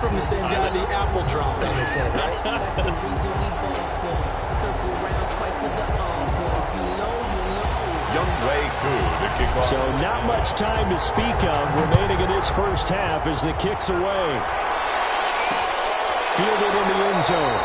from the same guy the apple dropped on his head, right? That's the reason we ball for. Circle around twice for the encore. If you know, you know. Young Wei Koo to kick off. So not much time to speak of remaining in this first half as the kick's away. Fielded in the end zone.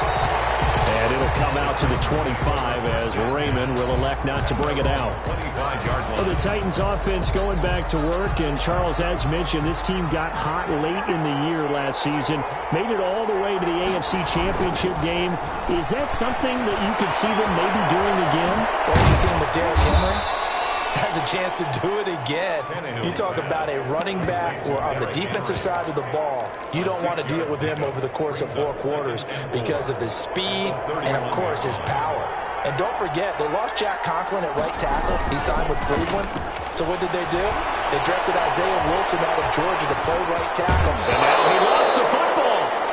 And it'll come out to the 25 as Raymond will elect not to bring it out. 25-yard line. Well, the Titans offense going back to work, and Charles, as mentioned, this team got hot late in the year last season, made it all the way to the AFC Championship game. Is that something that you could see them maybe doing again? Any team with Derrick Henry has a chance to do it again. You talk about a running back or on the defensive side of the ball, you don't want to deal with him over the course of 4 quarters because of his speed and, of course, his power. And don't forget, they lost Jack Conklin at right tackle. He signed with Cleveland. So what did they do? They drafted Isaiah Wilson out of Georgia to play right tackle. And now he lost the football.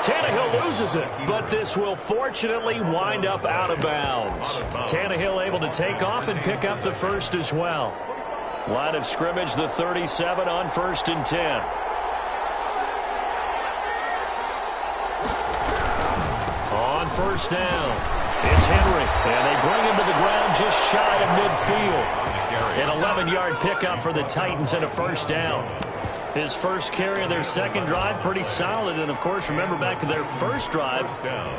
Tannehill loses it, but this will fortunately wind up out of bounds. Tannehill able to take off and pick up the first as well. Line of scrimmage, the 37 on 1st and 10. On 1st down, it's Henry, and they bring him to the ground just shy of midfield. An 11-yard pickup for the Titans and a 1st down. His first carry of their second drive, pretty solid. And, of course, remember back to their first drive,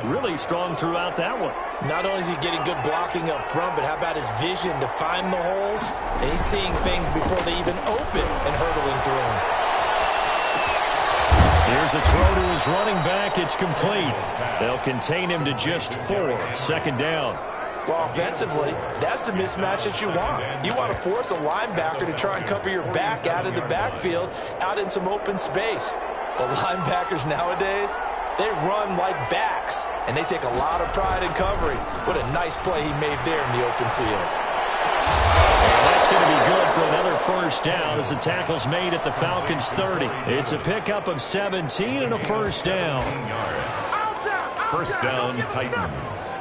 really strong throughout that one. Not only is he getting good blocking up front, but how about his vision to find the holes? And he's seeing things before they even open and hurdling through them. Here's a throw to his running back. It's complete. They'll contain him to just 4. 2nd down. Well, offensively, that's the mismatch that you want. You want to force a linebacker to try and cover your back out of the backfield, out in some open space. The linebackers nowadays, they run like backs, and they take a lot of pride in covering. What a nice play he made there in the open field. And that's going to be good for another 1st down as the tackle's made at the Falcons' 30. It's a pickup of 17 and a 1st down. 1st down, Titans.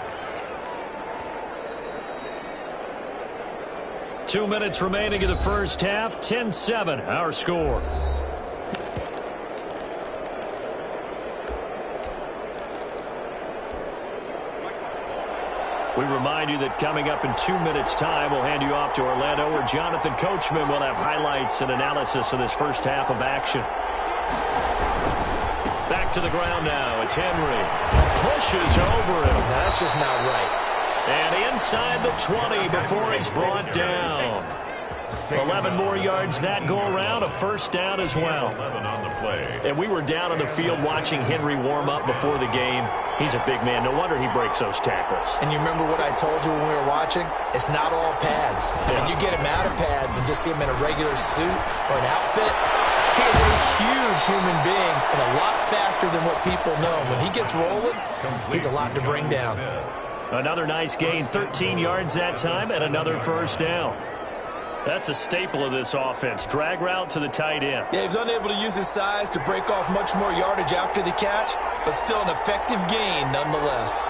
2 minutes remaining in the first half. 10-7, our score. We remind you that coming up in 2 minutes' time, we'll hand you off to Orlando, where Jonathan Coachman will have highlights and analysis of this first half of action. Back to the ground now. It's Henry. Pushes over him. Now, that's just not right. And inside the 20 before it's brought down. 11 more yards that go around, a 1st down as well. 11 on the play. And we were down on the field watching Henry warm up before the game. He's a big man. No wonder he breaks those tackles. And you remember what I told you when we were watching? It's not all pads. When you get him out of pads and just see him in a regular suit or an outfit, he is a huge human being and a lot faster than what people know. When he gets rolling, he's a lot to bring down. Another nice gain, 13 yards that time, and another 1st down. That's a staple of this offense. Drag route to the tight end. Yeah, he's unable to use his size to break off much more yardage after the catch, but still an effective gain nonetheless.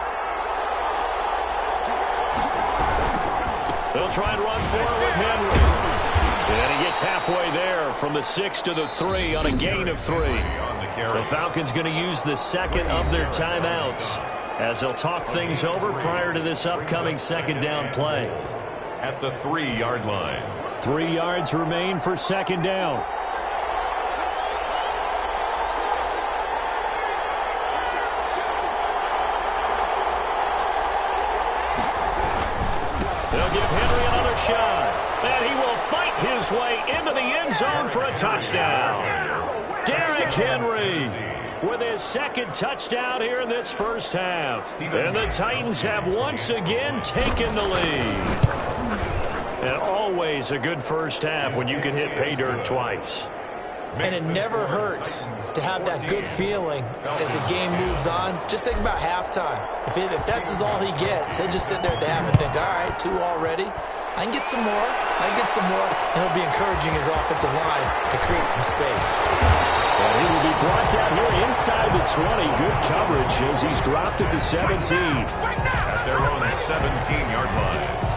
They'll try and run for it with Henry. And he gets halfway there from the 6 to the 3 on a gain of 3. The Falcons going to use the second of their timeouts as they'll talk things over prior to this upcoming 2nd down play. At the 3-yard line. 3 yards remain for 2nd down. They'll give Henry another shot. And he will fight his way into the end zone for a touchdown. Derrick Henry with his 2nd touchdown here in this first half. And the Titans have once again taken the lead. And always a good first half when you can hit pay dirt twice. And it never hurts to have that good feeling as the game moves on. Just think about halftime. If that's all he gets, he'll just sit there at the half and think, all right, 2 already. I can get some more. I can get some more. And he'll be encouraging his offensive line to create some space. And he will be brought down here inside the 20. Good coverage as he's dropped at the 17. At their own 17-yard line.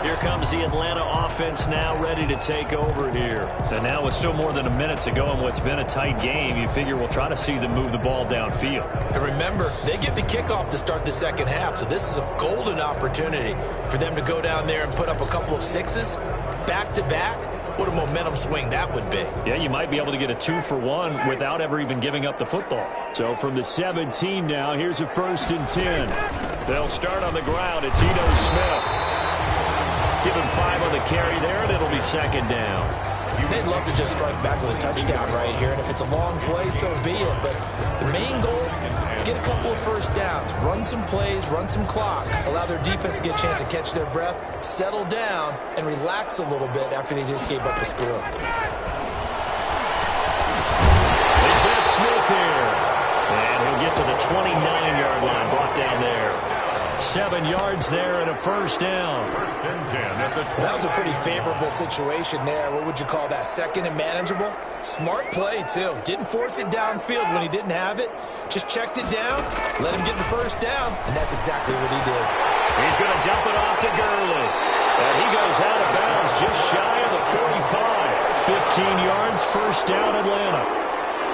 Here comes the Atlanta offense now ready to take over here. And now with still more than a minute to go in what's been a tight game, you figure we'll try to see them move the ball downfield. And remember, they get the kickoff to start the second half, so this is a golden opportunity for them to go down there and put up a couple of sixes back-to-back. What a momentum swing that would be. Yeah, you might be able to get a 2-for-1 without ever even giving up the football. So from the 17 now, here's a 1st and 10. They'll start on the ground. It's Ito Smith. Give him 5 on the carry there, and it'll be 2nd down. They'd love to just strike back with a touchdown right here, and if it's a long play, so be it. But the main goal, get a couple of first downs, run some plays, run some clock, allow their defense to get a chance to catch their breath, settle down, and relax a little bit after they just gave up a score. He's got Smith here, and he'll get to the 29-yard line, brought down there. 7 yards there and a 1st down. 1st and 10 at the 20. That was a pretty favorable situation there. What would you call that? 2nd and manageable? Smart play, too. Didn't force it downfield when he didn't have it. Just checked it down, let him get the 1st down, and that's exactly what he did. He's going to dump it off to Gurley. And he goes out of bounds just shy of the 45. 15 yards, 1st down, Atlanta.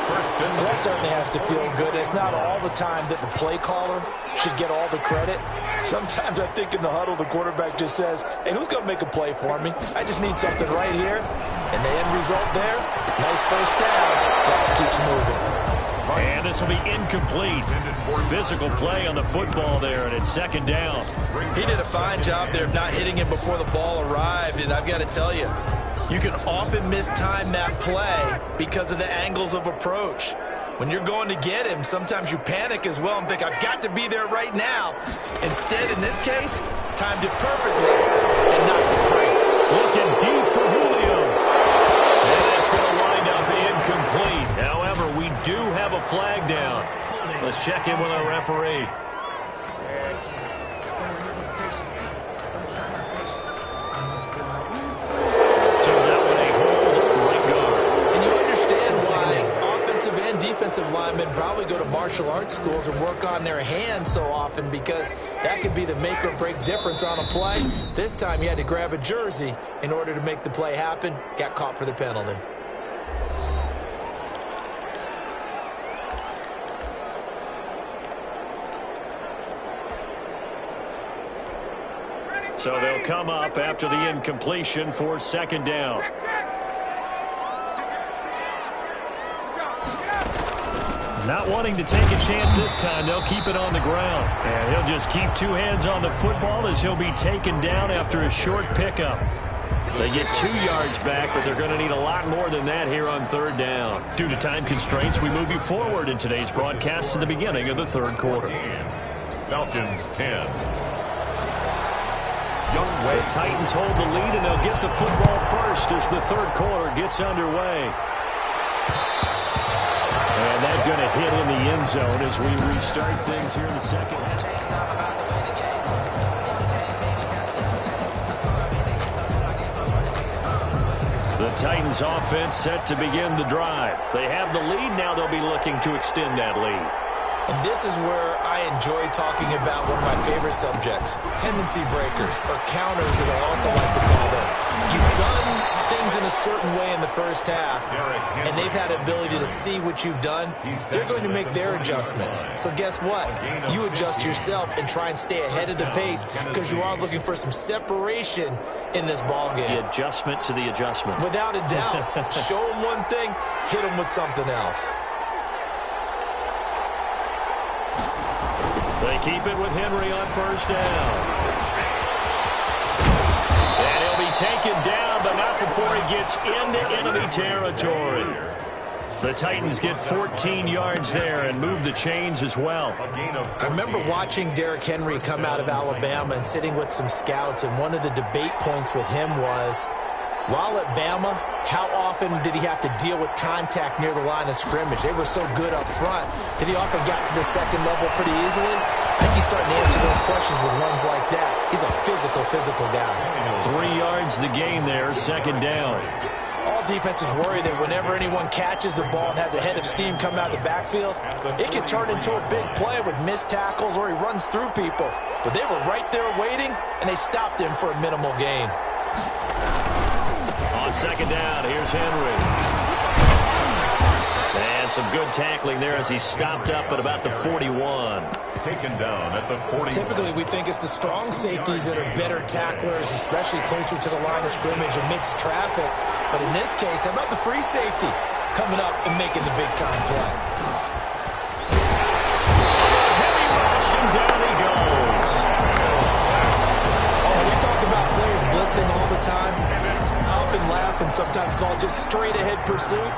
Well, that certainly has to feel good. It's not all the time that the play caller should get all the credit. Sometimes I think in the huddle, the quarterback just says, hey, who's going to make a play for me? I just need something right here. And the end result there, nice 1st down. Clock keeps moving. And this will be incomplete. Physical play on the football there, and it's 2nd down. He did a fine job there of not hitting him before the ball arrived, and I've got to tell you, you can often mistime that play because of the angles of approach. When you're going to get him, sometimes you panic as well and think, I've got to be there right now. Instead, in this case, timed it perfectly and knocked it free. Looking deep for Julio. And it's going to wind up incomplete. However, we do have a flag down. Let's check in with our referee. Defensive linemen probably go to martial arts schools and work on their hands so often because that could be the make or break difference on a play. This time he had to grab a jersey in order to make the play happen. Got caught for the penalty. So they'll come up after the incompletion for 2nd down. Not wanting to take a chance this time, they'll keep it on the ground. And he'll just keep 2 hands on the football as he'll be taken down after a short pickup. They get 2 yards back, but they're going to need a lot more than that here on 3rd down. Due to time constraints, we move you forward in today's broadcast to the beginning of the 3rd quarter. Falcons 10. The Titans hold the lead, and they'll get the football first as the 3rd quarter gets underway. And that's going to hit in the end zone as we restart things here in the 2nd half. The Titans offense set to begin the drive. They have the lead. Now they'll be looking to extend that lead. And this is where I enjoy talking about one of my favorite subjects, tendency breakers, or counters as I also like to call them. You've done things in a certain way in the 1st half, and they've had the ability to see what you've done. They're going to make their adjustments. So guess what? You adjust yourself and try and stay ahead of the pace because you are looking for some separation in this ball game. The adjustment to the adjustment. Without a doubt. Show them one thing, hit them with something else. They keep it with Henry on 1st down. And he'll be taken down, but not before he gets into enemy territory. The Titans get 14 yards there and move the chains as well. I remember watching Derrick Henry come out of Alabama and sitting with some scouts, and one of the debate points with him was, while at Bama, how often did he have to deal with contact near the line of scrimmage? They were so good up front that he often got to the 2nd level pretty easily. I think he's starting to answer those questions with ones like that. He's a physical guy. 3 yards the gain there, 2nd down. All defenses worry that whenever anyone catches the ball and has a head of steam come out of the backfield, it can turn into a big play with missed tackles or he runs through people. But they were right there waiting, and they stopped him for a minimal gain. On second down, here's Henry. And some good tackling there as he stopped up at about the 41. Taken down at the 40. Typically, we think it's the strong safeties that are better tacklers, especially closer to the line of scrimmage amidst traffic. But in this case, how about the free safety coming up and making the big-time play? Heavy rush, and down he goes. And we talk about players blitzing all the time. I often laugh and sometimes call it just straight-ahead pursuit.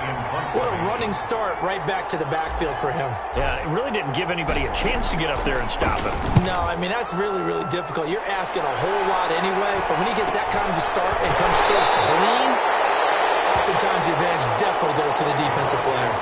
What a running start right back to the backfield for him. Yeah, it really didn't give anybody a chance to get up there and stop him. No, I mean, that's really, really difficult. You're asking a whole lot anyway, but when he gets that kind of a start and comes through clean, oftentimes the advantage definitely goes to the defensive player.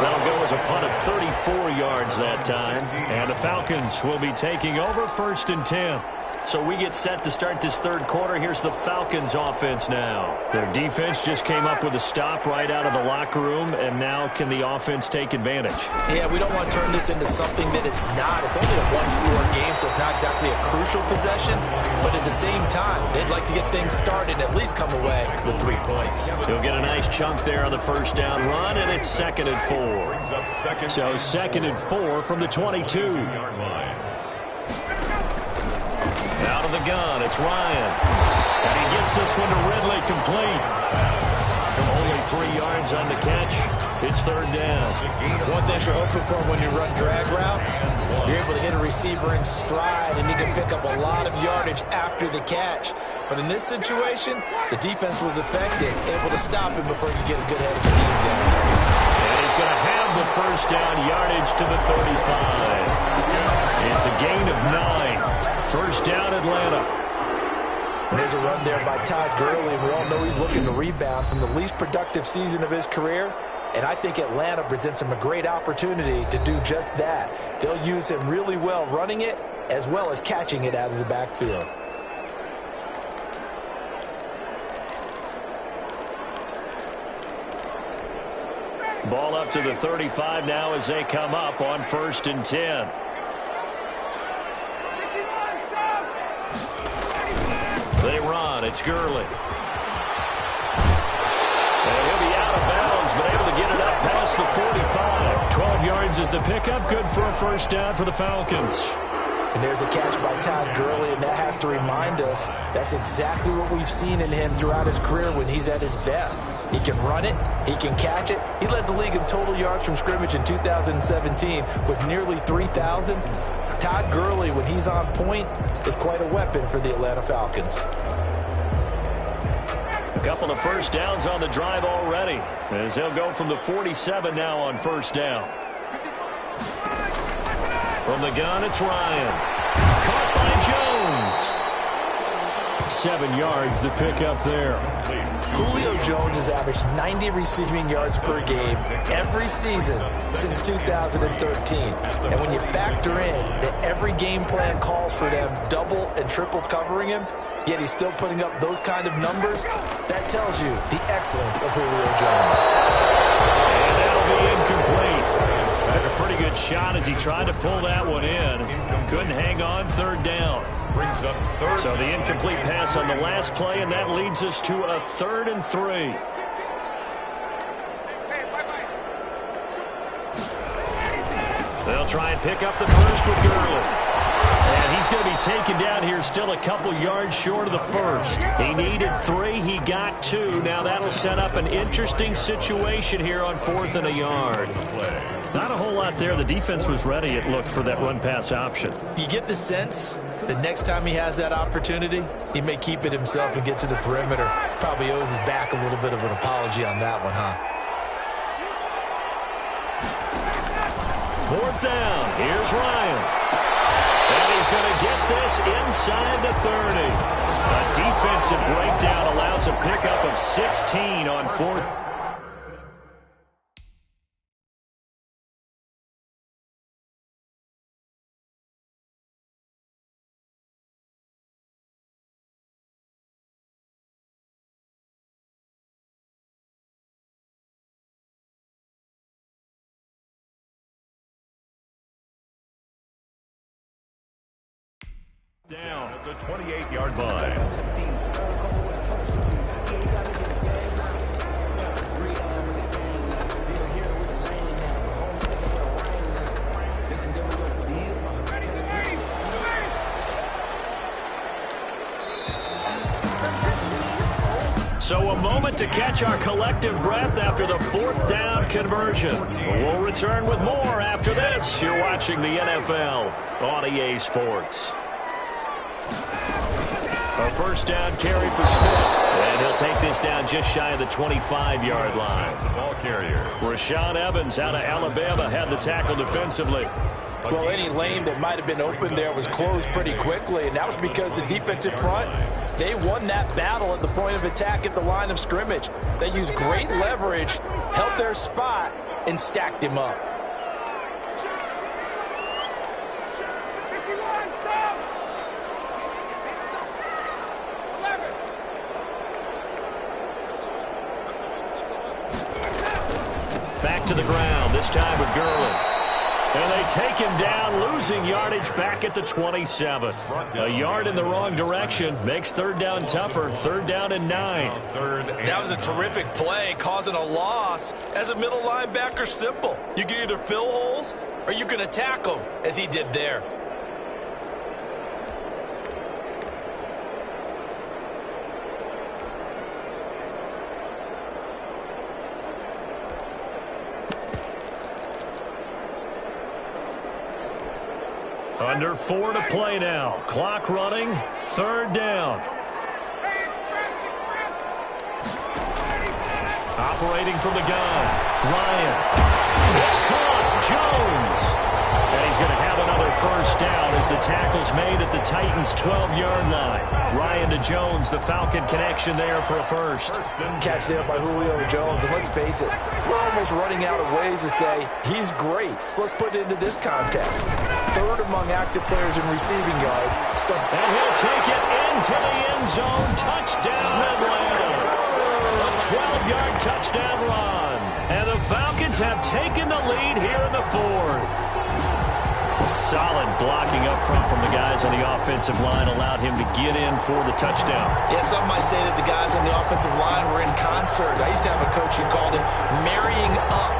That'll go as a punt of 34 yards that time. And the Falcons will be taking over 1st and 10. So we get set to start this third quarter. Here's the Falcons offense now. Their defense just came up with a stop right out of the locker room, and now can the offense take advantage? Yeah, we don't want to turn this into something that it's not. It's only a one-score game, so it's not exactly a crucial possession. But at the same time, they'd like to get things started and at least come away with 3 points. He'll get a nice chunk there on the first down run, and it's 2nd and 4. So 2nd and 4 from the 22. Out of the gun, it's Ryan. And he gets this one to Ridley complete. From only 3 yards on the catch, it's 3rd down. One thing you're hoping for when you run drag routes, you're able to hit a receiver in stride, and he can pick up a lot of yardage after the catch. But in this situation, the defense was effective, able to stop him before he could get a good head of steam going. And he's going to have the first down yardage to the 35. It's a gain of 9. First down, Atlanta. And there's a run there by Todd Gurley. We all know he's looking to rebound from the least productive season of his career. And I think Atlanta presents him a great opportunity to do just that. They'll use him really well running it as well as catching it out of the backfield. Ball up to the 35 now as they come up on 1st and 10. They run. It's Gurley. And he'll be out of bounds, but able to get it up past the 45. 12 yards is the pickup. Good for a first down for the Falcons. And there's a catch by Todd Gurley, and that has to remind us that's exactly what we've seen in him throughout his career when he's at his best. He can run it. He can catch it. He led the league in total yards from scrimmage in 2017 with nearly 3,000. Todd Gurley, when he's on point, is quite a weapon for the Atlanta Falcons. A couple of first downs on the drive already, as he'll go from the 47 now on first down. From the gun, it's Ryan. Caught by Jones. 7 yards to pick up there. Julio Jones has averaged 90 receiving yards per game every season since 2013. And when you factor in that every game plan calls for them double and triple covering him, yet he's still putting up those kind of numbers, that tells you the excellence of Julio Jones. And that'll be incomplete. Took a pretty good shot as he tried to pull that one in. Couldn't hang on, 3rd down. Brings up 3rd. So the incomplete pass on the last play, and that leads us to a 3rd and 3. They'll try and pick up the first with Gurley. And he's going to be taken down here, still a couple yards short of the first. He needed 3, he got 2. Now that'll set up an interesting situation here on 4th and a yard. Not a whole lot there. The defense was ready, it looked, for that run-pass option. You get the sense that next time he has that opportunity, he may keep it himself and get to the perimeter. Probably owes his back a little bit of an apology on that one, huh? 4th down. Here's Ryan. And he's going to get this inside the 30. A defensive breakdown allows a pickup of 16 on 4th. Down at the 28-yard line. So a moment to catch our collective breath after the fourth down conversion. We'll return with more after this. You're watching the NFL on EA Sports. A first down carry for Smith. And he'll take this down just shy of the 25-yard line. The ball carrier. Rashaan Evans out of Alabama had the tackle defensively. Well, any lane that might have been open there was closed pretty quickly, and that was because the defensive front, they won that battle at the point of attack at the line of scrimmage. They used great leverage, held their spot, and stacked him up. Back to the ground, this time with Gurley. And they take him down, losing yardage back at the 27. A yard in the wrong direction makes third down tougher. Third down and 9. That was a terrific play, causing a loss. As a middle linebacker, simple. You can either fill holes or you can attack them, as he did there. Under 4 to play now. Clock running. Third down. Operating from the gun. Ryan. It's caught. Jones. And he's going to have another first down as the tackle's made at the Titans' 12-yard line. Ryan to Jones, the Falcon connection there for a first. Catch there by Julio Jones, and let's face it, we're almost running out of ways to say he's great. So let's put it into this context. Third among active players in receiving yards. And he'll take it into the end zone. Touchdown, Atlanta. A 12-yard touchdown run. And the Falcons have taken the lead here in the fourth. Solid blocking up front from the guys on the offensive line allowed him to get in for the touchdown. Yeah, some might say that the guys on the offensive line were in concert. I used to have a coach who called it marrying up,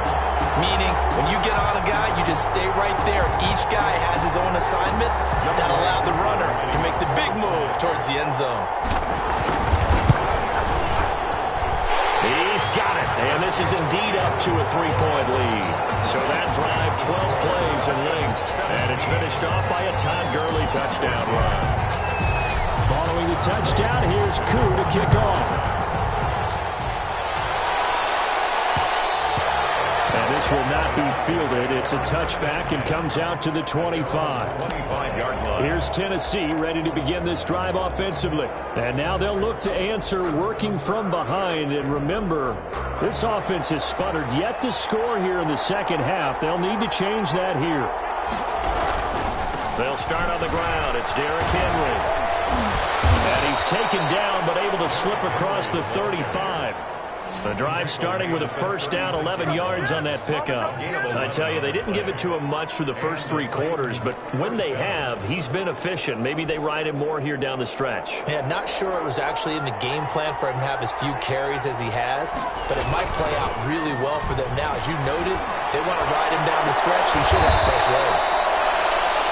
meaning when you get on a guy, you just stay right there. Each guy has his own assignment that allowed the runner to make the big move towards the end zone. He's got it, and this is indeed up to a 3-point lead. So that drive, 12 plays in length, and it's finished off by a Todd Gurley touchdown run. Following the touchdown, here's Koo to kick off. And this will not be fielded. It's a touchback and comes out to the 25. 25-yard line. Here's Tennessee ready to begin this drive offensively. And now they'll look to answer working from behind. And remember, this offense has sputtered yet to score here in the second half. They'll need to change that here. They'll start on the ground. It's Derrick Henry. And he's taken down but able to slip across the 35. The drive starting with a first down, 11 yards on that pickup. I tell you, they didn't give it to him much through the first 3 quarters, but when they have, he's been efficient. Maybe they ride him more here down the stretch. Yeah, not sure it was actually in the game plan for him to have as few carries as he has, but it might play out really well for them now. As you noted, if they want to ride him down the stretch, he should have fresh legs.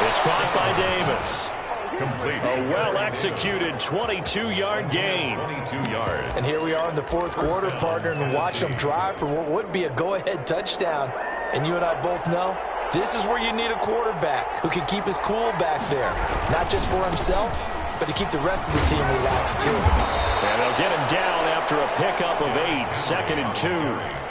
It's caught by Davis. Complete. A well-executed 22-yard gain. 22 yards. And here we are in the fourth quarter, partner, and watch them drive for what would be a go-ahead touchdown. And you and I both know this is where you need a quarterback who can keep his cool back there. Not just for himself, but to keep the rest of the team relaxed too. And they'll get him down after a pickup of 8, 2nd and 2.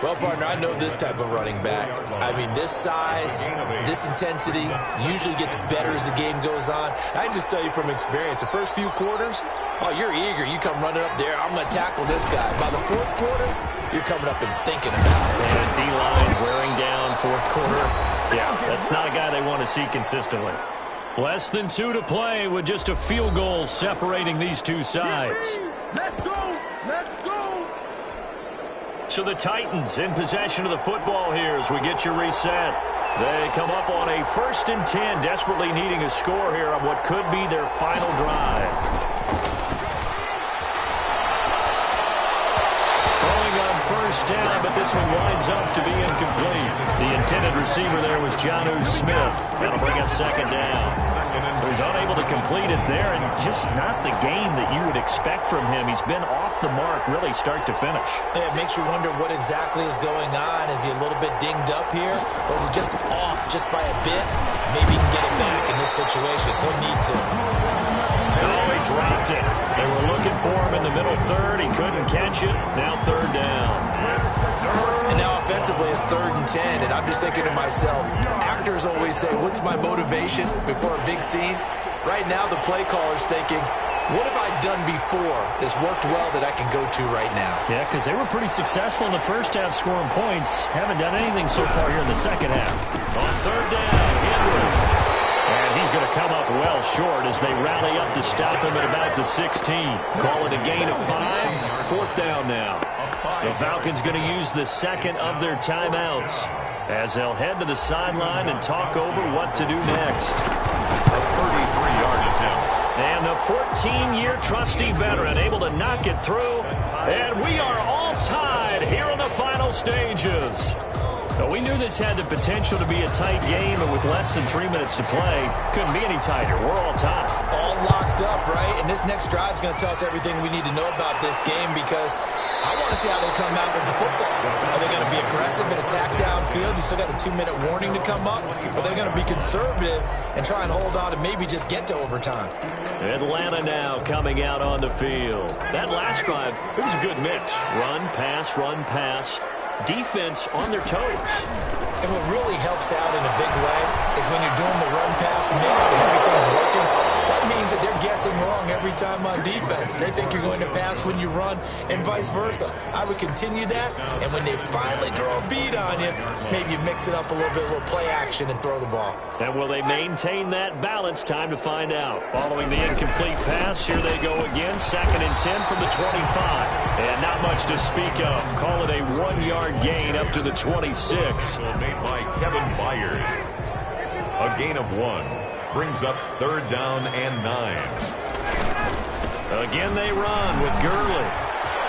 Well, partner, I know this type of running back. I mean, this size, this intensity usually gets better as the game goes on. I can just tell you from experience, the first few quarters, oh, you're eager. You come running up there, I'm going to tackle this guy. By the fourth quarter, you're coming up and thinking about it. And D-line wearing down fourth quarter. Yeah, that's not a guy they want to see consistently. Less than 2 to play with just a field goal separating these two sides. Let's go! Let's go! So the Titans in possession of the football here as we get you reset. They come up on a 1st and 10, desperately needing a score here on what could be their final drive. Throwing on 1st down, but this one winds up to be incomplete. The intended receiver there was Jonnu Smith. That'll bring up 2nd down. So he's unable to complete it there, and just not the game that you would expect from him. He's been off the mark really start to finish. Yeah, it makes you wonder what exactly is going on. Is he a little bit dinged up here, or is he just off just by a bit? Maybe he can get it back in this situation. He'll need to. Oh, he dropped it. They were looking for him in the middle 3rd. He couldn't catch it. Now 3rd down. And now offensively it's 3rd and 10, and I'm just thinking to myself, actors always say, what's my motivation before a big scene? Right now the play caller's thinking, what have I done before that's worked well that I can go to right now? Yeah, because they were pretty successful in the first half scoring points. Haven't done anything so far here in the second half. On 3rd down, Henry. And he's going to come up well short as they rally up to stop him at about the 16. Call it a gain of 5. 4th down now. The Falcons going to use the 2nd of their timeouts as they'll head to the sideline and talk over what to do next. A 33-yard attempt. And the 14-year trusty veteran able to knock it through. And we are all tied here in the final stages. Now, we knew this had the potential to be a tight game, and with less than 3 minutes to play, couldn't be any tighter. We're all tied. All locked up, right? And this next drive is going to tell us everything we need to know about this game, because I want to see how they come out with the football. Are they going to be aggressive and attack downfield? You still got the 2-minute warning to come up. Or are they going to be conservative and try and hold on and maybe just get to overtime? Atlanta now coming out on the field. That last drive, it was a good mix. Run, pass, run, pass. Defense on their toes. And what really helps out in a big way is when you're doing the run-pass mix and everything's working, that means that they're guessing wrong every time on defense. They think you're going to pass when you run and vice versa. I would continue that, and when they finally draw a beat on you, maybe you mix it up a little bit, a little play action, and throw the ball. And will they maintain that balance? Time to find out. Following the incomplete pass, here they go again. 2nd and 10 from the 25. And not much to speak of. Call it a 1-yard gain up to the 26. Made by Kevin Byers. A gain of 1. Brings up 3rd down and 9. Again they run with Gurley.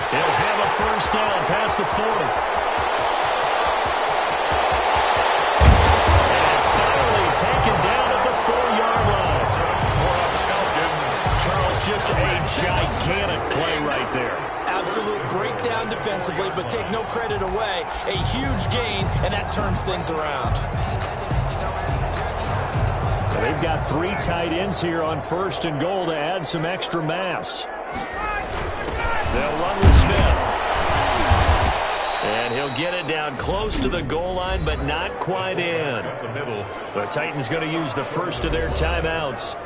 He'll have a 1st down past the 40. And finally taken down at the 4-yard line. Charles, just a gigantic play right there. Absolute breakdown defensively, but take no credit away. A huge gain, and that turns things around. They've got 3 tight ends here on 1st and goal to add some extra mass. They'll run with Smith. And he'll get it down close to the goal line, but not quite in. The Titans going to use the 1st of their timeouts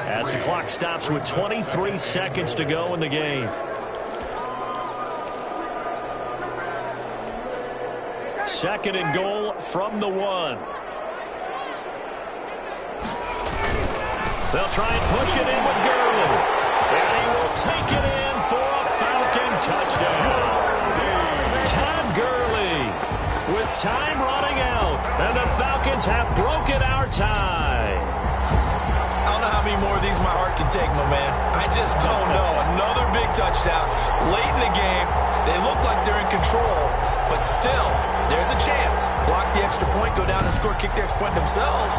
as the clock stops with 23 seconds to go in the game. 2nd and goal from the 1. They'll try and push it in with Gurley. And he will take it in for a Falcon touchdown. Todd Gurley with time running out. And the Falcons have broken our tie. I don't know how many more of these my heart can take, my man. I just don't know. Another big touchdown. Late in the game, they look like they're in control, but still, there's a chance. Block the extra point, go down and score, kick the extra point themselves.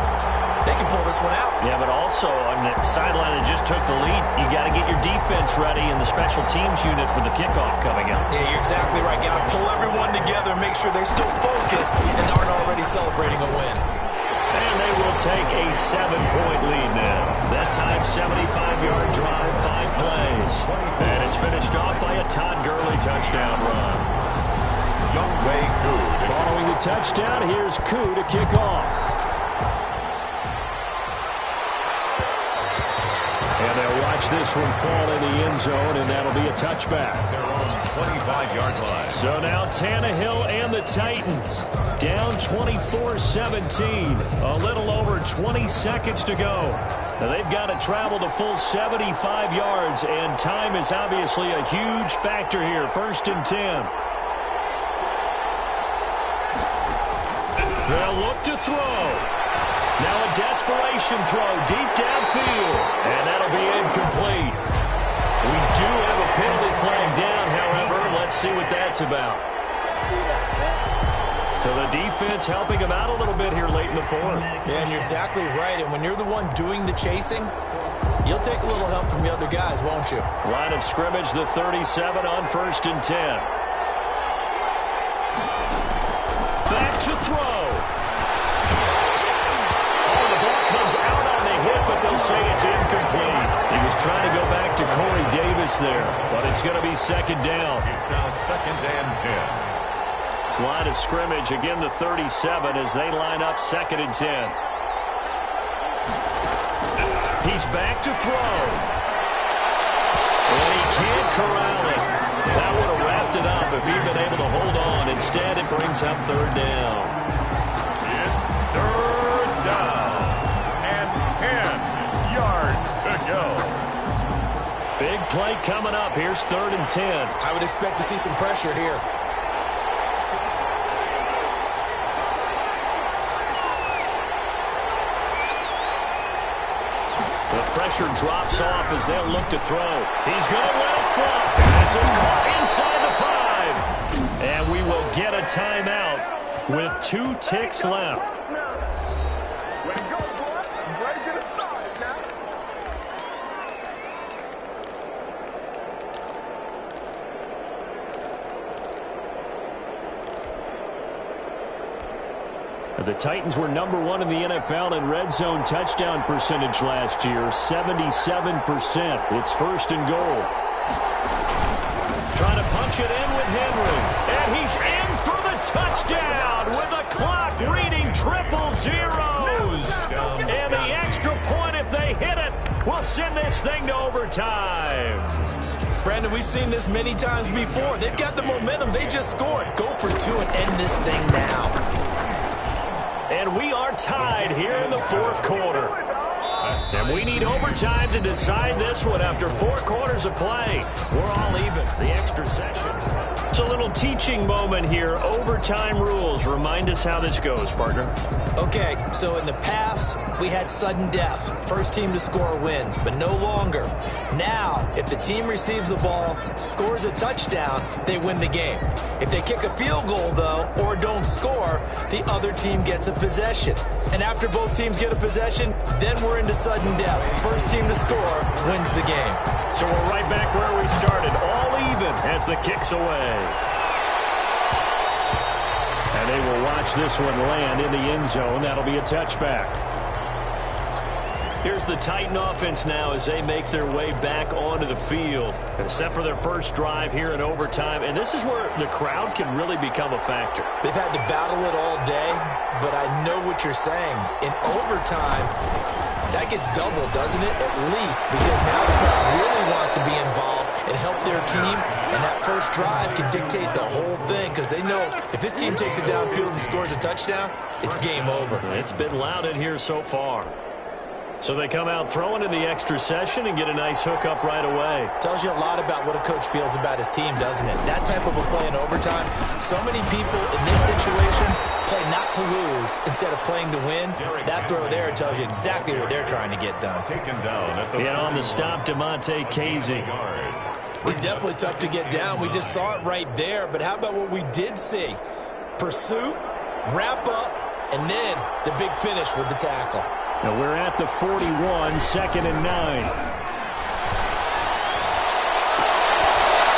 They can pull this one out. Yeah, but also on the sideline that just took the lead, you got to get your defense ready in the special teams unit for the kickoff coming up. Yeah, you're exactly right. Got to pull everyone together, make sure they're still focused and aren't already celebrating a win. And they will take a 7-point lead now. That time, 75-yard drive, 5 plays. And it's finished off by a Todd Gurley touchdown run. Youngway Koo. Following the touchdown, here's Koo to kick off. And they'll watch this one fall in the end zone, and that'll be a touchback. They're on the 25-yard line. So now Tannehill and the Titans down 24-17. A little over 20 seconds to go. Now they've got to travel the full 75 yards, and time is obviously a huge factor here. 1st and 10. They'll look to throw. Now a desperation throw deep downfield, and that'll be incomplete. We do have a penalty flag down, however. Let's see what that's about. So the defense helping him out a little bit here late in the fourth. Yeah, and you're exactly right. And when you're the one doing the chasing, you'll take a little help from the other guys, won't you? Line of scrimmage, the 37 on 1st and 10. Back to throw. Oh, the ball comes out on the hit, but they'll say it's incomplete. He was trying to go back to Corey Davis there, but it's going to be 2nd down. It's now 2nd and 10. Line of scrimmage, again the 37 as they line up 2nd and 10. He's back to throw. And he can't corral it. That would have wrapped it up if he'd been able to hold on. Instead, it brings up 3rd down. It's 3rd down and 10 yards to go. Big play coming up. Here's 3rd and 10. I would expect to see some pressure here. The pressure drops off as they'll look to throw. He's going to let it flop. This is caught inside the 5. And we will get a timeout with 2 ticks left. The Titans were number 1 in the NFL in red zone touchdown percentage last year, 77%. It's 1st and goal. Trying to punch it in with Henry. And he's in for the touchdown with the clock reading 000. And the extra point, if they hit it, will send this thing to overtime. Brandon, we've seen this many times before. They've got the momentum. They just scored. Go for 2 and end this thing now. And we are tied here in the 4th quarter. And we need overtime to decide this one after 4 quarters of play. We're all even. The extra session. It's a little teaching moment here. Overtime rules. Remind us how this goes, partner. Okay, so in the past, we had sudden death. First team to score wins, but no longer. Now, if the team receives the ball, scores a touchdown, they win the game. If they kick a field goal, though, or don't score, the other team gets a possession. And after both teams get a possession, then we're into sudden death. First team to score wins the game. So we're right back where we started, all even as the kick's away. And they will watch this one land in the end zone. That'll be a touchback. Here's the Titan offense now as they make their way back onto the field. Set for their first drive here in overtime. And this is where the crowd can really become a factor. They've had to battle it all day, but I know what you're saying. In overtime, that gets doubled, doesn't it? At least, because now the crowd really wants to be involved and help their team. And that first drive can dictate the whole thing because they know if this team takes it downfield and scores a touchdown, it's game over. It's been loud in here so far. So they come out throwing in the extra session and get a nice hook up right away. Tells you a lot about what a coach feels about his team, doesn't it? That type of a play in overtime, so many people in this situation play not to lose instead of playing to win. That throw there tells you exactly what they're trying to get done. Taken down at the and on the stop, DeMonte Casey. He's definitely tough to get down. We just saw it right there. But how about what we did see? Pursuit, wrap up, and then the big finish with the tackle. Now we're at the 41, 2nd and 9.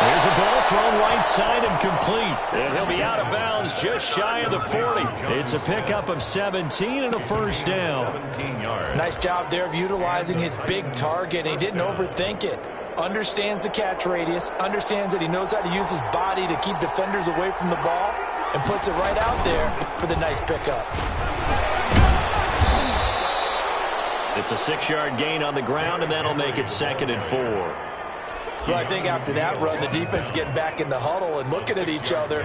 There's a ball thrown right side and complete. And he'll be out of bounds just shy of the 40. It's a pickup of 17 and a first down. 17 yards. Nice job there of utilizing his big target. He didn't overthink it. Understands the catch radius. Understands that he knows how to use his body to keep defenders away from the ball. And puts it right out there for the nice pickup. It's a 6-yard gain on the ground, and that'll make it 2nd and 4. Well, I think after that run, the defense getting back in the huddle and looking at each other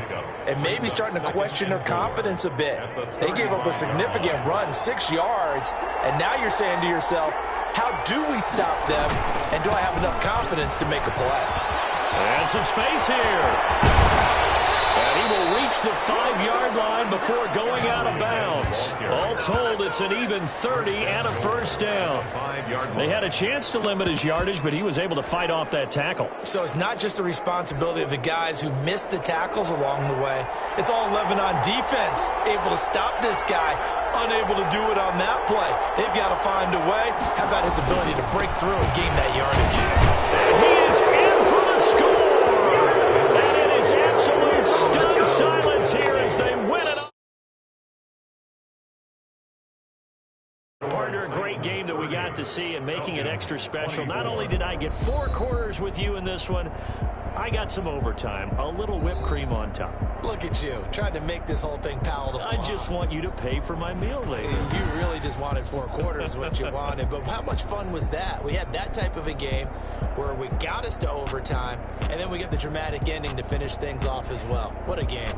and maybe starting to question their confidence a bit. They gave up a significant run, 6 yards, and now you're saying to yourself, how do we stop them, and do I have enough confidence to make a play? And some space here. And he will reach reach the 5-yard line before going out of bounds. All told, it's an even 30 and a first down. They had a chance to limit his yardage, but he was able to fight off that tackle. So it's not just the responsibility of the guys who missed the tackles along the way. It's all 11 on defense, able to stop this guy, unable to do it on that play. They've got to find a way. How about his ability to break through and gain that yardage? He is in for the score. And it is absolute stunned silence here as they win it. Partner, a great game that we got to see and making it extra special. Not only did I get 4 quarters with you in this one, I got some overtime, a little whipped cream on top. Look at you, trying to make this whole thing palatable. I just want you to pay for my meal later. You really just wanted 4 quarters, what you wanted. But how much fun was that? We had that type of a game where we got us to overtime, and then we got the dramatic ending to finish things off as well. What a game.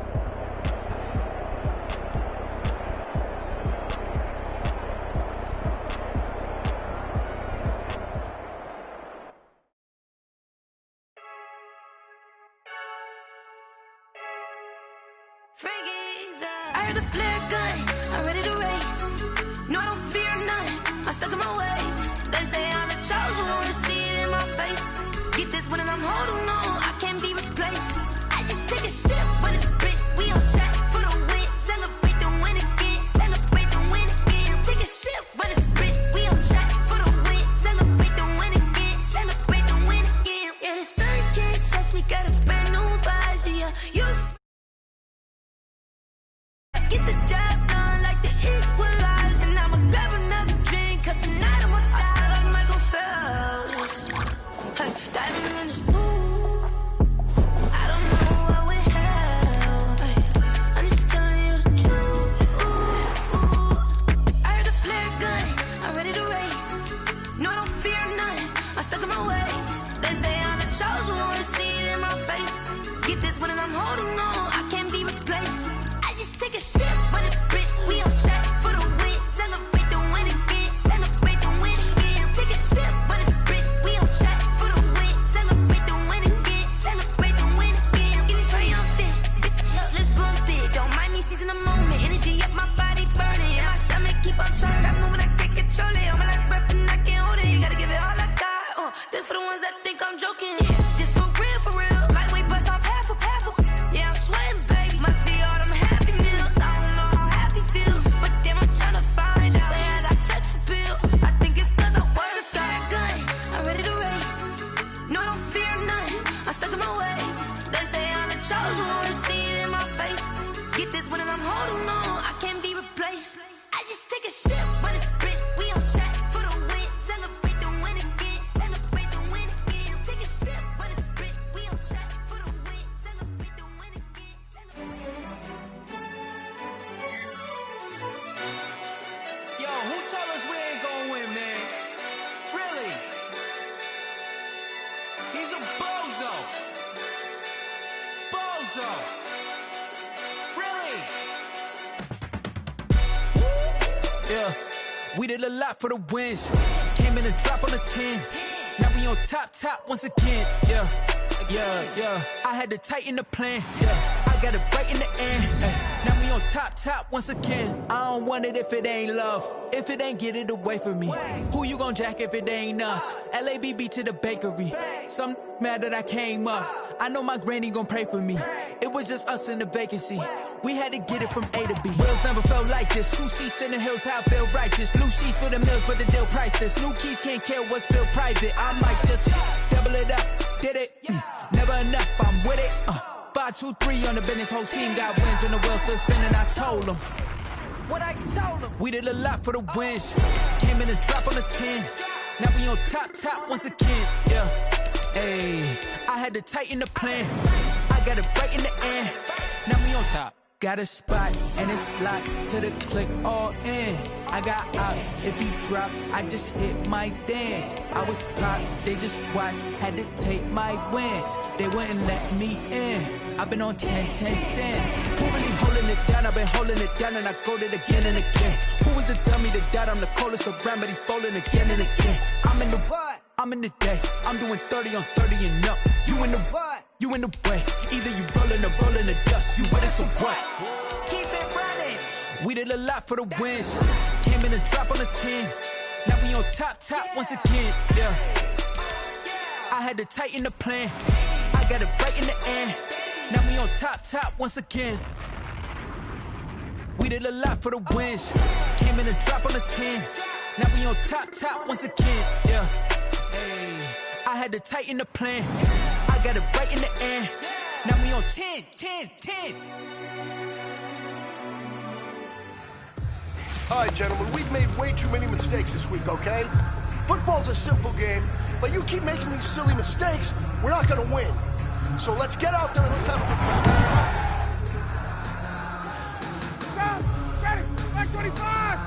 I heard the flare gun, I'm ready to race. No, I don't fear none, I'm stuck in my ways. They say I'm the chosen one, to see it in my face. Get this one and I'm holding on, I can't be replaced. I just take a sip when it's split, we on track for the win. Celebrate the win again, celebrate the win again. Take a sip when it's split, we on track for the win. Celebrate the win again, celebrate the win again. Yeah, the sun can't touch me, got a brand new visor, yeah. You're get the job done like the equalizer. And I'ma grab another drink, cause tonight I'ma die like Michael Phelps. Hey, diving in this pool, I don't know what we have. Hey, I'm just telling you the truth. I heard the flare gun, I'm ready to race. No, I don't fear none, I'm stuck in my ways. They say I'm the chosen one, to see it in my face. Get this one and I'm holding on, I can't be replaced. Take a sip when it's split, we on track for the win. Celebrate the win again, celebrate the win again. Take a sip when it's split, we on track for the win. Celebrate the win again, celebrate the win again. Get it triumphant, let's bump it. Don't mind me seizing the moment, energy up my body burning. And my stomach keep on trying to stop moving, I can't control it. On my last breath and I can't hold it. You gotta give it all I got. This for the ones that think I'm joking. This for real, for real. Lightweight bust off half a. Yeah, I'm sweating, baby. Must be all them happy meals. I don't know how happy feels, but damn, I'm trying to find out. Say I got sex appeal. I think it's cause I wear the fire gun. I'm ready to race. No, I don't fear none, I'm stuck in my ways. They say I'm the chosen one, to see it in my face. Get this one and I'm holding on, I can't be replaced. I just take a sip when it's split, we on track for the win. Celebrate the win again, celebrate the win again. Take a sip when it's split, we on track for the win. Celebrate the win again, celebrate. Yo, who told us we ain't gonna win, man? Really? He's a bozo. Bozo. Really? Yeah, we did a lot for the wins. Came in a drop on the 10. Now we on top once again. Yeah. I had to tighten the plan. Yeah, I got it right in the end. Now we on top once again. I don't want it if it ain't love. If it ain't, get it away from me. Who you gon' jack if it ain't us? LABB to the bakery. Some mad that I came up. I know my granny gon' pray for me. It was just us in the vacancy. We had to get it from A to B. Wheels never felt like this. 2 seats in the hills, how I feel righteous. Blue sheets for the mills, but the deal priceless. New keys can't kill what's still private. I might just double it up. Did it? Never enough, I'm with it. 5, 2, 3 on the business. Whole team got wins and the wheels still spinning. I told them what I told them. We did a lot for the wins. Came in a drop on the 10. Now we on top once again. Yeah. Hey, I had to tighten the plan. I got it right in the end. Now we on top. Got a spot and it's locked to the click all in. I got ops, if he drop, I just hit my dance. I was pop, they just watched, had to take my wins. They wouldn't let me in. I've been on 10 cents. Who really holding it down? I've been holding it down and I go it again and again. Who was the dummy that died? I'm the coldest around, but he folding again and again. I'm in the what? I'm in the day. I'm doing 30 on 30 and up. You in the what? You in the way, either you rollin' or rollin' the dust. You with us or what? Keep it running. We did a lot for the wins. Came in and drop on the 10. Now we on top once again, yeah. I had to tighten the plan. I got it right in the end. Now we on top once again. We did a lot for the wins. Came in and drop on the 10. Now we on top once again, yeah. Hey, I had to tighten the plan. I got it right in the end. Now we on 10. All right, gentlemen, we've made way too many mistakes this week, okay? Football's a simple game, but you keep making these silly mistakes, we're not gonna win. So let's get out there and let's have a good practice. Down, ready, back 25!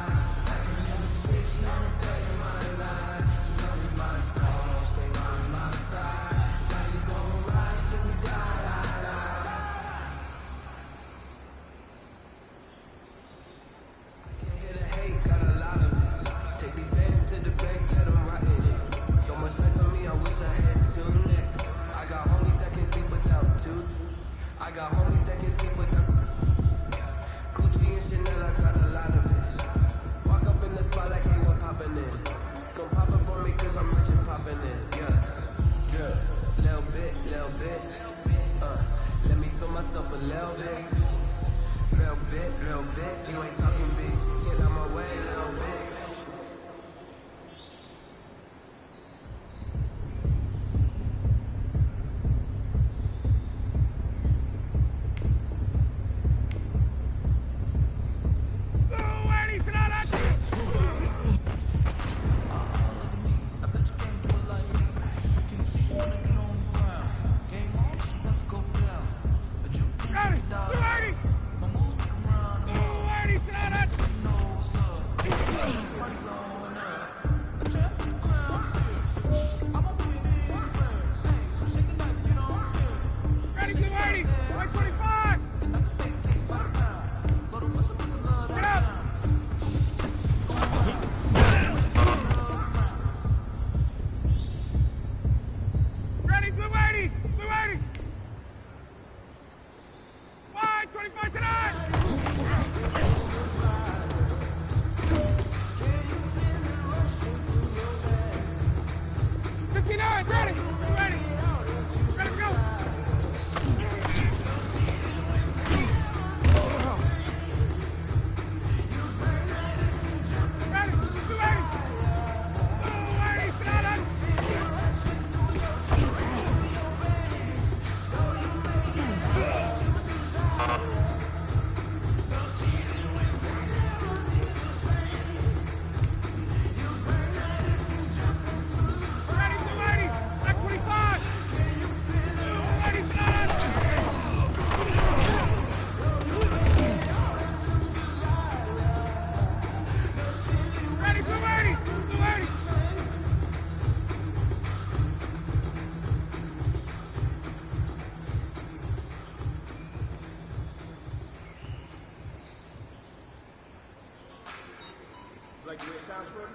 Like the way it sounds, Shorty?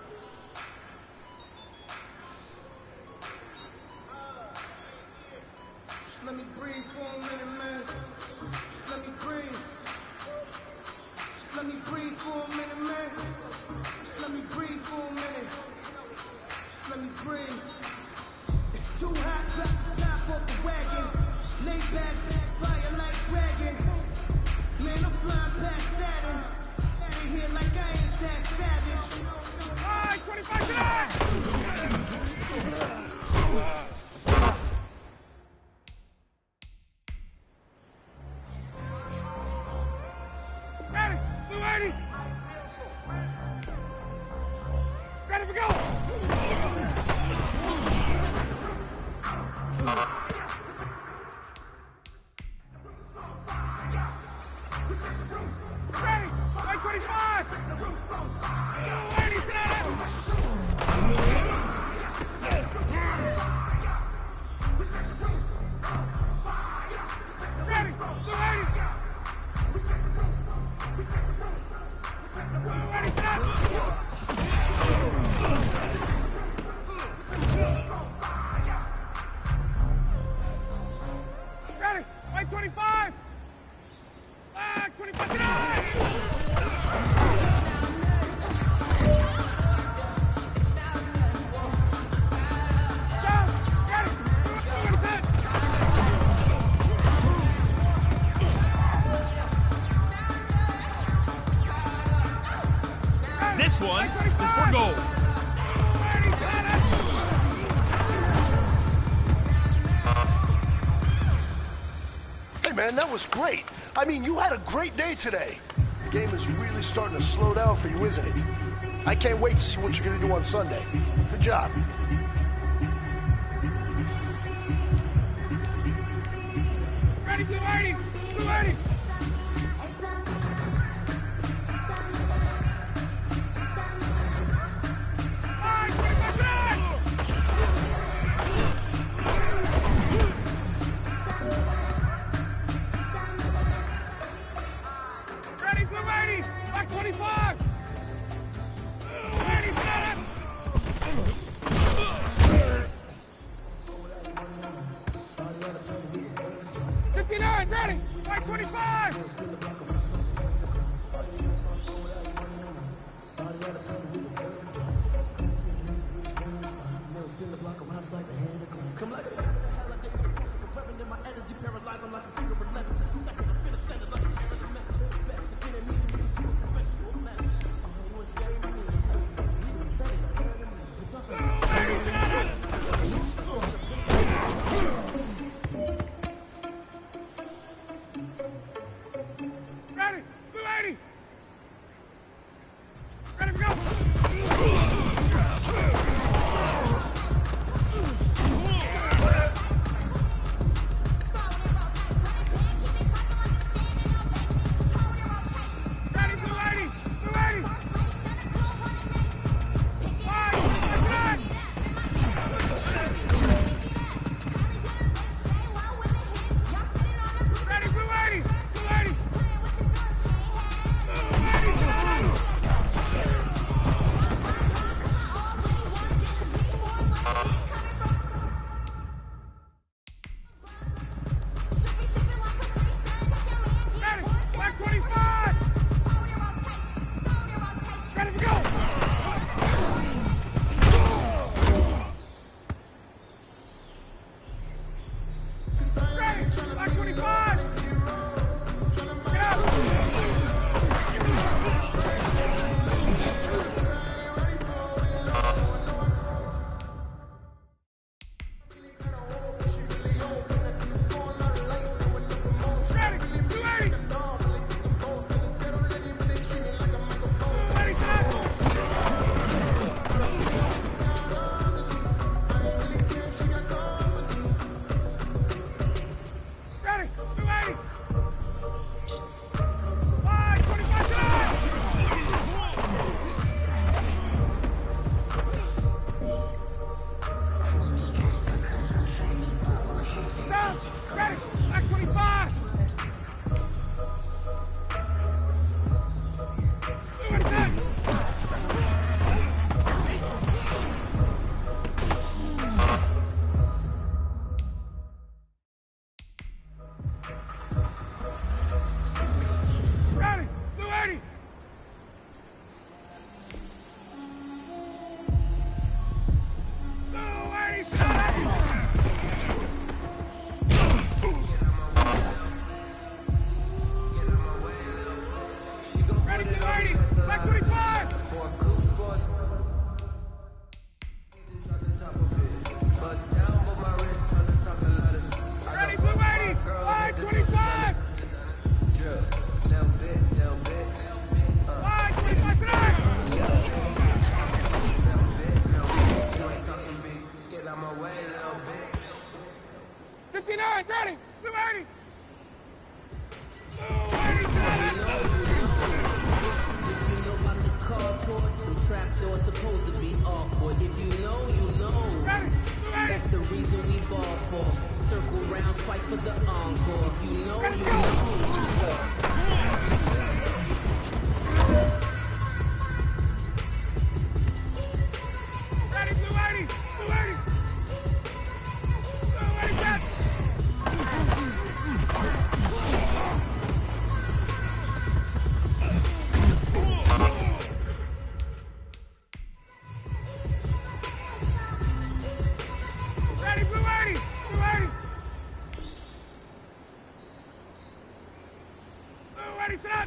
Just let me breathe for a minute, man. Just let me breathe. Just let me breathe for a minute, man. Just let me breathe for a minute. Just let me breathe. It's too hot, drop the top off the wagon. Lay back, fire like dragon. Man, I'm flying past Saturn. Out of here like I ain't that savage. All right, 25 tonight! Ready, 280! man. That was great. I mean, you had a great day today. The game is really starting to slow down for you, isn't it? I can't wait to see what you're going to do on Sunday. Good job. Ready, blue 80! Blue 80! Ready, blue 80! Black 25! Blue 80, got it! 59, ready! Black 25! Ready! Blue 80! Ready to go! Ready, blue 80! Blue 80! Five, nine. Ready, blue 80! Blue 80! Ready, black 25! Ready to go! Ready, black 25! Get up! Ready, blue 80! Blue 80, set! Ready, blue 80! Five, 25, set! Down, ready, black 25! Blue 80, set! Ready, blue 80! Blue 80, set! Ready, blue 80! Black 25! Ready, blue 80! 525! 525 tonight! Get out my way a little bit. 59, ready! Blue 80! Blue 80 tonight! Trapdoor supposed to be awkward. If you know, you know. Ready, blue 80! That's the reason we ball for. Circle round twice for the encore. If you know, you know. Ready, blue 80! Blue 80! Blue 80 set! Ready, blue 80! Blue 80! Blue 80 set!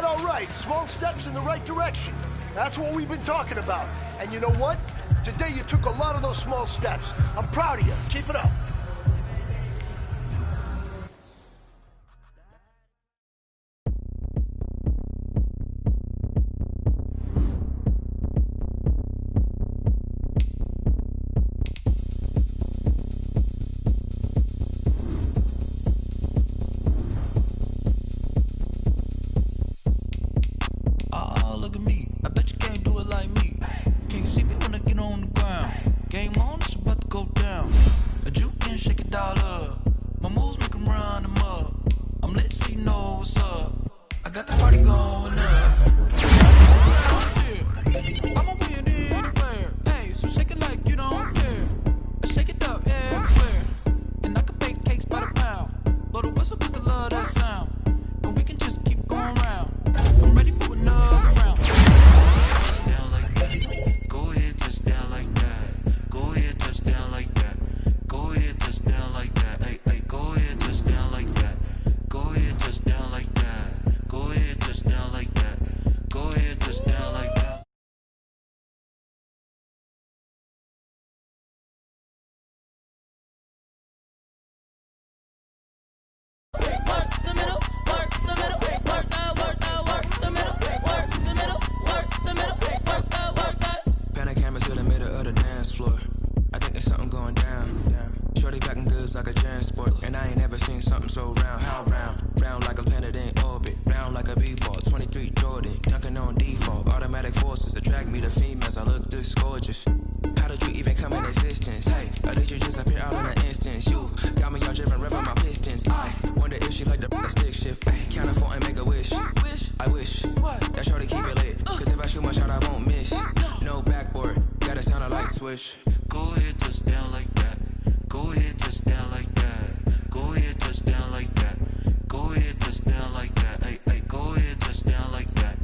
all right. Small steps in the right direction. That's what we've been talking about. And you know what? Today you took a lot of those small steps. I'm proud of you. Keep it up. Go ahead, touch down like that. Go ahead, touch down like that. Go ahead, touch down like that. Go ahead, touch down like that. Hey, hey, go ahead, touch down like that.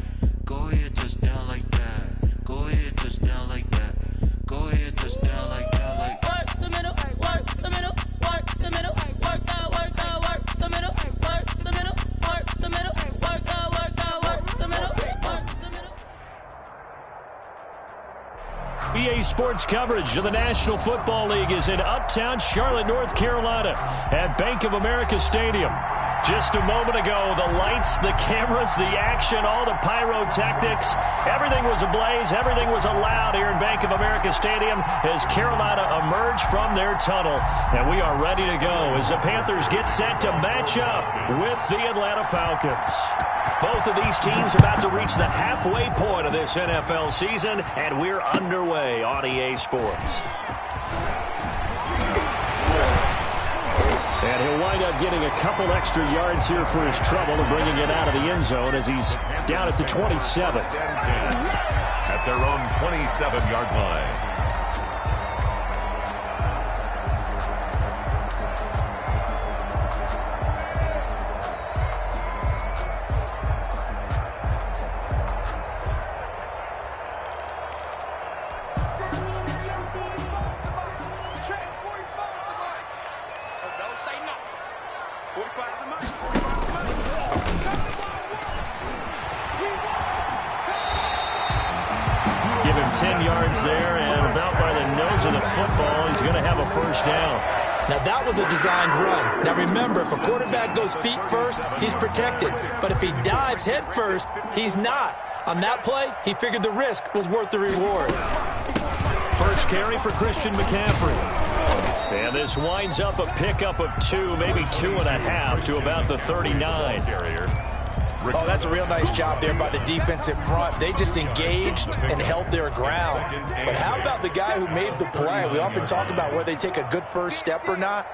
Go ahead, touch down like that. Go ahead, touch down like that. Go ahead, touch down like that. Like work the middle, work the middle, work the middle, work the middle, work the middle, work the middle, work the middle, work the middle, work the middle. EA Sports coverage of the National Football League is in uptown Charlotte, North Carolina at Bank of America Stadium. Just a moment ago, the lights, the cameras, the action, all the pyrotechnics, everything was ablaze, everything was allowed here in Bank of America Stadium as Carolina emerged from their tunnel. And we are ready to go as the Panthers get set to match up with the Atlanta Falcons. Both of these teams about to reach the halfway point of this NFL season, and we're underway on EA Sports. And he'll wind up getting a couple extra yards here for his trouble and bringing it out of the end zone as he's down at the 27. At their own 27-yard line. Give him 10 yards there, and about by the nose of the football, he's going to have a first down. Now, that was a designed run. Now, remember, if a quarterback goes feet first, he's protected. But if he dives head first, he's not. On that play, he figured the risk was worth the reward. First carry for Christian McCaffrey. And this winds up a pickup of 2, maybe 2.5 to about the 39. Oh, that's a real nice job there by the defensive front. They just engaged and held their ground. But how about the guy who made the play? We often talk about whether they take a good first step or not.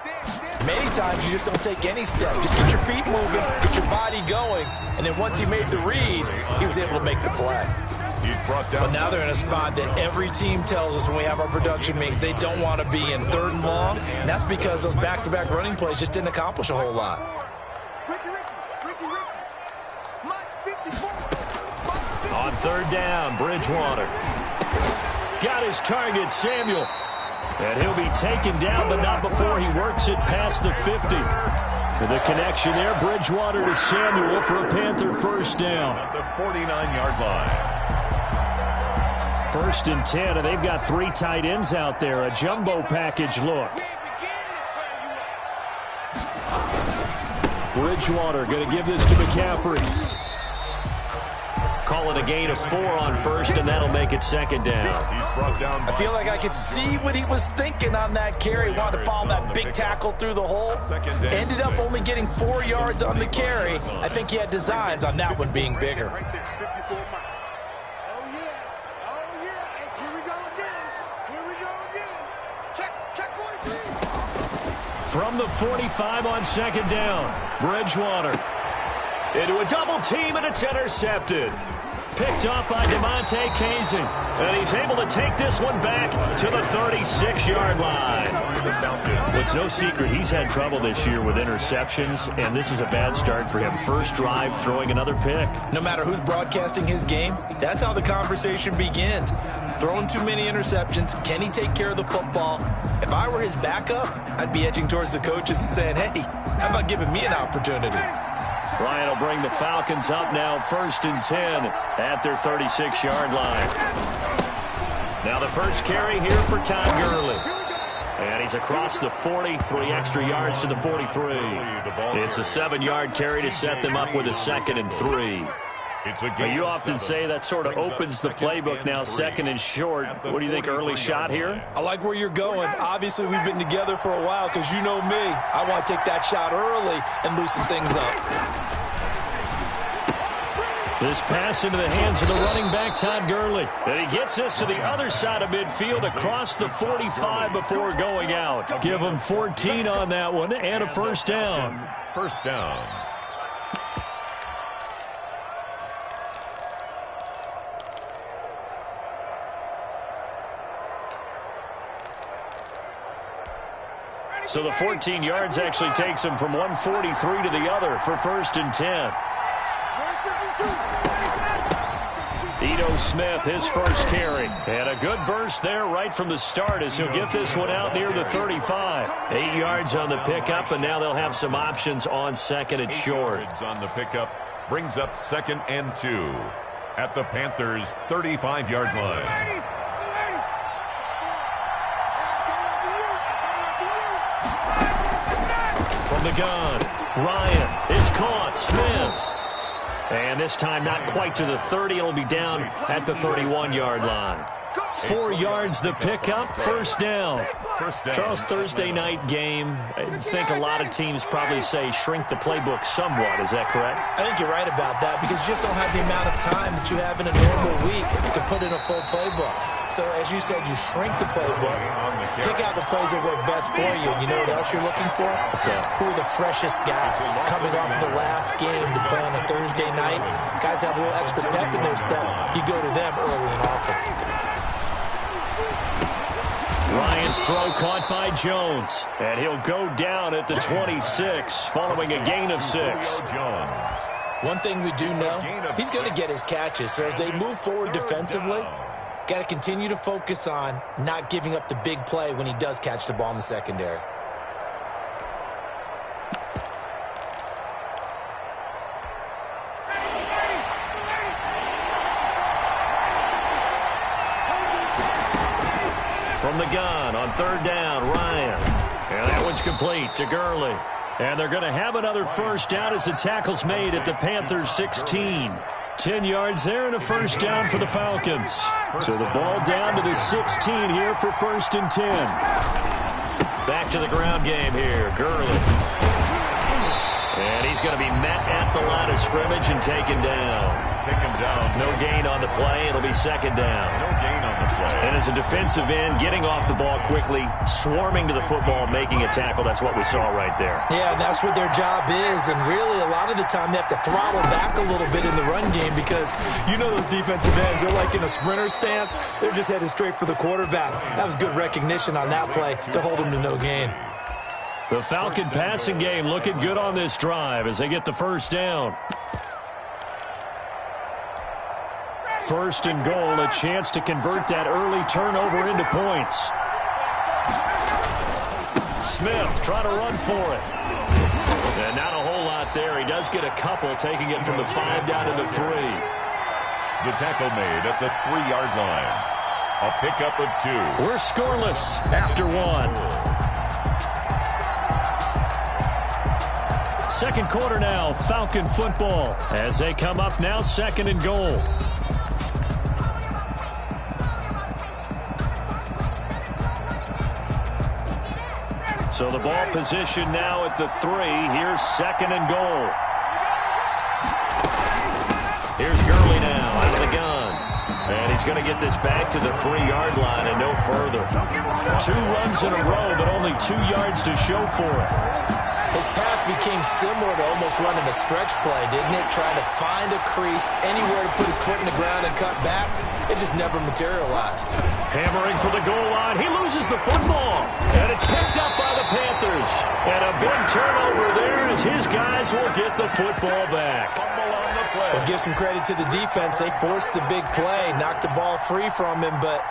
Many times you just don't take any step. Just get your feet moving, get your body going, and then once he made the read, he was able to make the play. But now they're in a spot that every team tells us when we have our production meetings they don't want to be in, 3rd and long, and that's because those back-to-back running plays just didn't accomplish a whole lot. On 3rd down, Bridgewater. Got his target, Samuel. And he'll be taken down, but not before he works it past the 50. The connection there, Bridgewater to Samuel for a Panther first down. At the 49-yard line. 1st and 10, and they've got 3 tight ends out there. A jumbo package look. Bridgewater going to give this to McCaffrey. Call it a gain of 4 on 1st, and that'll make it 2nd down. He's brought down. I feel like I could see what he was thinking on that carry. Wanted to follow that big tackle through the hole. Ended up only getting 4 yards on the carry. I think he had designs on that one being bigger. From the 45 on 2nd down, Bridgewater into a double team, and it's intercepted. Picked up by DeMonte Kazin, and he's able to take this one back to the 36-yard line. Well, it's no secret he's had trouble this year with interceptions, and this is a bad start for him. First drive, throwing another pick. No matter who's broadcasting his game, that's how the conversation begins. Throwing too many interceptions. Can he take care of the football? If I were his backup, I'd be edging towards the coaches and saying, hey, how about giving me an opportunity? Ryan will bring the Falcons up now, 1st and 10 at their 36-yard line. Now the first carry here for Todd Gurley. And he's across the 40, 3 extra yards to the 43. It's a 7-yard carry to set them up with a 2nd and 3. You often say that sort of opens the playbook now, 2nd and short. What do you think, early shot here? I like where you're going. Obviously, we've been together for a while because you know me. I want to take that shot early and loosen things up. This pass into the hands of the running back, Todd Gurley. And he gets this to the other side of midfield across the 45 before going out. Give him 14 on that one and a first down. First down. So the 14 yards actually takes him from 143 to the other for 1st and 10. Ito Smith, his first carry. And a good burst there right from the start as he'll get this one out near the 35. 8 yards on the pickup, and now they'll have some options on 2nd and short. On the pickup brings up 2nd and 2 at the Panthers' 35-yard line. From the gun, Ryan is caught. Smith. And this time not quite to the 30. It'll be down at the 31-yard line. 4 yards the pickup. First down. Charles, Thursday night game. I think a lot of teams probably say shrink the playbook somewhat. Is that correct? I think you're right about that because you just don't have the amount of time that you have in a normal week to put in a full playbook. So as you said, you shrink the playbook, pick out the plays that work best for you. You know what else you're looking for? Who are the freshest guys coming off the last game to play on a Thursday night? Guys have a little extra pep in their step. You go to them early and often. Ryan's throw caught by Jones, and he'll go down at the 26 following a gain of 6. One thing we do know, he's going to get his catches. So as they move forward defensively, got to continue to focus on not giving up the big play when he does catch the ball in the secondary. From the gun on 3rd down, Ryan. And that one's complete to Gurley. And they're going to have another first down as the tackle's made at the Panthers' 16. 10 yards there and a first down for the Falcons. So the ball down to the 16 here for 1st and 10. Back to the ground game here, Gurley. And he's going to be met at the line of scrimmage and taken down. No gain on the play. It'll be 2nd down. No gain on the play. And as a defensive end, getting off the ball quickly, swarming to the football, making a tackle. That's what we saw right there. Yeah, and that's what their job is. And really, a lot of the time, they have to throttle back a little bit in the run game because you know those defensive ends, they're like in a sprinter stance. They're just headed straight for the quarterback. That was good recognition on that play to hold them to no gain. The Falcon passing game looking good on this drive as they get the first down. 1st and goal, a chance to convert that early turnover into points. Smith trying to run for it. And not a whole lot there. He does get a couple, taking it from the 5 down to the 3. The tackle made at the 3-yard line. A pickup of 2. We're scoreless after 1. Second quarter now, Falcon football, as they come up now, 2nd and goal. So the ball position now at the 3. Here's 2nd and goal. Here's Gurley now out of the gun. And he's going to get this back to the 3-yard line and no further. 2 runs in a row, but only 2 yards to show for it. His path became similar to almost running a stretch play, didn't it? Trying to find a crease, anywhere to put his foot in the ground and cut back. It just never materialized. Hammering for the goal line. He loses the football. And it's picked up by the Panthers. And a big turnover there as his guys will get the football back. Well, give some credit to the defense. They forced the big play, knocked the ball free from him, but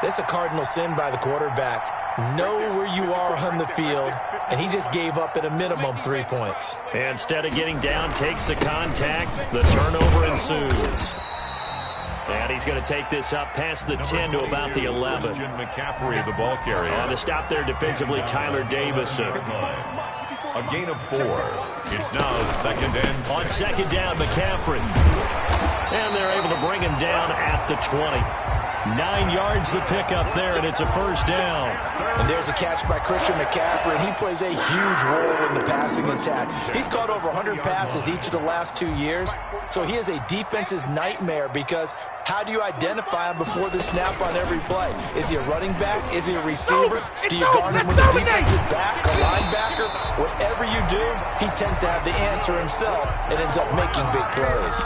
that's a cardinal sin by the quarterback. Know where you are on the field, and he just gave up at a minimum 3 points. Instead of getting down, takes the contact. The turnover ensues. And he's going to take this up past the 10 to about the 11. McCaffrey, the ball carrier. And to stop there defensively, Tyler Davison. A gain of 4. It's now 2nd and 6. On 2nd down, McCaffrey. And they're able to bring him down at the 20. 9 yards to pick up there, and it's a 1st down. And there's a catch by Christian McCaffrey, and he plays a huge role in the passing attack. He's caught over 100 passes each of the last 2 years, so he is a defense's nightmare because how do you identify him before the snap on every play? Is he a running back? Is he a receiver? Do you guard him with a defensive back, a linebacker? Whatever you do, he tends to have the answer himself and ends up making big plays.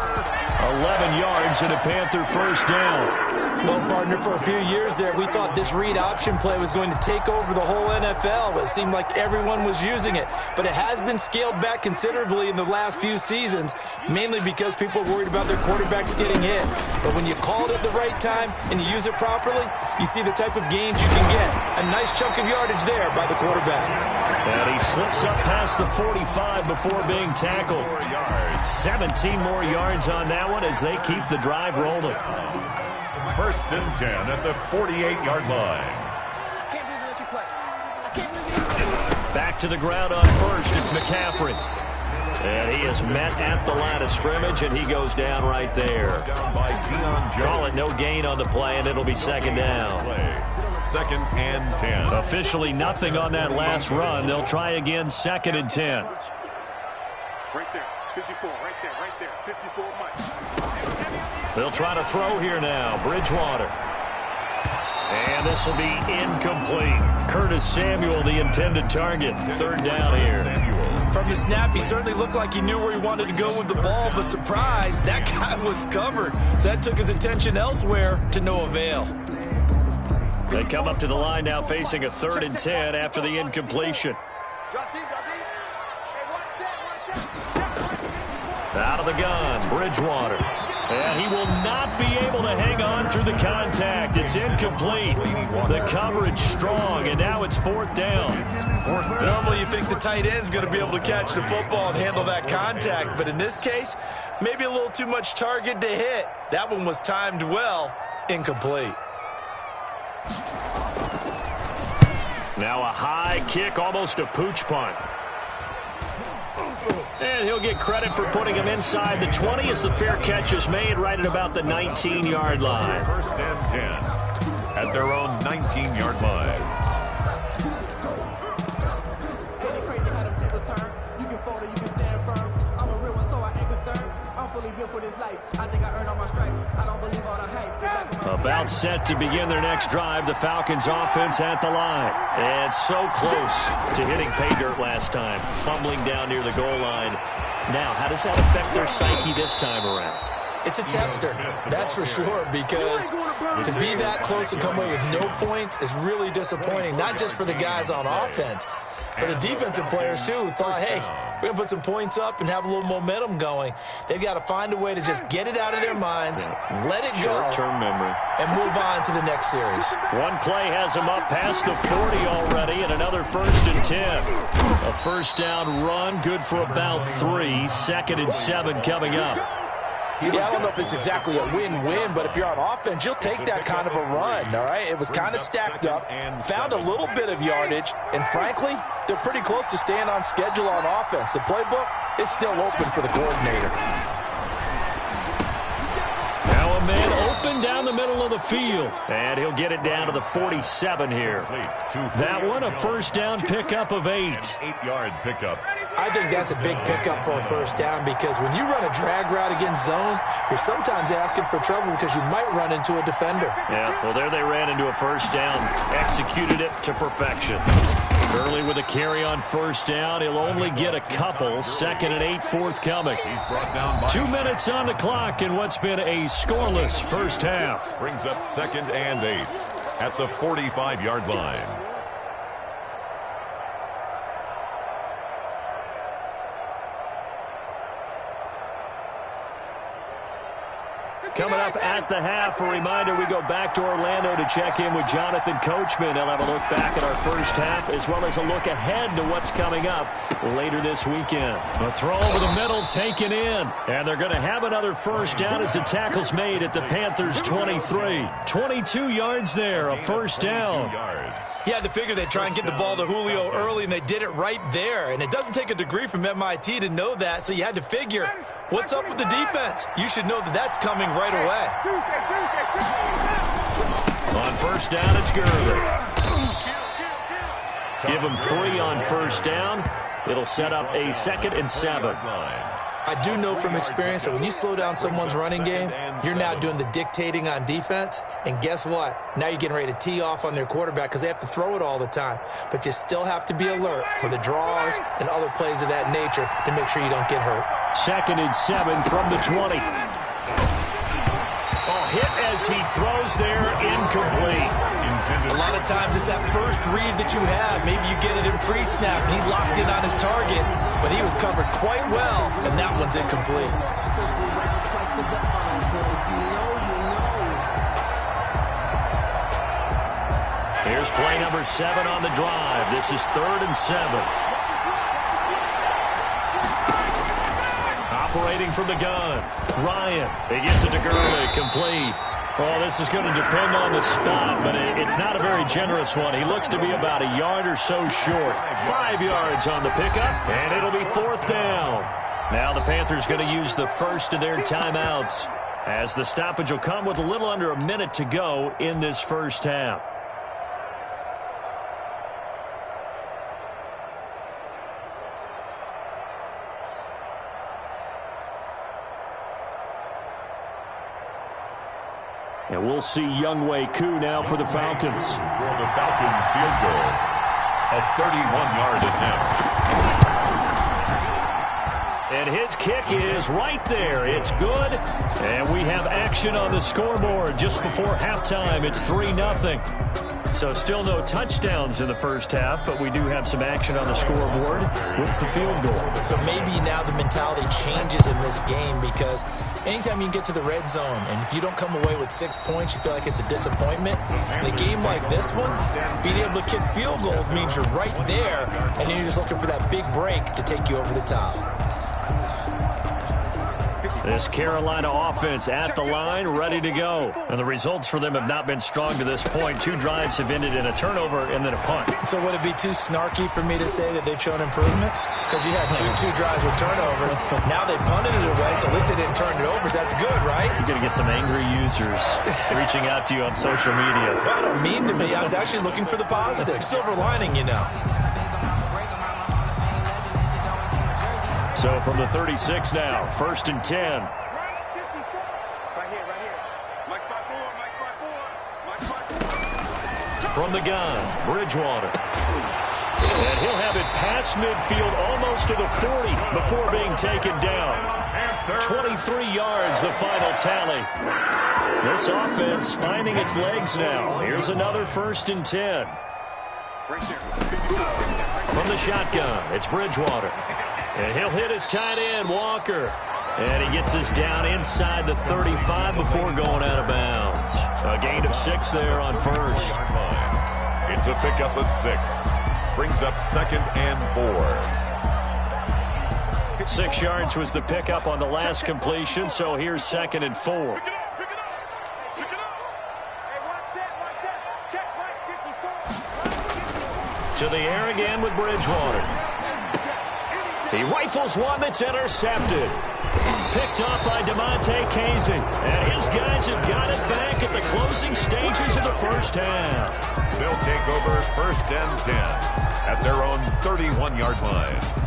11 yards and a Panther 1st down. Well, partner, for a few years there, we thought this read option play was going to take over the whole NFL. It seemed like everyone was using it. But it has been scaled back considerably in the last few seasons, mainly because people are worried about their quarterbacks getting hit. But when you call it at the right time and you use it properly, you see the type of gains you can get. A nice chunk of yardage there by the quarterback. And he slips up past the 45 before being tackled. 17 more yards on that one as they keep the drive rolling. 1st and 10 at the 48-yard line. Back to the ground on 1st. It's McCaffrey. And he is met at the line of scrimmage, and he goes down right there. Call it no gain on the play, and it'll be 2nd down. 2nd and 10. Officially nothing on that last run. They'll try again, 2nd and 10. Right there, 54, right there, 54 miles. They'll try to throw here now. Bridgewater. And this will be incomplete. Curtis Samuel, the intended target. 3rd down here. From the snap, he certainly looked like he knew where he wanted to go with the ball, but surprise, that guy was covered. So that took his attention elsewhere to no avail. They come up to the line now facing a 3rd and 10 after the incompletion. Out of the gun, Bridgewater. And he will not be able to hang on through the contact. It's incomplete. The coverage strong, and now it's 4th down. Normally you think the tight end's going to be able to catch the football and handle that contact, but in this case, maybe a little too much target to hit. That one was timed well, incomplete. Now a high kick, almost a pooch punt. And he'll get credit for putting him inside the 20 as the fair catch is made right at about the 19-yard line. 1st and 10 at their own 19-yard line. Ain't it crazy how them tables turn? You can fold or you can stand firm. I'm a real one, so I ain't concerned. I'm fully built for this life. I think I earned all my stripes. I don't believe all the hype. About set to begin their next drive, the Falcons offense at the line. And so close to hitting pay dirt last time, fumbling down near the goal line. Now, how does that affect their psyche this time around? It's a tester, that's for sure, because to be that close and come away with no points is really disappointing, not just for the guys on offense, For the defensive players, too, who thought, hey, we're going to put some points up and have a little momentum going, they've got to find a way to just get it out of their minds, let it go, short-term memory, and move on to the next series. One play has him up past the 40 already, and another 1st and 10. A first down run, good for about 3. 2nd and 7 coming up. Yeah, I don't know if it's exactly a win-win, but if you're on offense, you'll take that kind of a run, all right? It was kind of stacked up, found a little bit of yardage, and frankly, they're pretty close to staying on schedule on offense. The playbook is still open for the coordinator. Now a man open down the middle of the field, and he'll get it down to the 47 here. That one, a first down pickup of 8. 8-yard pickup. I think that's a big pickup for a first down because when you run a drag route against zone, you're sometimes asking for trouble because you might run into a defender. Yeah, well, there they ran into a first down, executed it to perfection. Early with a carry on first down. He'll only get a couple. 2nd and 8 forthcoming. 2 minutes on the clock in what's been a scoreless first half. Brings up 2nd and 8 at the 45-yard line. Coming up at the half, a reminder, we go back to Orlando to check in with Jonathan Coachman. He'll have a look back at our first half as well as a look ahead to what's coming up later this weekend. A throw over the middle taken in, and they're going to have another first down as the tackle's made at the Panthers' 23. 22 yards there, a first down. You had to figure they'd try and get the ball to Julio early, and they did it right there. And it doesn't take a degree from MIT to know that, so you had to figure, what's up with the defense? You should know that that's coming right away. On first down, it's Gurley. Give him 3 on first down. It'll set up a 2nd and 7. I do know from experience that when you slow down someone's running game, you're now doing the dictating on defense. And guess what? Now you're getting ready to tee off on their quarterback because they have to throw it all the time. But you still have to be alert for the draws and other plays of that nature to make sure you don't get hurt. 2nd and 7 from the 20. Hit as he throws there, incomplete. A lot of times it's that first read that you have. Maybe you get it in pre-snap, and he's locked in on his target, but he was covered quite well, and that one's incomplete. Here's play number 7 on the drive. This is 3rd and 7. Operating from the gun, Ryan. He gets it to Gurley, complete. Well, this is going to depend on the spot, but it's not a very generous one. He looks to be about a yard or so short. 5 yards on the pickup, and it'll be 4th down. Now the Panthers going to use the first of their timeouts, as the stoppage will come with a little under a minute to go in this first half. And we'll see Younghoe Koo now for the Falcons. For the Falcons field goal. A 31-yard attempt. And his kick is right there. It's good. And we have action on the scoreboard just before halftime. It's 3-0. So still no touchdowns in the first half, but we do have some action on the scoreboard with the field goal. So maybe now the mentality changes in this game because anytime you can get to the red zone and if you don't come away with 6 points, you feel like it's a disappointment. In a game like this one, being able to kick field goals means you're right there, and then you're just looking for that big break to take you over the top. This Carolina offense at the line, ready to go. And the results for them have not been strong to this point. 2 drives have ended in a turnover and then a punt. So would it be too snarky for me to say that they've shown improvement? Because you had two drives with turnovers. Now they punted it away, so at least they didn't turn it over. That's good, right? You're going to get some angry users reaching out to you on social media. Well, I don't mean to be. I was actually looking for the positive. Silver lining, you know. So from the 36 now, 1st and 10. From the gun, Bridgewater. And he'll have it past midfield almost to the 40 before being taken down. 23 yards, the final tally. This offense finding its legs now. Here's another 1st and 10. From the shotgun, it's Bridgewater. And he'll hit his tight end, Walker. And he gets us down inside the 35 before going out of bounds. A gain of 6 there on first. It's a pickup of 6. Brings up 2nd and 4. 6 yards was the pickup on the last completion, so here's 2nd and 4. To the air again with Bridgewater. He rifles one that's intercepted. Picked up by DeMonte Casey. And his guys have got it back at the closing stages of the first half. They'll take over 1st and 10 at their own 31-yard line.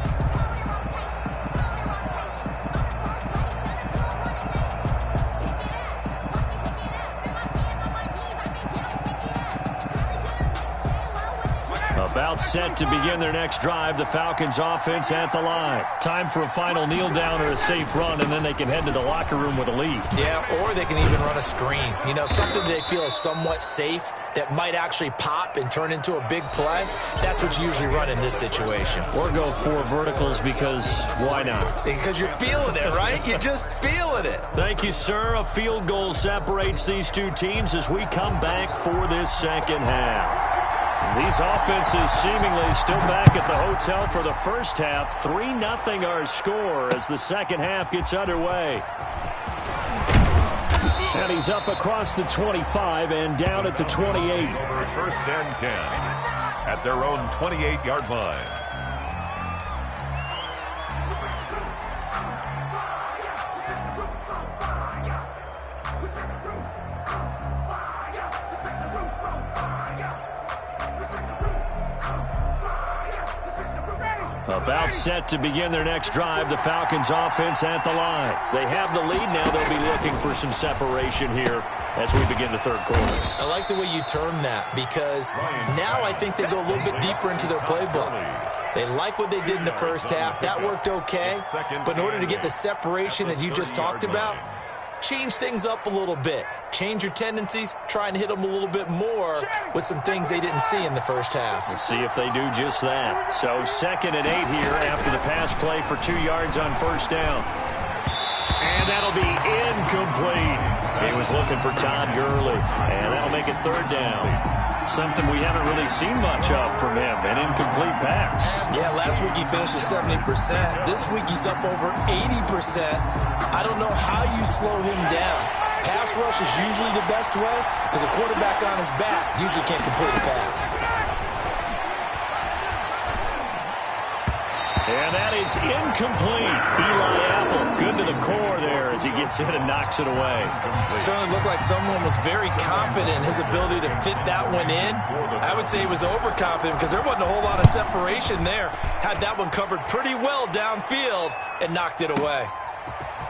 About set to begin their next drive. The Falcons offense at the line. Time for a final kneel down or a safe run, and then they can head to the locker room with a lead. Yeah, or they can even run a screen. You know, something they feel is somewhat safe that might actually pop and turn into a big play. That's what you usually run in this situation. Or go 4 verticals because why not? Because you're feeling it, right? You're just feeling it. Thank you, sir. A field goal separates these two teams as we come back for this second half. These offenses seemingly still back at the hotel for the first half. 3-0 our score as the second half gets underway. And he's up across the 25 and down at the 28. 1st and 10 at their own 28-yard line. About set to begin their next drive, the Falcons offense at the line. They have the lead now. They'll be looking for some separation here as we begin the third quarter. I like the way you term that because now I think they go a little bit deeper into their playbook. They like what they did in the first half. That worked okay. But in order to get the separation that you just talked about, change things up a little bit. Change your tendencies, try and hit them a little bit more with some things they didn't see in the first half. We'll see if they do just that. So 2nd and 8 here after the pass play for 2 yards on first down. And that'll be incomplete. He was looking for Todd Gurley. And that'll make it 3rd down. Something we haven't really seen much of from him, an incomplete pass. Yeah, last week he finished at 70%. This week he's up over 80%. I don't know how you slow him down. Pass rush is usually the best way because a quarterback on his back usually can't complete a pass. And that is incomplete. Eli Apple, good to the core there as he gets in and knocks it away. It certainly looked like someone was very confident in his ability to fit that one in. I would say he was overconfident because there wasn't a whole lot of separation there. Had that one covered pretty well downfield and knocked it away.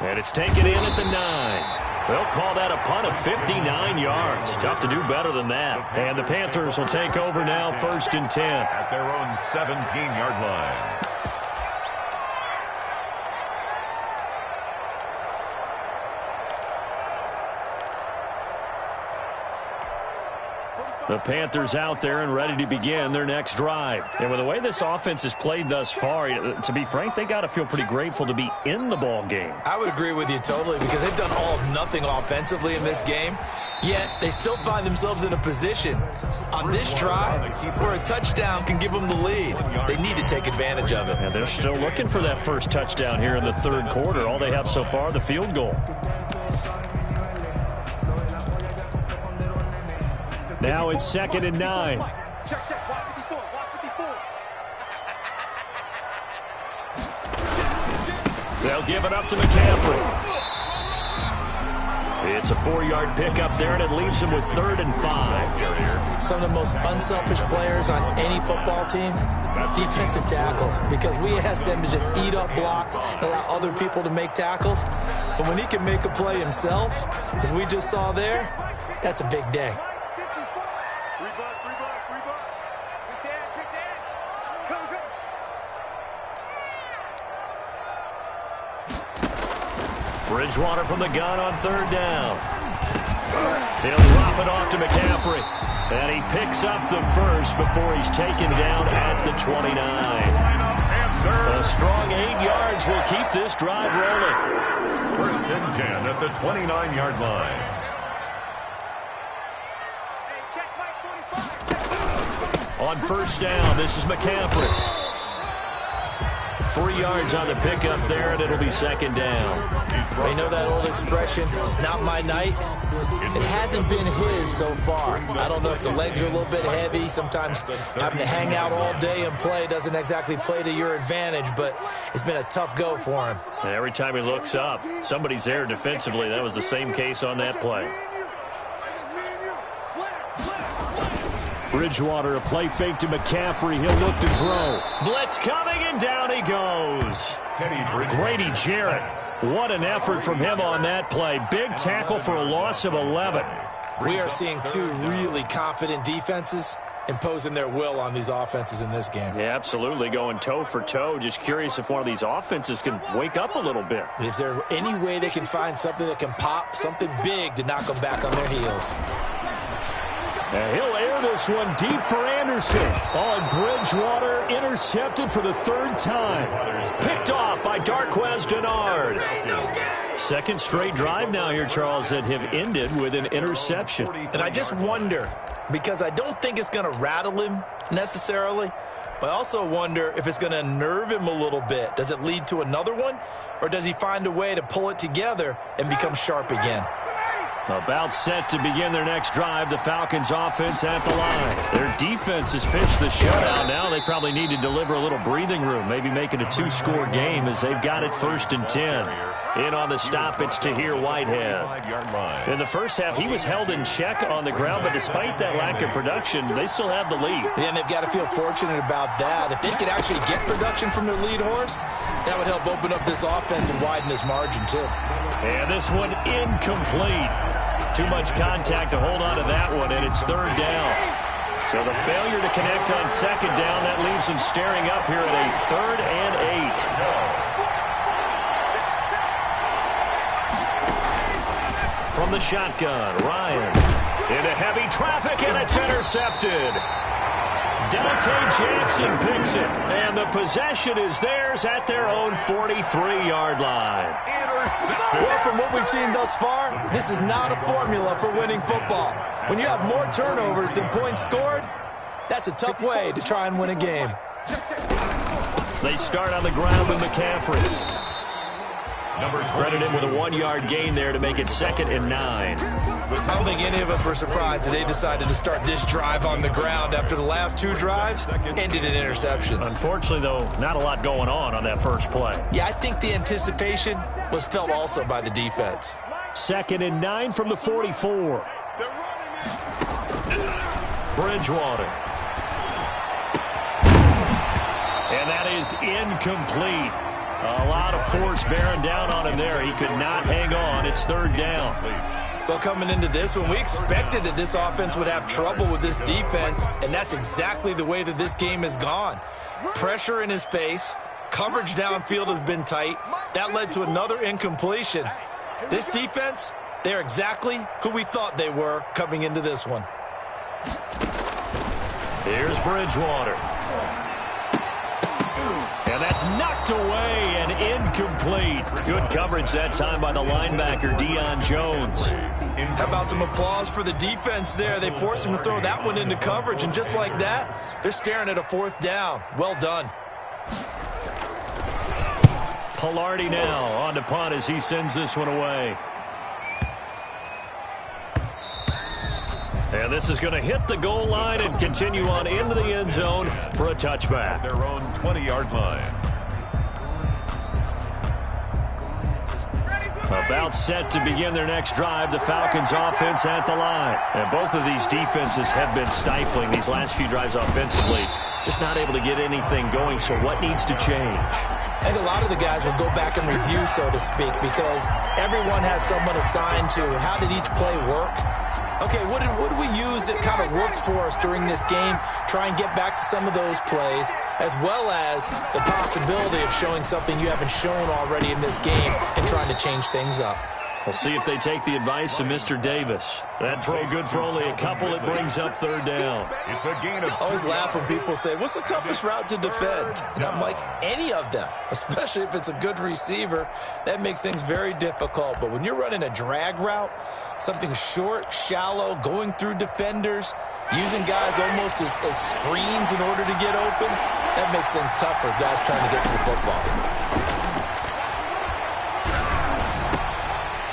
And it's taken in at the 9. They'll call that a punt of 59 yards. Tough to do better than that. And the Panthers will take over now 1st and 10. At their own 17-yard line. The Panthers out there and ready to begin their next drive. And with the way this offense has played thus far, to be frank, they got to feel pretty grateful to be in the ball game. I would agree with you totally because they've done all of nothing offensively in this game, yet they still find themselves in a position on this drive where a touchdown can give them the lead. They need to take advantage of it. And they're still looking for that first touchdown here in the third quarter. All they have so far, the field goal. Now it's 2nd and 9. They'll give it up to McCaffrey. It's a 4-yard pickup there, and it leaves them with 3rd and 5. Some of the most unselfish players on any football team, defensive tackles, because we ask them to just eat up blocks and allow other people to make tackles. But when he can make a play himself, as we just saw there, that's a big day. Bridgewater from the gun on 3rd down. He'll drop it off to McCaffrey. And he picks up the first before he's taken down at the 29. A strong 8 yards will keep this drive rolling. First and 10 at the 29-yard line. On first down, this is McCaffrey. 3 yards on the pickup there, and it'll be second down. You know that old expression, it's not my night? It hasn't been his so far. I don't know if the legs are a little bit heavy. Sometimes having to hang out all day and play doesn't exactly play to your advantage, but it's been a tough go for him. And every time he looks up, somebody's there defensively. That was the same case on that play. Bridgewater, a play fake to McCaffrey. He'll look to throw. Blitz coming, and down he goes. Grady Jarrett. What an effort from him on that play. Big tackle for a loss of 11. We are seeing two really confident defenses imposing their will on these offenses in this game. Yeah, absolutely, going toe for toe. Just curious if one of these offenses can wake up a little bit. Is there any way they can find something that can pop, something big to knock them back on their heels? And he'll air this one deep for Anderson. Bridgewater intercepted for the third time. Picked off by Darquez Dennard. Second straight drive now here, Charles, that have ended with an interception. And I just wonder, because I don't think it's going to rattle him necessarily, but I also wonder if it's going to unnerve him a little bit. Does it lead to another one, or does he find a way to pull it together and become sharp again? About set to begin their next drive, the Falcons offense at the line. Their defense has pitched the shutout now. They probably need to deliver a little breathing room, maybe make it a 2-score game as they've got it first and 10. In on the stop, it's Tahir Whitehead. In the first half, he was held in check on the ground, but despite that lack of production, they still have the lead. Yeah, and they've got to feel fortunate about that. If they could actually get production from their lead horse, that would help open up this offense and widen this margin, too. And this one incomplete. Too much contact to hold on to that one, and it's third down. So the failure to connect on second down, that leaves them staring up here at a 3rd and 8. From the shotgun, Ryan into heavy traffic, and it's intercepted. Dante Jackson picks it, and the possession is theirs at their own 43-yard line. Well, from what we've seen thus far, this is not a formula for winning football. When you have more turnovers than points scored, that's a tough way to try and win a game. They start on the ground with McCaffrey. Credit him with a 1-yard gain there to make it 2nd and 9. I don't think any of us were surprised that they decided to start this drive on the ground after the last 2 drives ended in interceptions. Unfortunately, though, not a lot going on that first play. Yeah, I think the anticipation was felt also by the defense. 2nd and 9 from the 44. Bridgewater. And that is incomplete. A lot of force bearing down on him there. He could not hang on. It's 3rd down. Well, coming into this one, we expected that this offense would have trouble with this defense, and that's exactly the way that this game has gone. Pressure in his face. Coverage downfield has been tight. That led to another incompletion. This defense, they're exactly who we thought they were coming into this one. Here's Bridgewater. And that's knocked away and incomplete. Good coverage that time by the linebacker, Deion Jones. How about some applause for the defense there? They forced him to throw that one into coverage, and just like that, they're staring at a 4th down. Well done. Pilardi now on to punt as he sends this one away. And this is going to hit the goal line and continue on into the end zone for a touchback. Their own 20-yard line. About set to begin their next drive, the Falcons offense at the line. And both of these defenses have been stifling these last few drives offensively. Just not able to get anything going, so what needs to change? I think a lot of the guys will go back and review, so to speak, because everyone has someone assigned to how did each play work. Okay, what did we use that kind of worked for us during this game? Try and get back to some of those plays, as well as the possibility of showing something you haven't shown already in this game and trying to change things up. We'll see if they take the advice of Mr. Davis. That throw good for only a couple. It brings up third down. It's a gain of I always laugh when people say, what's the toughest route to defend? And I'm like, any of them, especially if it's a good receiver. That makes things very difficult. But when you're running a drag route, something short, shallow, going through defenders, using guys almost as screens in order to get open, that makes things tough for guys trying to get to the football.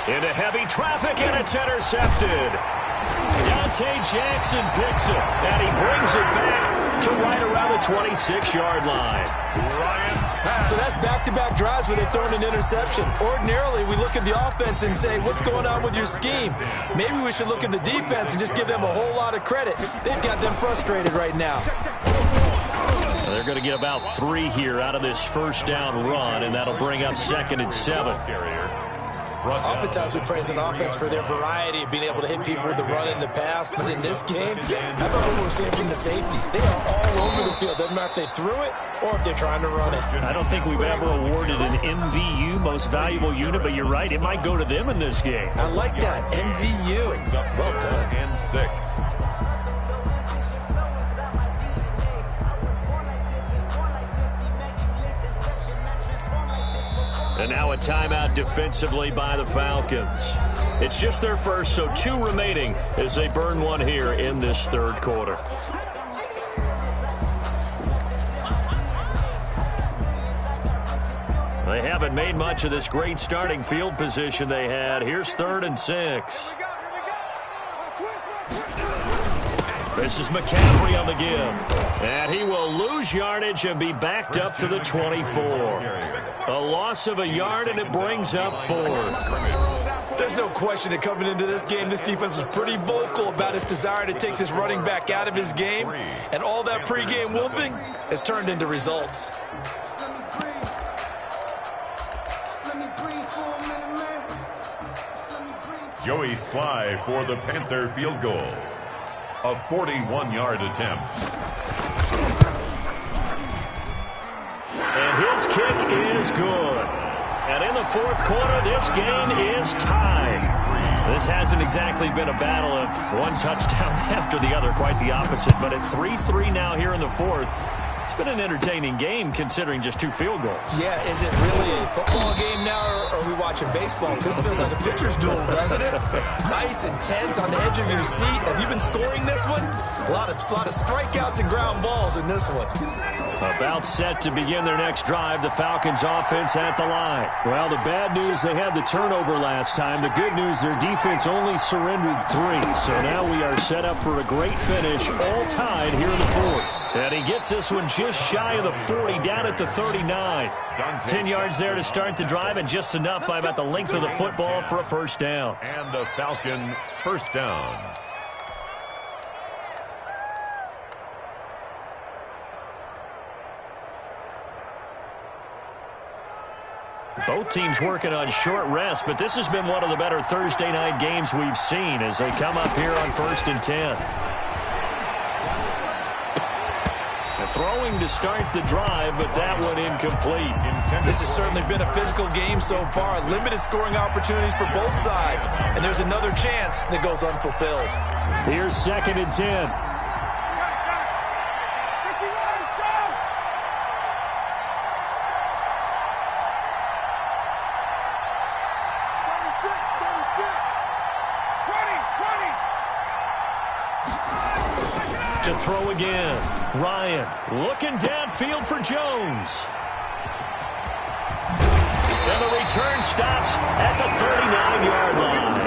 Into heavy traffic, and it's intercepted. Dante Jackson picks it, and he brings it back to right around the 26-yard line. So that's back-to-back drives where they're throwing an interception. Ordinarily, we look at the offense and say, what's going on with your scheme? Maybe we should look at the defense and just give them a whole lot of credit. They've got them frustrated right now. They're going to get about 3 here out of this first down run, and that'll bring up 2nd and 7. Oftentimes we praise an offense for their variety of being able to hit people with the run in the pass, but in this game, how about what we're seeing from the safeties? They are all over the field. Doesn't matter if they threw it or if they're trying to run it. I don't think we've ever awarded an MVU, most valuable unit, but you're right, it might go to them in this game. I like that, MVU. Well done. And 6. And now a timeout defensively by the Falcons. It's just their first, so 2 remaining as they burn one here in this third quarter. They haven't made much of this great starting field position they had. Here's 3rd and 6. This is McCaffrey on the give. And he will lose yardage and be backed up to the 24. A loss of a yard, and it brings up 4th. There's no question that coming into this game, this defense was pretty vocal about its desire to take this running back out of his game. And all that pregame wolfing has turned into results. Joey Sly for the Panther field goal. A 41-yard attempt. And his kick is good. And in the fourth quarter, this game is tied. This hasn't exactly been a battle of one touchdown after the other, quite the opposite. But at 3-3 now here in the fourth, it's been an entertaining game considering just 2 field goals. Yeah, is it really a football game now, or are we watching baseball? This feels like a pitcher's duel, doesn't it? Nice and tense on the edge of your seat. Have you been scoring this one? A lot of strikeouts and ground balls in this one. About set to begin their next drive, the Falcons offense at the line. Well, the bad news, they had the turnover last time. The good news, their defense only surrendered 3. So now we are set up for a great finish, all tied here in the fourth. And he gets this one just shy of the 40, down at the 39. 10 yards there to start the drive, and just enough by about the length of the football for a first down. And the Falcon first down. Both teams working on short rest, but this has been one of the better Thursday night games we've seen as they come up here on 1st and 10. Throwing to start the drive, but that one incomplete. This has certainly been a physical game so far. Limited scoring opportunities for both sides. And there's another chance that goes unfulfilled. Here's 2nd and 10. To throw again. Ryan looking downfield for Jones. And the return stops at the 39-yard line.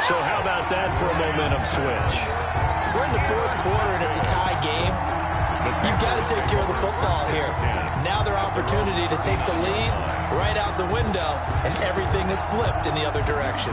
So how about that for a momentum switch? We're in the fourth quarter and it's a tie game. You've got to take care of the football here. Now their opportunity to take the lead right out the window, and everything is flipped in the other direction.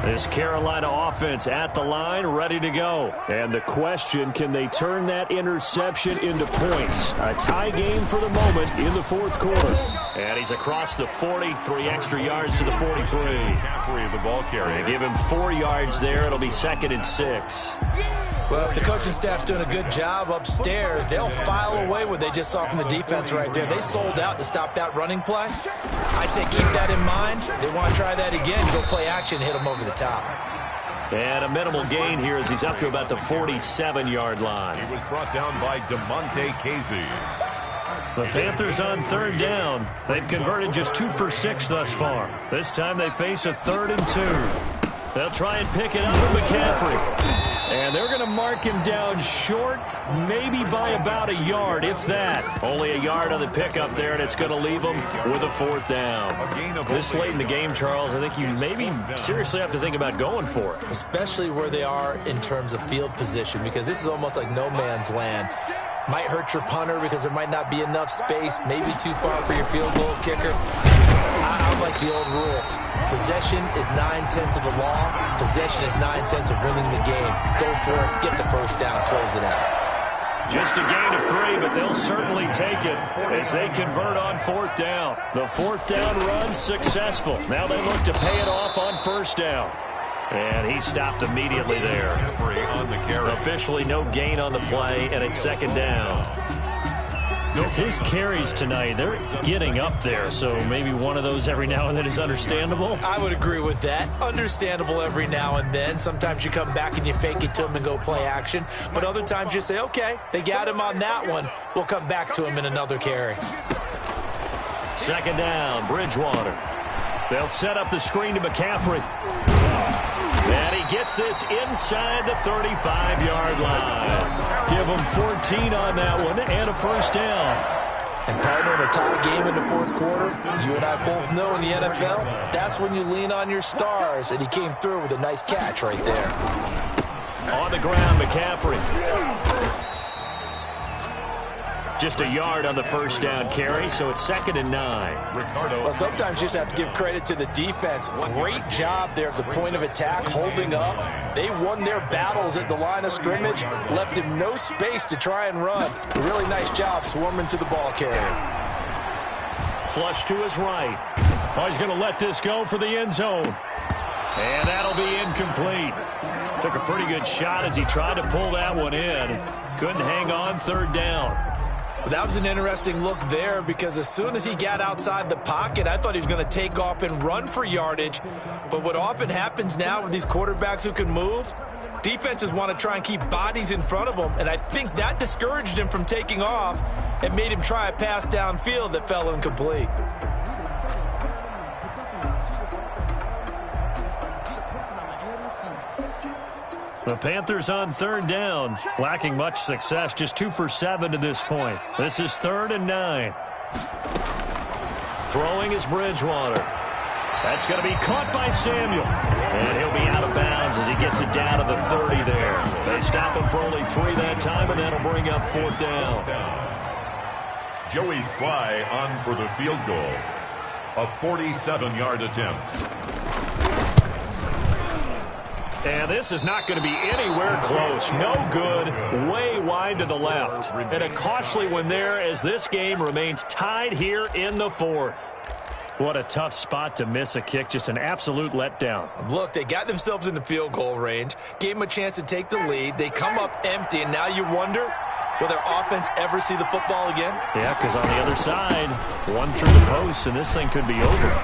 This Carolina offense at the line, ready to go. And the question, can they turn that interception into points? A tie game for the moment in the fourth quarter. And he's across the 40, 3 extra yards to the 43. McCaffrey, the ball carrier. They give him 4 yards there. It'll be 2nd and 6. Well, if the coaching staff's doing a good job upstairs, they'll file away what they just saw from the defense right there. They sold out to stop that running play. I'd say keep that in mind. They want to try that again. Go play action, hit them over the top. And a minimal gain here as he's up to about the 47-yard line. He was brought down by DeMonte Casey. The Panthers on 3rd down. They've converted just 2 for 6 thus far. This time they face a 3rd and 2. They'll try and pick it up with McCaffrey. And they're going to mark him down short, maybe by about a yard, if that. Only a yard on the pickup there, and it's going to leave him with a 4th down. This late in the game, Charles, I think you maybe seriously have to think about going for it. Especially where they are in terms of field position, because this is almost like no man's land. Might hurt your punter because there might not be enough space, maybe too far for your field goal kicker. I like the old rule. Possession is 9/10 of the law. Possession is 9/10 of winning the game. Go for it, get the first down, close it out. Just a gain of 3, but they'll certainly take it as they convert on 4th down. The 4th down run successful. Now they look to pay it off on 1st down. And he stopped immediately there. On the carry. Officially no gain on the play, and it's 2nd down. His carries tonight, they're getting up there, so maybe one of those every now and then is understandable. I would agree with that. Understandable every now and then. Sometimes you come back and you fake it to him and go play action. But other times you say, okay, they got him on that one. We'll come back to him in another carry. 2nd down, Bridgewater. They'll set up the screen to McCaffrey. And he gets this inside the 35-yard line. Give him 14 on that one and a 1st down. And partner, in a tie game in the 4th quarter, you and I both know in the NFL, that's when you lean on your stars. And he came through with a nice catch right there. On the ground, McCaffrey. Just a yard on the 1st down carry, so it's 2nd and 9. Well, sometimes you just have to give credit to the defense. Great job there at the point of attack, holding up. They won their battles at the line of scrimmage, left him no space to try and run. A really nice job swarming to the ball carrier. Flush to his right. Oh, he's going to let this go for the end zone. And that'll be incomplete. Took a pretty good shot as he tried to pull that one in. Couldn't hang on 3rd down. That was an interesting look there because as soon as he got outside the pocket, I thought he was going to take off and run for yardage. But what often happens now with these quarterbacks who can move, defenses want to try and keep bodies in front of them. And I think that discouraged him from taking off and made him try a pass downfield that fell incomplete. The Panthers on 3rd down, lacking much success, just 2 for 7 to this point. This is 3rd and 9. Throwing is Bridgewater. That's going to be caught by Samuel. And he'll be out of bounds as he gets it down to the 30 there. They stop him for only 3 that time, and that'll bring up 4th down. Joey Sly on for the field goal. A 47-yard attempt. And this is not going to be anywhere close. No good. Way wide to the left. And a costly one there as this game remains tied here in the 4th. What a tough spot to miss a kick. Just an absolute letdown. Look, they got themselves in the field goal range, gave them a chance to take the lead. They come up empty, and now you wonder, will their offense ever see the football again? Yeah, because on the other side, one through the post, and this thing could be over.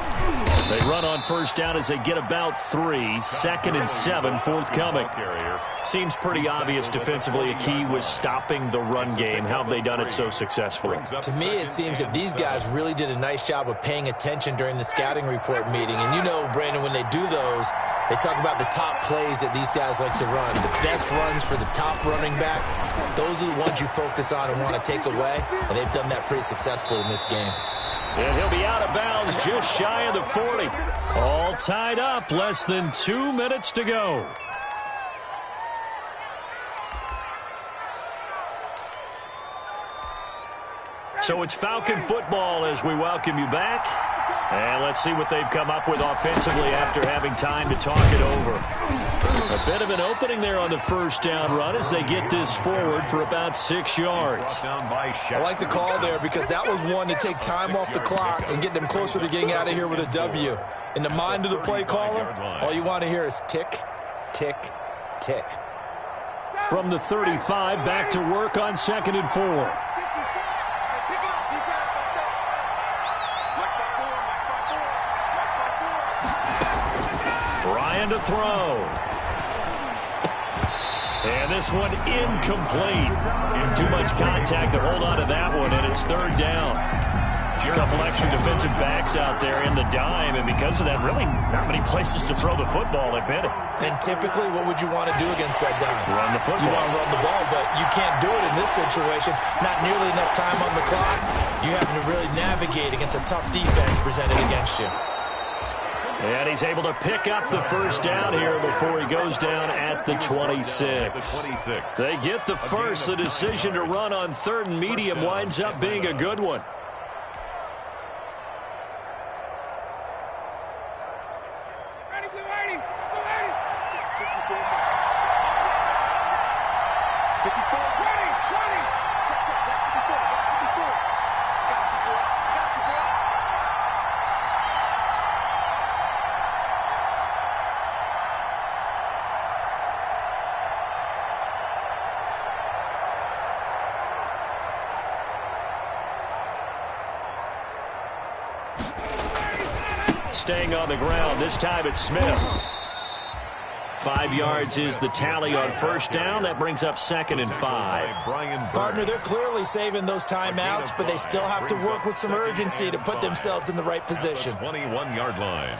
They run on 1st down as they get about 3. 2nd and 7 forthcoming. Seems pretty obvious defensively a key was stopping the run game. How have they done it so successfully? To me, it seems that these guys really did a nice job of paying attention during the scouting report meeting. And you know, Brandon, when they do those, they talk about the top plays that these guys like to run. The best runs for the top running back, those are the ones you focus on and want to take away. And they've done that pretty successfully in this game. And he'll be out of bounds just shy of the 40. All tied up, less than 2 minutes to go. So it's Falcon football as we welcome you back. And let's see what they've come up with offensively after having time to talk it over. A bit of an opening there on the first down run as they get this forward for about 6 yards. I like the call there because that was one to take time off the clock and get them closer to getting out of here with a W. In the mind of the play caller, all you want to hear is tick, tick, tick. From the 35, back to work on 2nd and 4. Ryan to throw. And this one incomplete. Too much contact to hold on to that one, and it's 3rd down. A couple extra defensive backs out there in the dime, and because of that, really not many places to throw the football, if any. And typically, what would you want to do against that dime? Run the football. You want to run the ball, but you can't do it in this situation. Not nearly enough time on the clock. You have to really navigate against a tough defense presented against you. And he's able to pick up the first down here before he goes down at the 26. They get the first. The decision to run on 3rd and medium winds up being a good one. Staying on the ground. This time it's Smith. 5 yards is the tally on first down. That brings up 2nd and 5. Partner, they're clearly saving those timeouts, but they still have to work with some urgency to put themselves in the right position. 21-yard line.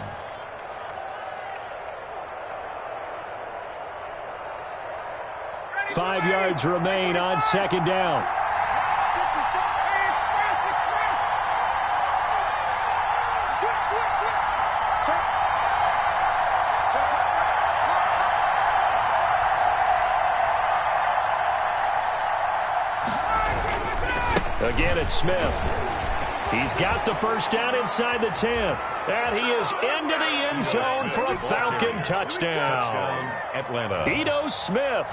Five yards remain on 2nd down. Again, it's Smith. He's got the first down inside the 10th. And he is into the end zone for a Falcon touchdown. Atlanta. Ito Smith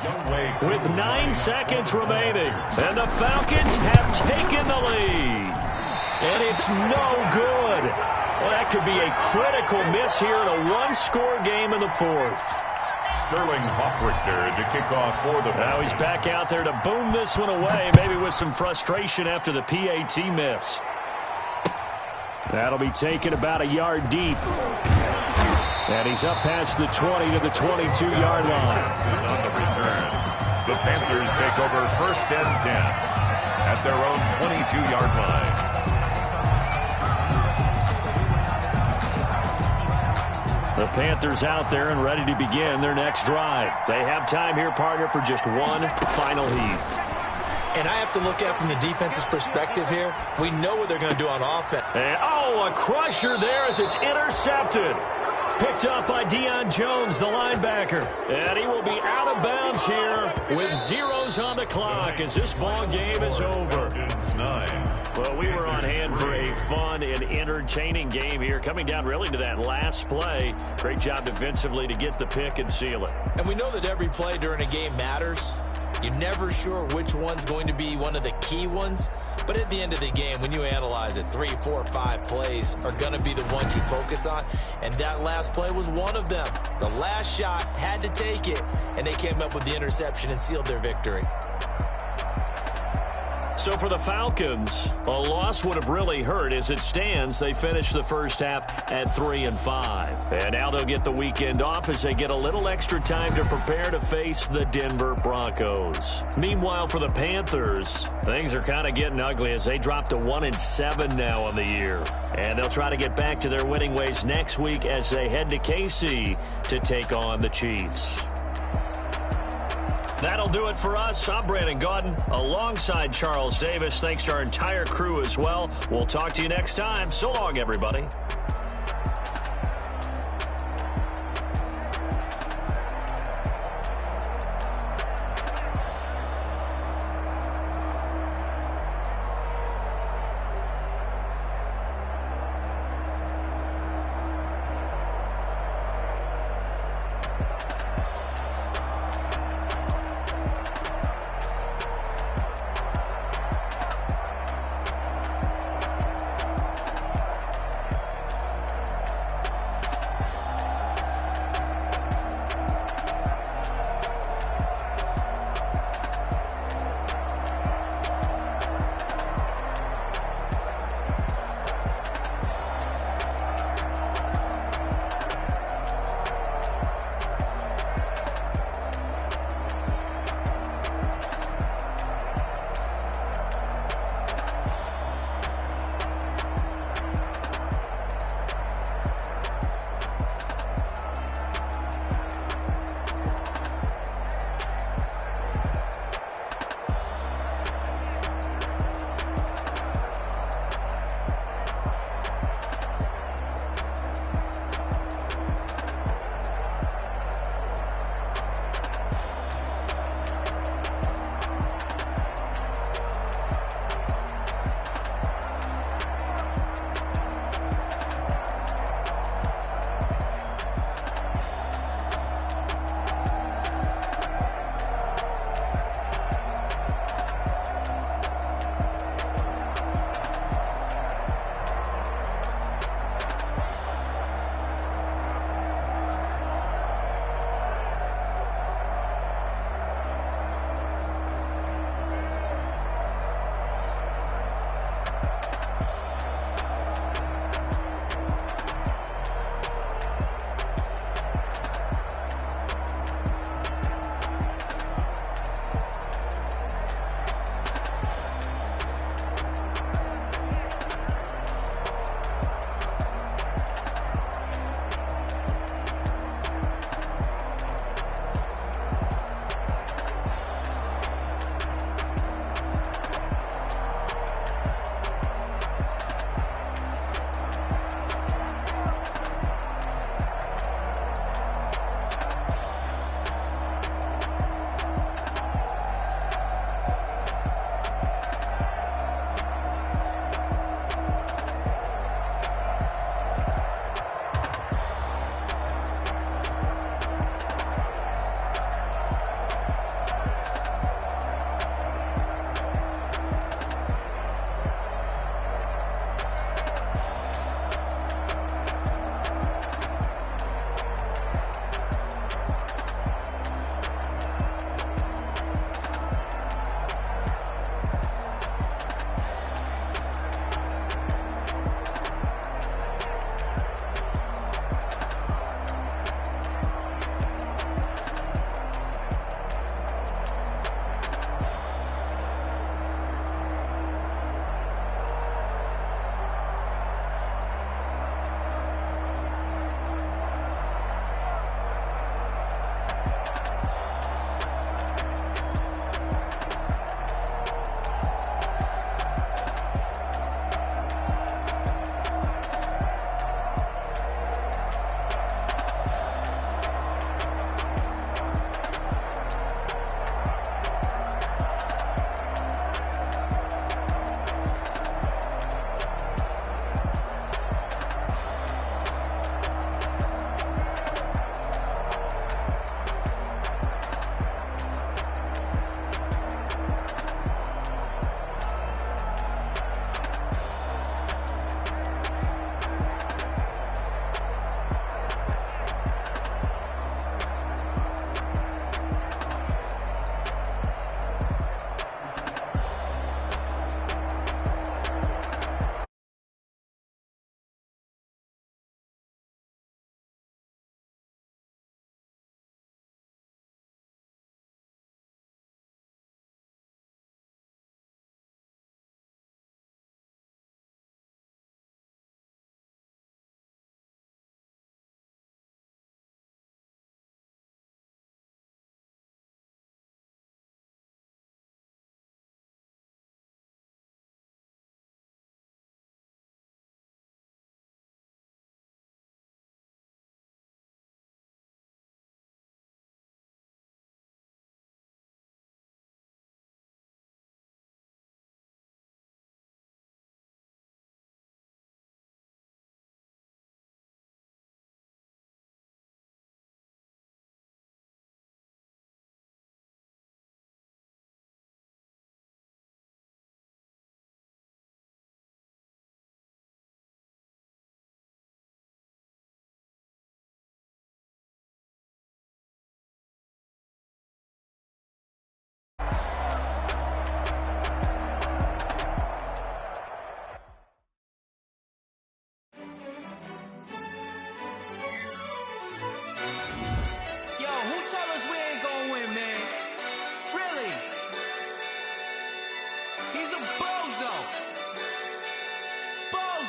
with 9 seconds remaining. And the Falcons have taken the lead. And it's no good. Well, that could be a critical miss here in a one-score game in the 4th. Sterling Hofrichter to kick off for the... Now he's back out there to boom this one away, maybe with some frustration after the PAT miss. That'll be taken about a yard deep. And he's up past the 20 to the 22-yard line. On the return, the Panthers take over 1st and 10 at their own 22-yard line. The Panthers out there and ready to begin their next drive. They have time here, partner, for just one final heave. And I have to look at from the defense's perspective here. We know what they're going to do on offense. And, a crusher there as it's intercepted. Picked up by Deion Jones, the linebacker. And he will be out of bounds here with zeros on the clock as this ball game is over. Well, we were on hand for a fun and entertaining game here, coming down really to that last play. Great job defensively to get the pick and seal it. And we know that every play during a game matters. You're never sure which one's going to be one of the key ones. But at the end of the game, when you analyze it, 3, 4, 5 plays are going to be the ones you focus on. And that last play was one of them. The last shot had to take it, and they came up with the interception and sealed their victory. So for the Falcons, a loss would have really hurt. As it stands, they finished the first half at 3-5. And now they'll get the weekend off as they get a little extra time to prepare to face the Denver Broncos. Meanwhile, for the Panthers, things are kind of getting ugly as they drop to 1-7 now on the year. And they'll try to get back to their winning ways next week as they head to KC to take on the Chiefs. That'll do it for us. I'm Brandon Gaudin alongside Charles Davis. Thanks to our entire crew as well. We'll talk to you next time. So long, everybody.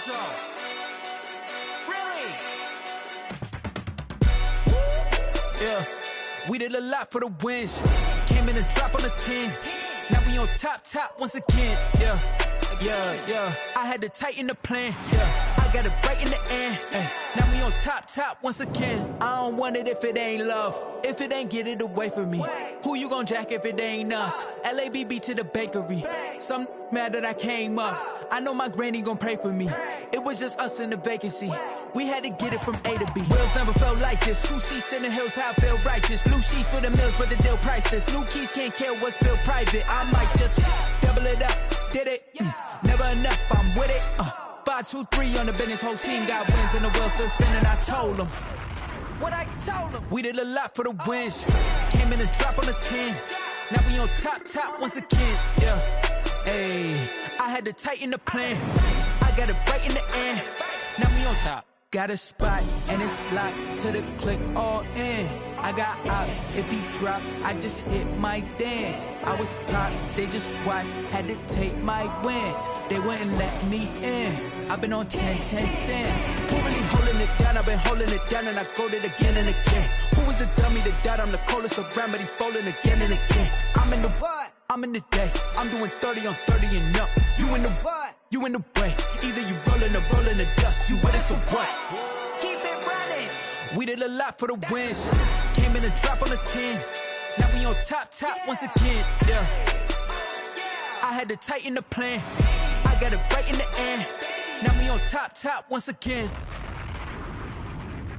so. Really? Yeah, we did a lot for the wins. Came in a drop on a 10. Now we on top once again. Yeah. I had to tighten the plan. Yeah, I got it right in the end. Now we on top once again. I don't want it if it ain't love. If it ain't, get it away from me. Who you gon' jack if it ain't us? LABB to the bakery. Some mad that I came up. I know my granny gon' pray for me. It was just us in the vacancy. We had to get it from A to B. Wheels never felt like this. 2 seats in the hills, how I feel righteous. Blue sheets for the mills, but the deal priceless. New keys can't kill what's built private. I might just double it up. Did it? Never enough, I'm with it. 5, 2, 3 on the business. Whole team got wins and the wheels still spinning. I told them what I told them. We did a lot for the wins. Came in a drop on a 10. Now we on top once again. Yeah. Hey, I had to tighten the plan. I got it right in the end. Now we on top. Got a spot and it's locked to the click all in. I got ops, if he drop, I just hit my dance. I was pop, they just watched, had to take my wins. They wouldn't let me in. I've been on 10 cents. Who really holding it down? I've been holding it down and I go it again and again. Who was the dummy that died? I'm the coldest around, but he folding again and again. I'm in the what? I'm in the day. I'm doing 30 on 30 and up. You in the what? You in the way. Either you rolling or rolling the dust. You with us or what? Keep it running. We did a lot for the wins. Came in a drop on a 10. Now we on top once again. Yeah. I had to tighten the plan. I got it right in the end. Now we on top once again.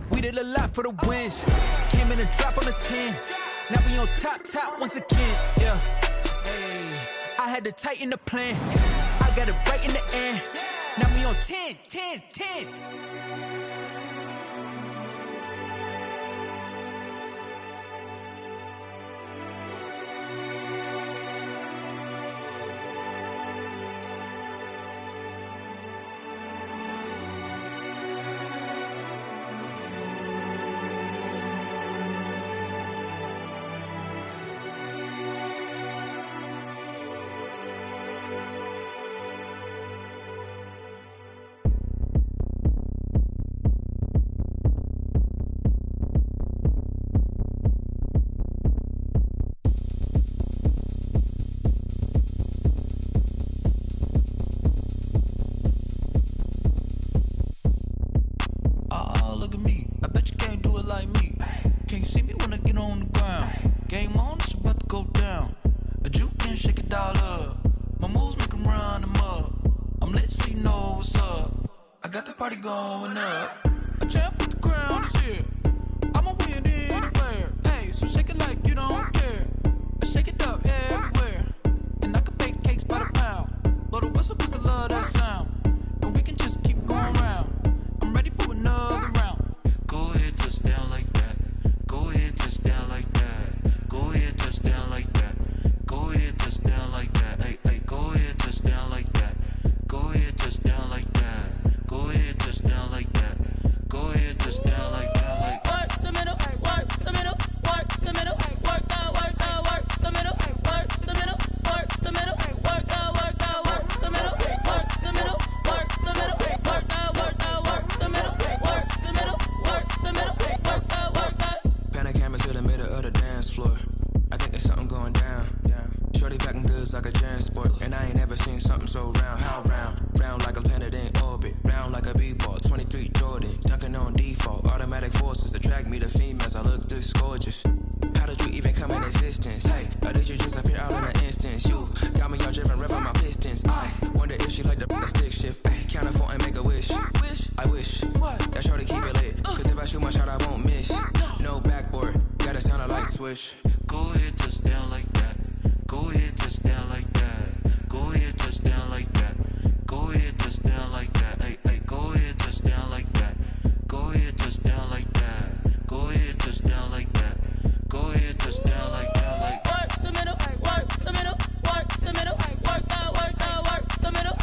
We did a lot for the wins. Came in a drop on a 10. Now we on top once again. Yeah. Hey, I had to tighten the plan. I got it right in the end. Now we on 10. Going up, a champ with the crown is here. I'ma win anywhere. Hey, so shake it like you don't care. I shake it up everywhere, and I can bake cakes by the pound. Blow the whistle 'cause I love that sound, and we can just keep going round. I'm ready for another round. Go ahead, touch down like that. Go ahead, touch down like that. Go ahead, touch down like that. Go ahead, touch down like that. Hey, go ahead, touch down like that. Go ahead, touch down like that. Go ahead, touch down like that. Go ahead, touch down like that. Like work the middle, work the middle, work the middle, work the middle, work the middle, work the middle, work the middle, work the middle, work the middle, work the middle, work the middle, work the middle, work the. Pan a camera to the middle of the dance floor. I think there's something going down. Shorty backing goods like a transport, and I ain't never seen something so round. How round? Round like a planet in orbit, round like a b-ball. 23 Jordan, dunking on default. Automatic forces attract me to females. I look this gorgeous. How did you even come in existence? Hey, or did you just appear out in an instance? You got me all driven, revving my pistons. I wonder if she like the stick shift. Ay, count a 4 and make a wish. I wish that shorty keep it lit, 'cause if I shoot my shot, I won't miss. No backboard, gotta sound a light switch. go ahead, touch down like that. Go ahead, touch down like that. Go ahead, touch down like that. Go ahead, touch down like that. Hey, go ahead, touch down like that. Go ahead, touch down like that. Go ahead, touch down like that. Go ahead, touch down like that. Like work the middle, work the middle, work the middle, work the middle, work the middle,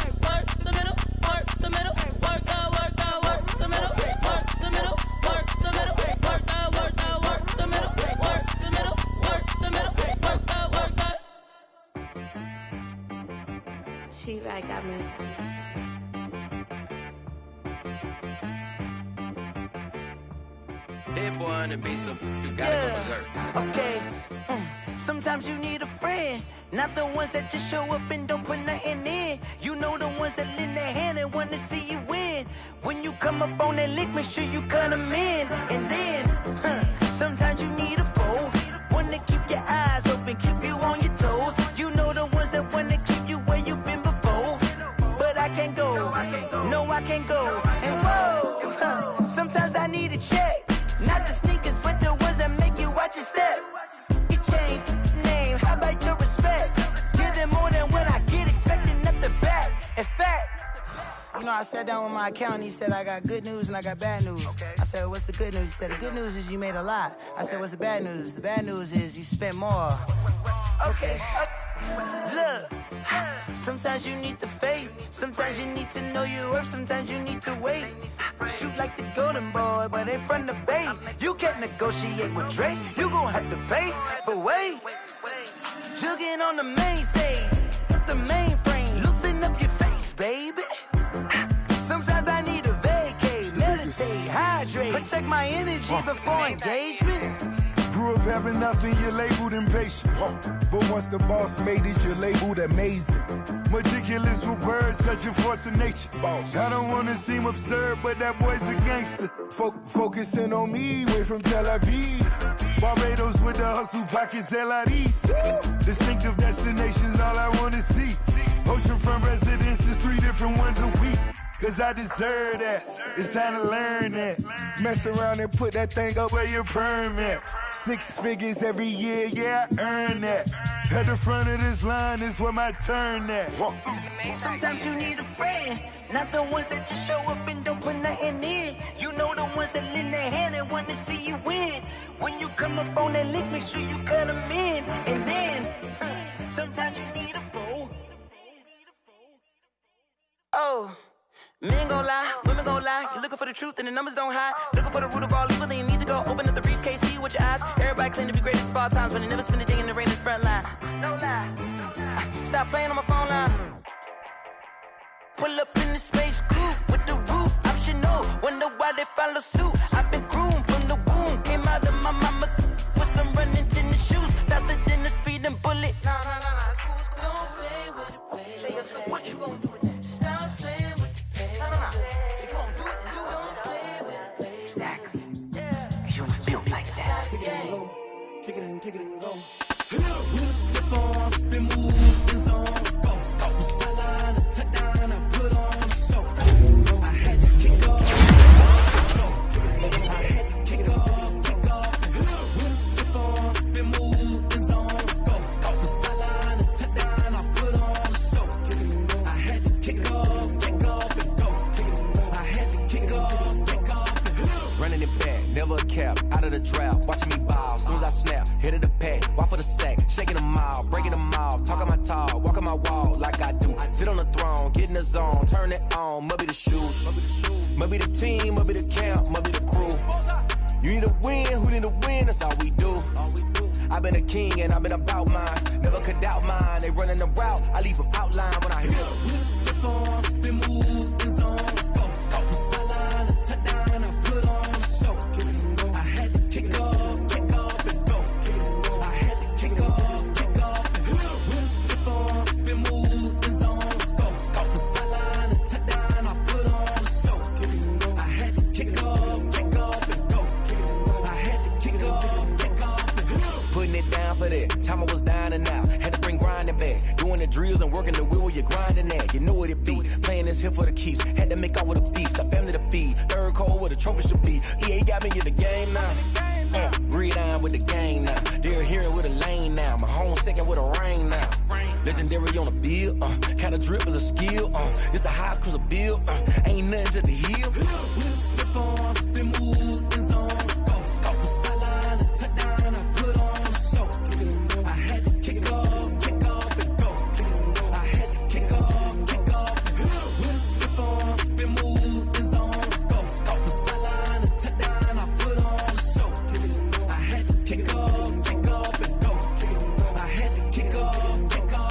work the middle, work the middle, work the middle, work the middle, work the middle, work the middle, work the middle, work the. She right got me. That boy on the beat, so you gotta go berserk. Okay. Sometimes you need a friend, not the ones that just show up and don't put nothing in. You know the ones that lend their hand and want to see you win. When you come up on that lick, make sure you cut them in. And then, sometimes you need a foe, one to keep your eyes open, keep you on your toes. You know the ones that want to keep you where you've been before. But I can't go, no I can't go. And whoa, sometimes I need a check, not the sneakers, but the ones that make you watch your step. You change name, how about your respect? Give them more than what I get, expecting nothing back. In fact, you know, I sat down with my accountant, he said I got good news and I got bad news. I said, what's the good news? He said, the good news is you made a lot. I said, what's the bad news? The bad news is you spent more. Okay. Look, sometimes you need the faith, sometimes you need to know your worth, sometimes you need to wait. Shoot like the golden boy, but in front of the bay. You can't negotiate with Drake, you gon' have to pay. But wait, jugging on the main stage, the mainframe, loosen up your face, baby. Sometimes I need a vacate, meditate, hydrate, protect my energy before engagement. Grew up having nothing, you're labeled impatient. But once the boss made it, you're labeled amazing. Meticulous with words, such a force of nature. I don't wanna seem absurd, but that boy's a gangster. Focusing on me, way from Tel Aviv. Barbados with the hustle pockets, LIDs. Distinctive destinations, all I wanna see. Oceanfront residences, 3 different ones a week. Cause I deserve that, it's time to learn that. Mess around and put that thing up where your perm at. 6 figures every year, yeah, I earn that. At the front of this line is where my turn at. Sometimes you need a friend, not the ones that just show up and don't put nothing in. You know the ones that lend their hand and want to see you win. When you come up on that lick, make sure you cut them in. And then, sometimes you need a foe. Oh. Men gon' lie, women gon' lie. You're looking for the truth and the numbers don't hide. Looking for the root of all evil, then you need to go open up the briefcase, see with your eyes. Everybody claim to be greatest of all times, but they never spend a day in the rain in the front line. No lie. Stop playing on my phone line. Pull up in the space coupe with the roof optional. Wonder why they follow suit. I've been groomed from the womb. Came out of my mama with some running tennis shoes. Faster than the speeding bullet. Nah, it's cool, it's cool. Don't play with it, play with it. What you gon' do with it? Stop playing with it. If you gon' do it, then don't play with it. Exactly. Cause you're not built like that. Kick it and go. Kick it and go. With a stiff arm, spin move, in zone, scope. Sideline, a touchdown, I put on a show. I had to kick off, I had to kick off. With a stiff arm, spin move, in zone, scope. Sideline, a touchdown, I put on a show. I had to kick off and go. I had to kick off and go. Running it back, never a cap, out of the drought, watching me ball. Soon as I snap, hit of the pack, walk for the sack, shaking them out, breaking them off, talking my talk, walking my wall like I do. Sit on the throne, get in the zone, turn it on, must be the shoes, must be the team, must be the camp, must be the crew. You need to win, who need to win, that's all we do. I've been a king and I've been about mine, never could doubt mine. They running the route, I leave them outline when I hit them. With a stiff arm, spin move, in zone, scope. Sideline, a touchdown, I put on a show. I had to kick off and go. I had to kick off and go. With a stiff arm, spin move, in zone, scope. Sideline, a touchdown, I put on a show. I had to kick off and go. I had to kick off and go. Putting it down for that, time I was down and out, had to bring grinding back, doing the drills and working the wheel where you're grinding at. You know what it be, playing this here for the keeps, had to make out with a feast, a family to feed, third cold where the trophy should be. EA got me in the game now, breathe on with the game now, they're here with a lane now, my home second with a rain now. Legendary on the field, kinda drip as a skill, it's the highest cruiser bill, ain't nothing to the hill. With a stiff arm, spin move, in zone, scope. Sideline, a touchdown, I put on a show. I had to kick off and go. I had to kick off and go. With a stiff arm, spin move, in zone, scope. Sideline, a touchdown, I put on a show. I had to kick off and go. I had to kick off and go.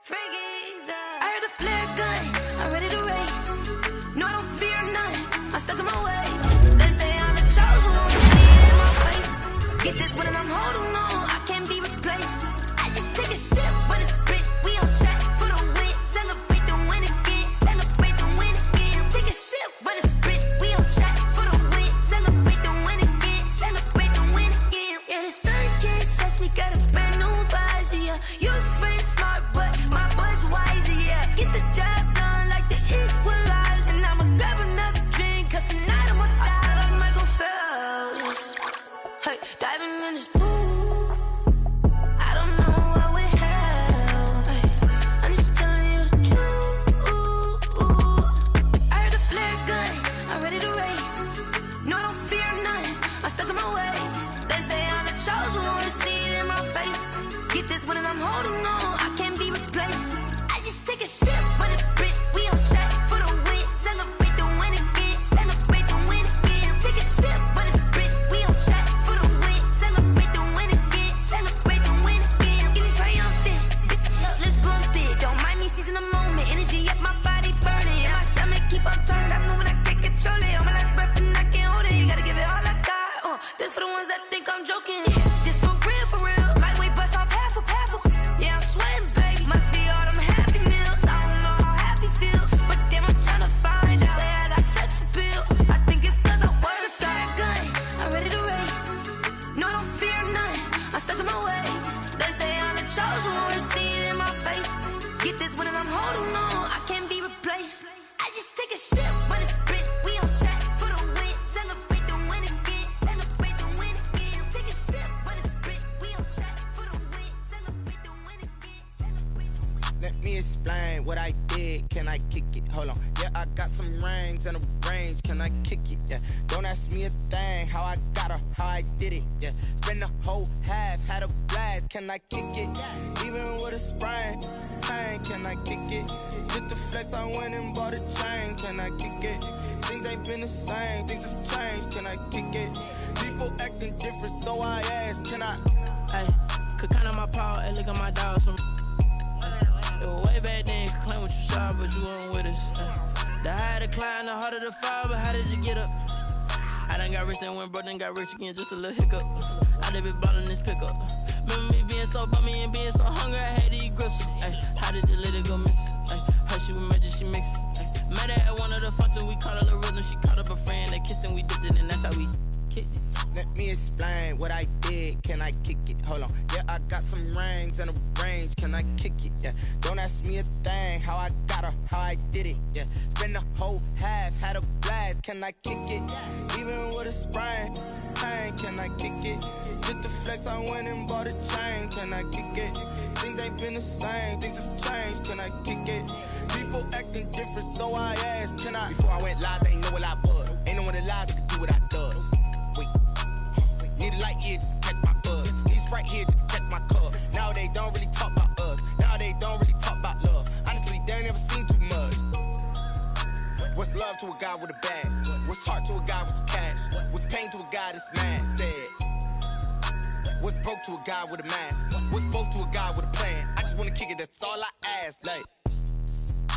I heard the flare gun, I'm ready to race. No, I don't fear none, I'm stuck in my way. They say I'm the chosen one, see it in my face. Get this one and I'm holding on, I can't be replaced. I just take a sip, but it's spit. We on track for the win. Celebrate the win again, celebrate the win again. Take a sip, but it's spit. We on track for the win. Celebrate the win again, celebrate the win again. Yeah, the sun can't touch me, got a brand new visor, yeah. You friend smart, but my bud's wiser, yeah. Get the job done like the equalizer. And I'ma grab another drink, cause tonight I'ma die like Michael Phelps. Hey, diving in this pool, I don't know what would help. Hey, I'm just telling you the truth. I heard the flare gun, I'm ready to race. No, I don't fear none, I'm stuck in my ways. They say I'm the chosen one, see it in my face. Get this one and I'm holding on, I can't be replaced. I just take a sip, but it's spit. We on track for the win. Celebrate the win again, celebrate the win again. Take a sip, but it's spit. We on track for the win. Celebrate the win again, celebrate the win again. Get it triumphant, look, let's bump it. Don't mind me seizing the moment. Energy up my body burning, and my stomach keep on turning. Stop moving, I can't control it. On my last breath and I can't hold it. You gotta give it all I got. This for the ones that think I'm joking. This for real, for real. Lightweight bust off half a. Yeah, I'm sweating, baby. Must be all them happy meals. I don't know how happy feels, but damn, I'm tryna find you. Say I got sex appeal. I think it's cause I work. Got a gun, I'm ready to race. No, I don't fear none, I'm stuck in my ways. They say I'm the chosen one, see it in my face. Get this one and I'm holding on, I can't be replaced. I just take a sip, but it's spit. We on track for the win. Celebrate the win again, celebrate the win again. Take a sip, but it's spit. We on track for the win. Celebrate the win again, celebrate the win. Let me explain what I did. Can I kick it? Hold on. Yeah, I got some rings and a range. Can I kick it? Yeah. Don't ask me a thing. How I got her, how I did it. Yeah. Spend the whole half, had a blast. Can I kick it? Even with a sprain. Pain, can I kick it? Just the flex, I went and bought a chain. Can I kick it? Things ain't been the same. Things have changed. Can I kick it? People acting different, so I asked. Can I? Hey, could count on my power and look at my dogs from. It was way back then, could claim what you saw, but you weren't with us. The higher the climb, the harder the fall, but how did you get up? I done got rich and went broke, then got rich again, just a little hiccup. I done been ballin' this pickup. Remember me being so bummy and being so hungry, I had to eat gristle. How did the lady go miss? Her she was magic, she mixed. Met her at one of the functions, we caught her rhythm, she caught up a friend, they kissed and we dipped it, and that's how we kicked it. Let me explain what I did. Can I kick it? Hold on. Yeah, I got some rings and a range. Can I kick it? Yeah. Don't ask me a thing. How I got her, how I did it. Yeah. Spend the whole half, had a blast. Can I kick it? Even with a sprain. Pain, can I kick it? Just the flex, I went and bought a chain. Can I kick it? Things ain't been the same. Things have changed. Can I kick it? People acting different, so I asked. Can I? Before I went live, they ain't know what I was. Ain't no one alive that could do what I does. Wait. Need a light here just to catch my buzz. He's right here just to catch my cup. Now they don't really talk about us. Now they don't really talk about love. Honestly, they ain't never seen too much. What's love to a guy with a bag? What's heart to a guy with some cash? What's pain to a guy that's mad? Said. What's broke to a guy with a mask? What's both to a guy with a plan? I just wanna kick it, that's all I ask. Like,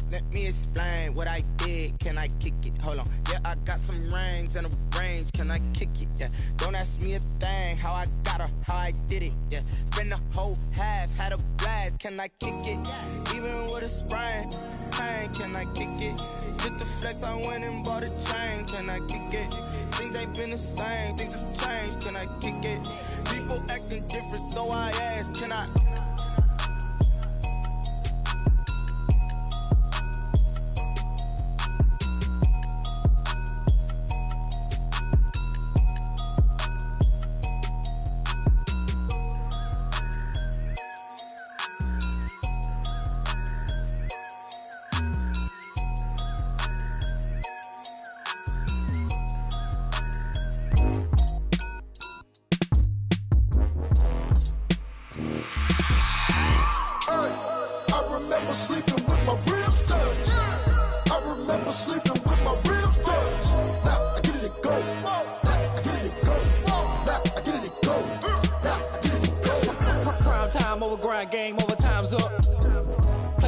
let me explain what I did. Can I kick it? Hold on. Yeah, I got some rings and a range. Can I kick it? Yeah. Don't ask me a thing. How I got her, how I did it. Yeah. Spend the whole half, had a blast. Can I kick it? Even with a sprain. Pain, can I kick it? Just the flex, I went and bought a chain. Can I kick it? Things ain't been the same. Things have changed. Can I kick it? People acting different, so I asked. Can I?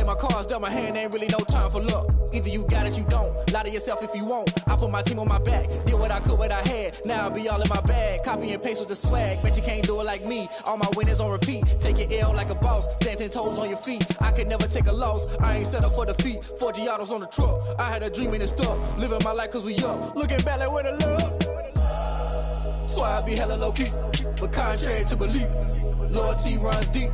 my cards dealt my hand, ain't really no time for luck. Either you got it, you don't. Lie to yourself if you won't. I put my team on my back, did what I could, what I had. Now I'll be all in my bag. Copy and paste with the swag. Bet you can't do it like me. All my winners on repeat. Take your L like a boss. Stand 10 toes on your feet. I can never take a loss. I ain't set up for defeat. 4 Giottos on the truck. I had a dream and it's stuck. Living my life cause we up. Looking back like where the love. So I be hella low key. But contrary to belief, loyalty runs deep.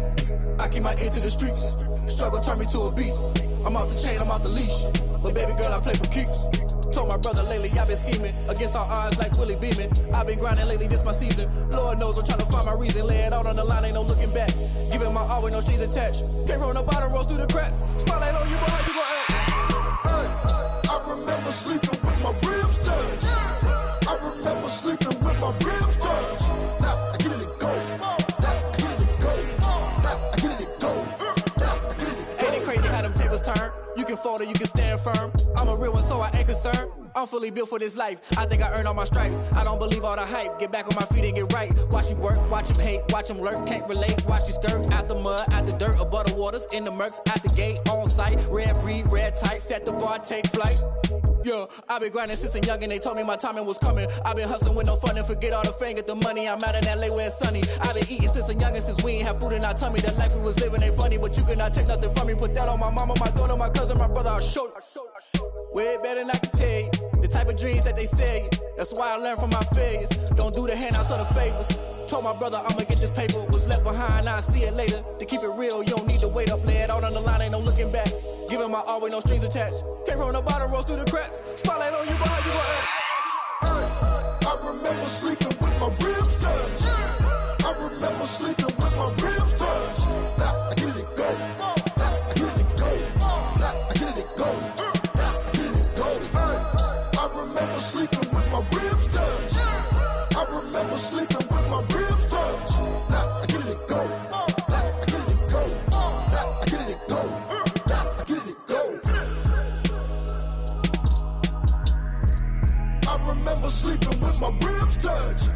I keep my ear to the streets. Struggle turned me to a beast. I'm off the chain, I'm off the leash. But baby girl, I play for keeps. Told my brother lately, I've been scheming. Against all odds like Willie Beeman. I've been grinding lately, this my season. Lord knows I'm trying to find my reason. Lay it out on the line, ain't no looking back. Giving my all with no strings attached. Came from the bottom, rose through the cracks. Spotlight on you, boy, how you gon' act? I remember sleeping with my ribs touched. I remember sleeping with my ribs touched. Now I get it to go. Now I get it to go. Now I get it to go. Now I get it to go. Ain't it crazy how them tables turn? You can fold or you can stand firm. I'm a real one, so I ain't concerned. I'm fully built for this life. I think I earned all my stripes. I don't believe all the hype. Get back on my feet and get right. Watch you work, watch him hate, watch him lurk. Can't relate, watch you skirt. Out the mud, out the dirt, above the waters, in the murks, at the gate, on site. Red breed, red tight, set the bar, take flight. Yeah, I've been grinding since a youngin', they told me my timing was coming. I've been hustling with no fun and forget all the fame, get the money. I'm out in LA where it's sunny. I've been eating since a youngin', since we ain't have food in our tummy. The life we was living ain't funny, but you cannot take nothing from me. Put that on my mama, my daughter, my cousin, my brother, I'll show you. Way better than I can tell you. The type of dreams that they sell you. That's why I learned from my failures. Don't do the handouts or the favors. Told my brother I'ma get this paper. Was left behind, I'll see it later. To keep it real, you don't need to wait up. Lay it out on the line, ain't no looking back. Giving my all with no strings attached. Came from the bottom, rose through the cracks. Spotlight on you, but how you gon' act? I remember sleeping with my ribs touched. I remember sleeping with my ribs touched. Now I get it to go. Now I get it to go. Now I get it to go. Now I get it to go. I remember sleeping with my ribs touched. I remember sleeping with my ribs touched. Now I get it to go. Now I get it to go. Now I get it to go. Now I get it to go. I remember sleeping with my ribs touched.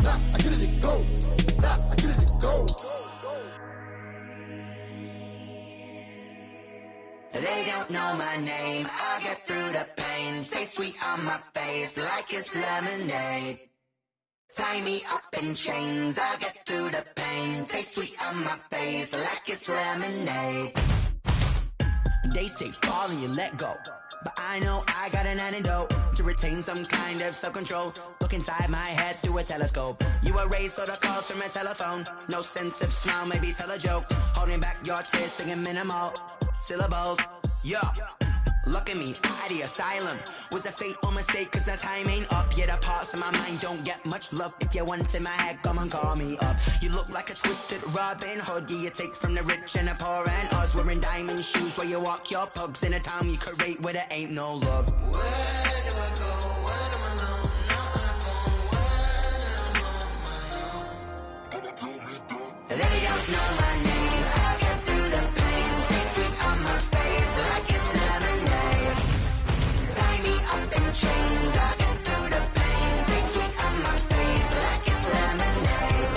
Now I get it to go. Now I get it to go. They don't know my name, I get through the pain. Taste sweet on my face like it's lemonade. Tie me up in chains, I get through the pain. Taste sweet on my face like it's lemonade. They say fall and you let go, but I know I got an antidote to retain some kind of self-control. Look inside my head through a telescope. You erase all the calls from a telephone. No sense of smile, maybe tell a joke. Holding back your tears, singing minimal syllables. Yeah, look at me, out of the asylum. Was a fate or mistake, cause the time ain't up. Yeah, the parts of my mind don't get much love. If you want in my head, come and call me up. You look like a twisted Robin Hood. Yeah, you take from the rich and the poor and us. Wearing diamond shoes while you walk your pugs in a town you create where there ain't no love. Where do I go? When I'm alone? Not on the phone. When I'm on my own. They don't know my name. I get through the pain. Taste sweet on my face like it's lemonade. Tie me up in chains. I get through the pain. Taste sweet on my face like it's lemonade.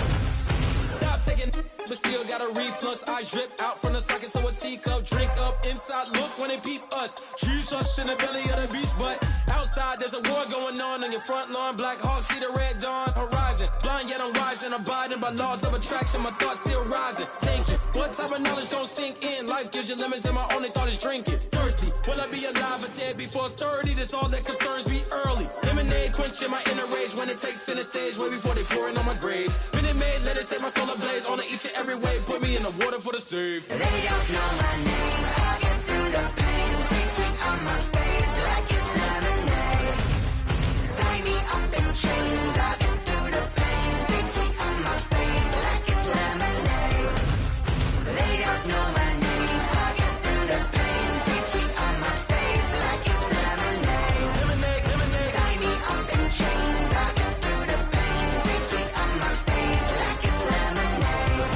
Stop taking, but still got a reflux. I drip out from the socket to a teacup. Drink up inside, look when they peep us. Choose us in the belly of the beach, but outside there's a war going on your front lawn. Black Hawk, see the red dawn horizon. Blind yet I'm rising, abiding by laws of attraction. My thoughts still rising, thinking what type of knowledge don't sink in. Life gives you limits and my only thought is drinking. Thirsty, will I be alive or dead before 30? That's all that concerns me early. Lemonade quenching my inner rage when it takes center stage way before they pouring on my grave. Minute Maid, let it set my soul ablaze on each and every way. Put me in the water for the save. They don't know my name. I get through the pain. Taste sweet on my face like it's lemonade. Tie me up in chains. I get through the pain. Taste sweet on my face like it's lemonade. They don't know my name. I get through the pain. Taste sweet on my face like it's lemonade. Lemonade, lemonade. Tie me up in chains. I get through the pain. Taste sweet on my face like it's lemonade.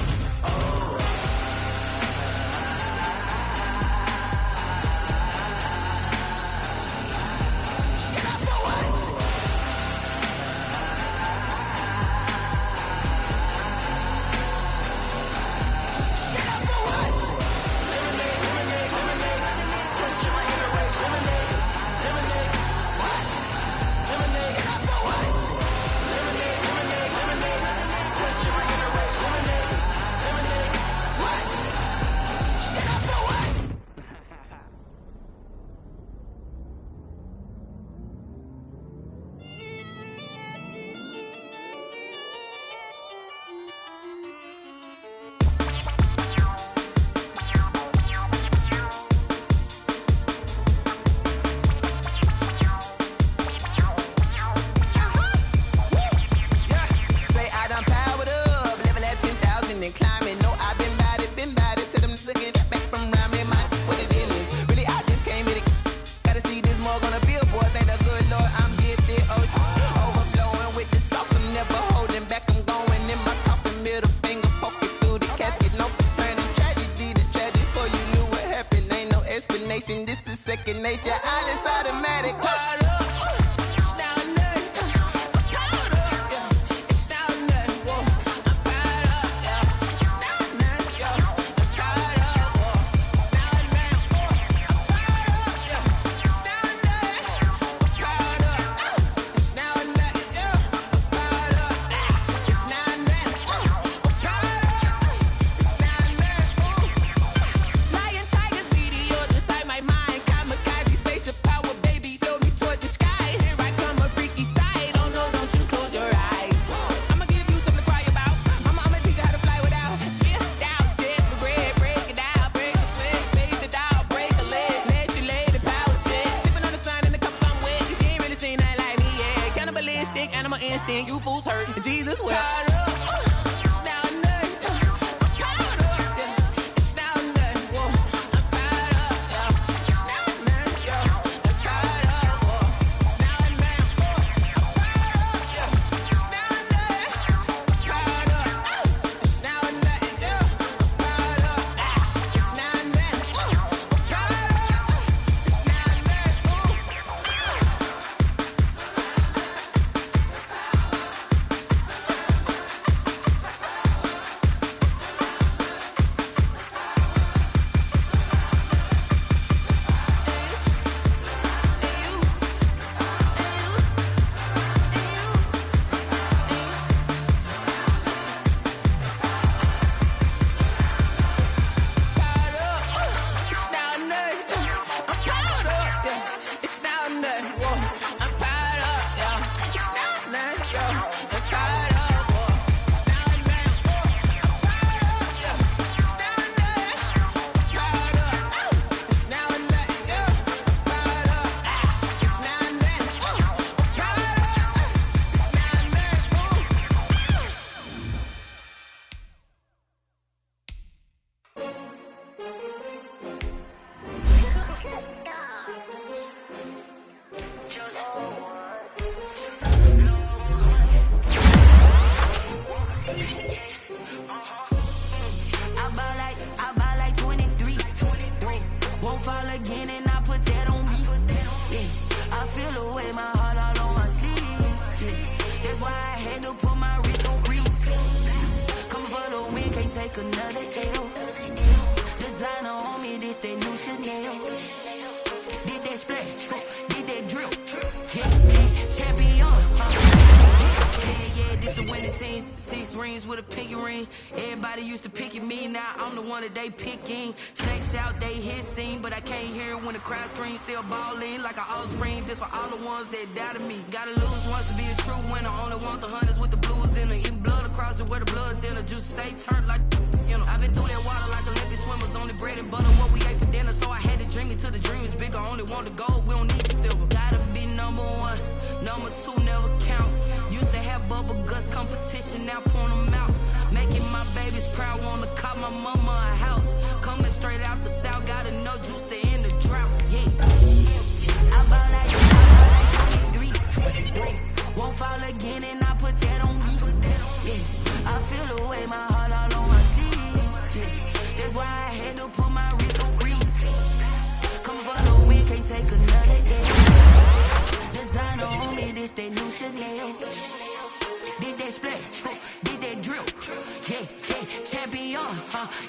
second nature. All is automatic. You fools hurt. Jesus will. They picking snakes out, they hissing, but I can't hear when the crowd screams. Still balling like an offspring. This for all the ones that doubted me. Gotta lose once to be a true winner. Only want the hunters with the blues in it. Eating blood across it where the blood thinner. Juice stay turned like you know. I've been through that water like Olympic swimmers. Only bread and butter what we ate for dinner. So I had to dream it till the dream is bigger. Only want the gold, we don't need the silver. Gotta be number one, number two never count. Used to have bubble guts competition, now point them out. Making my babies proud, wanna call my mama a house. Coming straight out the south, gotta know juice to end the drought, yeah. I ball like 23, won't fall again and I put that on me, yeah. I feel the way, my heart all on my sleeve, yeah. That's why I had to put my wrist on freeze. Coming for the win, can't take another L. Designer on me, this that new Chanel. Did that splash, did that drill, yeah, champion,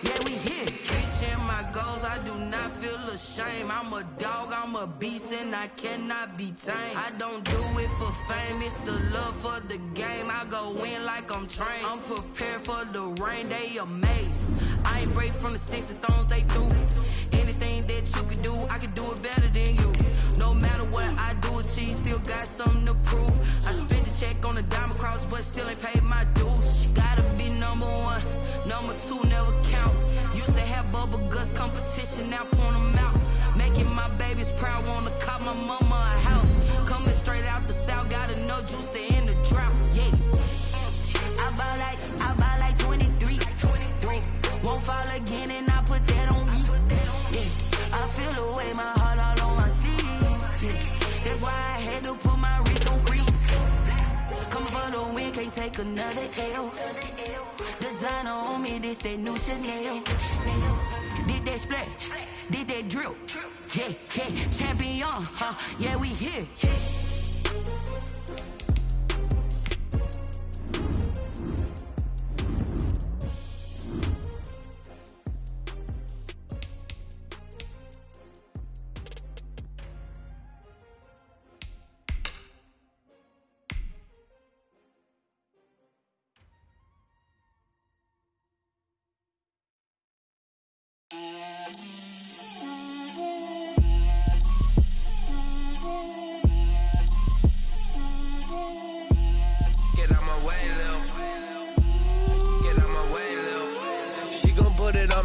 yeah, we here. Reaching my goals, I do not feel ashamed. I'm a dog, I'm a beast, and I cannot be tamed. I don't do it for fame, it's the love for the game. I go in like I'm trained. I'm prepared for the rain, they amazed. I ain't break from the sticks and stones they threw. Anything that you could do, I could do it better than you. No matter what I do, achieve, still got something to prove. I spent the check on the diamond cross, but still ain't paid my dues. Gotta be number one, number two never count. Used to have bubble guts competition, now point them out. Making my babies proud, wanna call my mama a house. Coming straight out the south, gotta know juice to end the drought, yeah. I ball like 23, won't fall again and I put that on me, yeah. I feel the way, my heart all on my sleeve, yeah. That's why I had to put my wrist on freeze. Come for the win, can't take another L. Designer on me, this that new Chanel. Did did that split, did that drill. Yeah, yeah, champion, huh? Yeah, we here.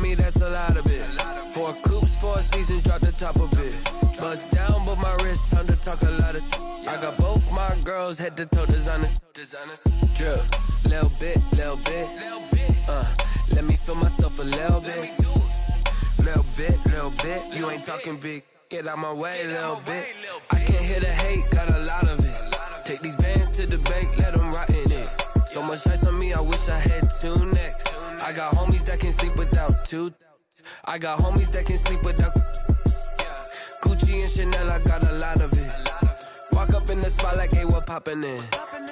That's a lot of it. 4 coops, 4 seasons, drop the top of it. Bust down, but my wrist, time to talk a lot of. I got both my girls head to toe designer. Drip, little bit. Let me feel myself a little bit. Little bit. You ain't talking big. Get out my way, little bit. I can't hear the hate, got a lot of it. Take these bands to the bank, let them rot in it. So much ice on me, I wish I had 2 necks. I got homies that can sleep without 2. I got homies that can sleep without Gucci and Chanel, I got a lot of it. Walk up in the spot like, hey, what poppin' in?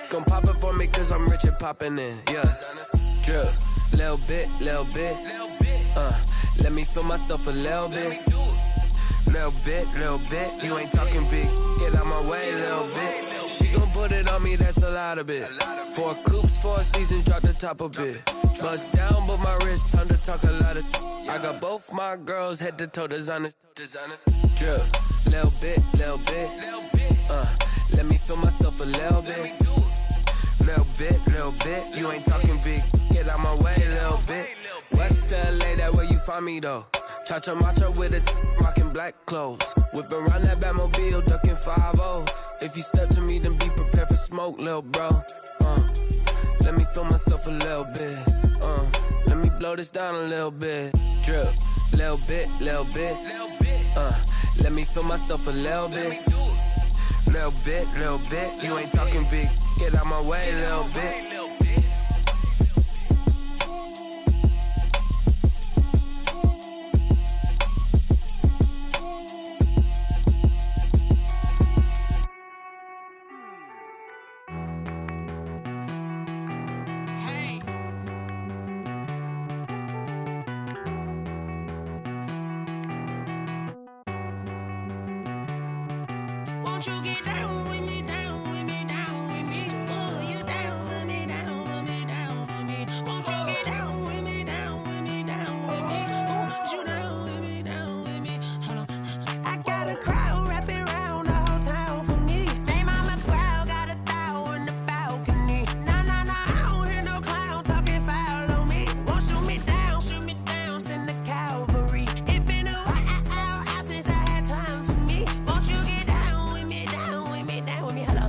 Gon' pop it for me cause I'm rich and poppin' in. Yeah, drip, little bit. Let me feel myself a little bit. Little bit. You ain't talking big. Get out my way, little bit. She gon' put it on me, that's a lot of it. 4 coops, 4 seasons, drop the top a bit. Bust down, but my wrist, time to talk a lot of. I got both my girls head to toe designer. Drip, little bit. Let me feel myself a little bit. Little bit. You ain't talking big. Get out my way, little bit. West LA, that where you find me though. Cha-cha matcha with a rockin' black clothes. Whip around that Batmobile, ducking 5-0. If you step to me, then be prepared for smoke, lil' bro. Let me feel myself a little bit. Let me blow this down a little bit. Drip, little bit. Let me feel myself a little bit. Little bit. You ain't talking big. Get out my way, little bit. Won't you get down with me, down with me, down with me? Oh, you down with me, down with me, down with me. Won't you get down with me, down with me, down with me? Oh, you down with me, down with me? Hold on. I got a crowd wrapping around the whole town for me. They mama proud, got a thou on the balcony. Nah, I don't hear no clown talking foul on me. Won't shoot me down, send the cavalry. It been a while since I had time for me. Won't you get down with me, down with me, down with me? Hello.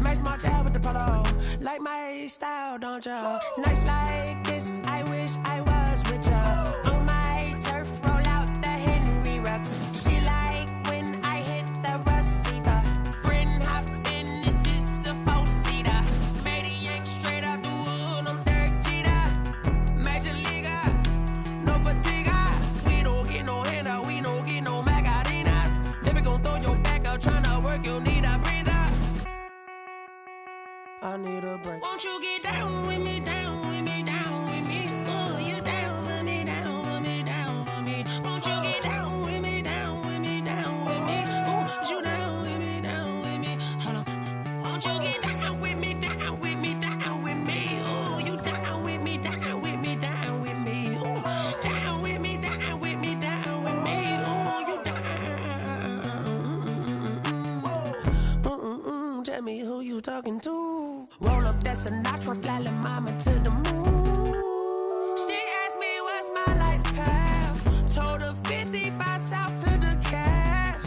Nice small jab with the polo. Like my style, don't ya? Nice like this, I wish I was with ya. On my turf, roll out the Henry Rux. She like when I hit the receiver. Friend hop in, this is a 4-seater. Made a yank straight out the wood, I'm Derek Jeter. Major leaguer, no fatigue. We don't get no handout, we don't get no Macarinas. Baby gon' throw your back out, tryna work, you need a breather. I need a break. Won't you get down with me, down with me, down with me? Oh, you down with me, down with me, down with me? Won't you get down with me, down with me, down with me? Oh, you down with me, down with me? Hold on. Won't you get down with me, down with me, down with me? Oh, you down with me, down with me, down with me? Oh, down with me, down with me, down with me? Oh, you down. Tell me who you talking to. Roll up that Sinatra, fly la mama to the moon. She asked me what's my life path. Told her 55 south to the cat.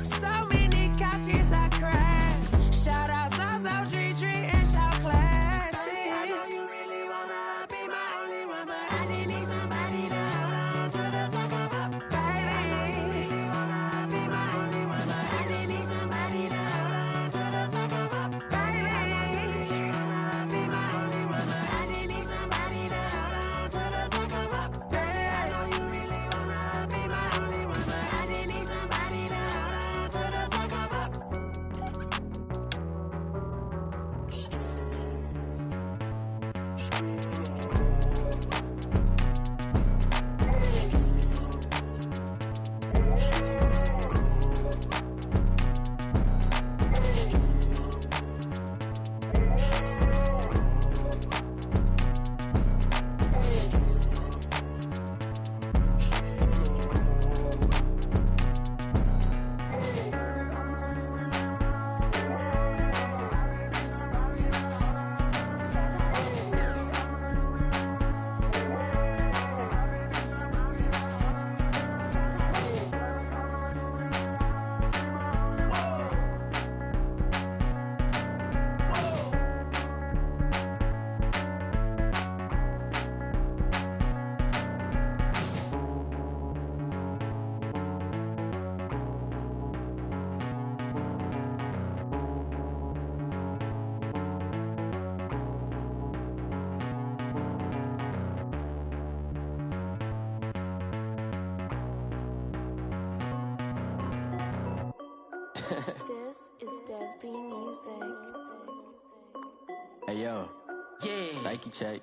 So many couches I cried. Shout out South Street and shout classic. I know you really wanna be my only one, but I didn't need somebody to hold on to the second up. Baby, I know you really wanna be my only one, but I didn't need somebody to hold on to the second up. Baby, I know you really wanna be my only one, but I This is Dev B Music. Hey yo, yeah. Nike check.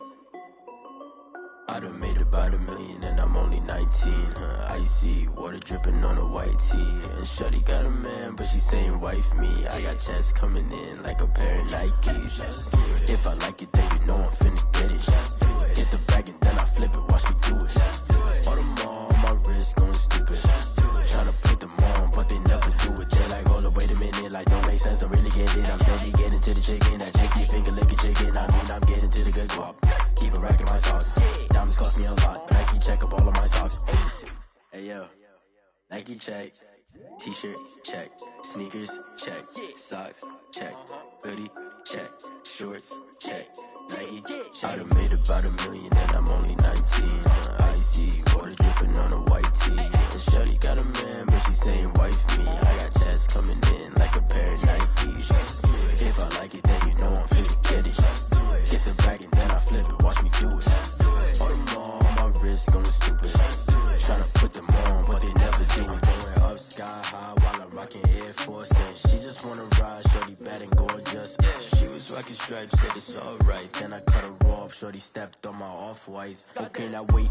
I done made about $1 million and I'm only 19. Icy water dripping on a white tee. And shorty got a man, but she saying wife me. I got checks coming in like a pair of Nikes. If I like it, then you know I'm finna get it. Get the bag and then I flip it, watch me do it. All on my wrist going stupid. Tryna put them on, but they never do it. They're like, hold up, wait a minute, like don't make sense, don't really get it. I'm steady getting to the chicken, that chicky finger licking chicken. I mean, I'm getting to the good guap. Keep it racking my socks. Diamonds cost me a lot. Nike check up all of my socks. Hey yo, Nike check. T-shirt check. Sneakers check. Socks check. Hoodie check. Shorts check. Nike I done made about $1 million and I'm only 19. Icy water dripping on a white tee. And shorty got a man, but she saying wife me. I got checks coming in like a pair of Nikes. If I like it, then you know I'm finna get it. Get the bag and then I flip it, watch me do it. All them on my wrist going stupid. Tryna put them on, but they never do it. Going up sky high while I'm rocking Air Force. And she just wanna ride, shorty bad and gorgeous. She was rocking stripes, said it's alright. Then I cut her off, shorty stepped on my off-whites. Okay, now wait.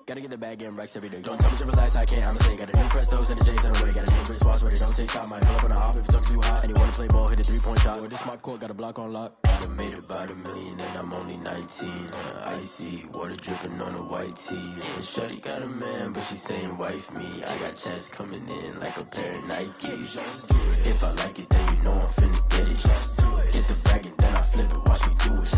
Gotta get the bag and racks every day. Don't tell me to relax, I can't, I'ma say. Got a new Prestos and a J's in the way. Got a new wristwatch, but it don't take time. I pull up on a hop if it's up too hot. And you wanna play ball, hit a 3-point shot. Well, this my court, got a block on lock. I done made about $1 million and I'm only 19. Icy water dripping on a white tee. And shorty got a man, but she saying wife me. I got checks coming in like a pair of Nikes. If I like it, then you know I'm finna get it. Get the bag and then I flip it, watch me do it.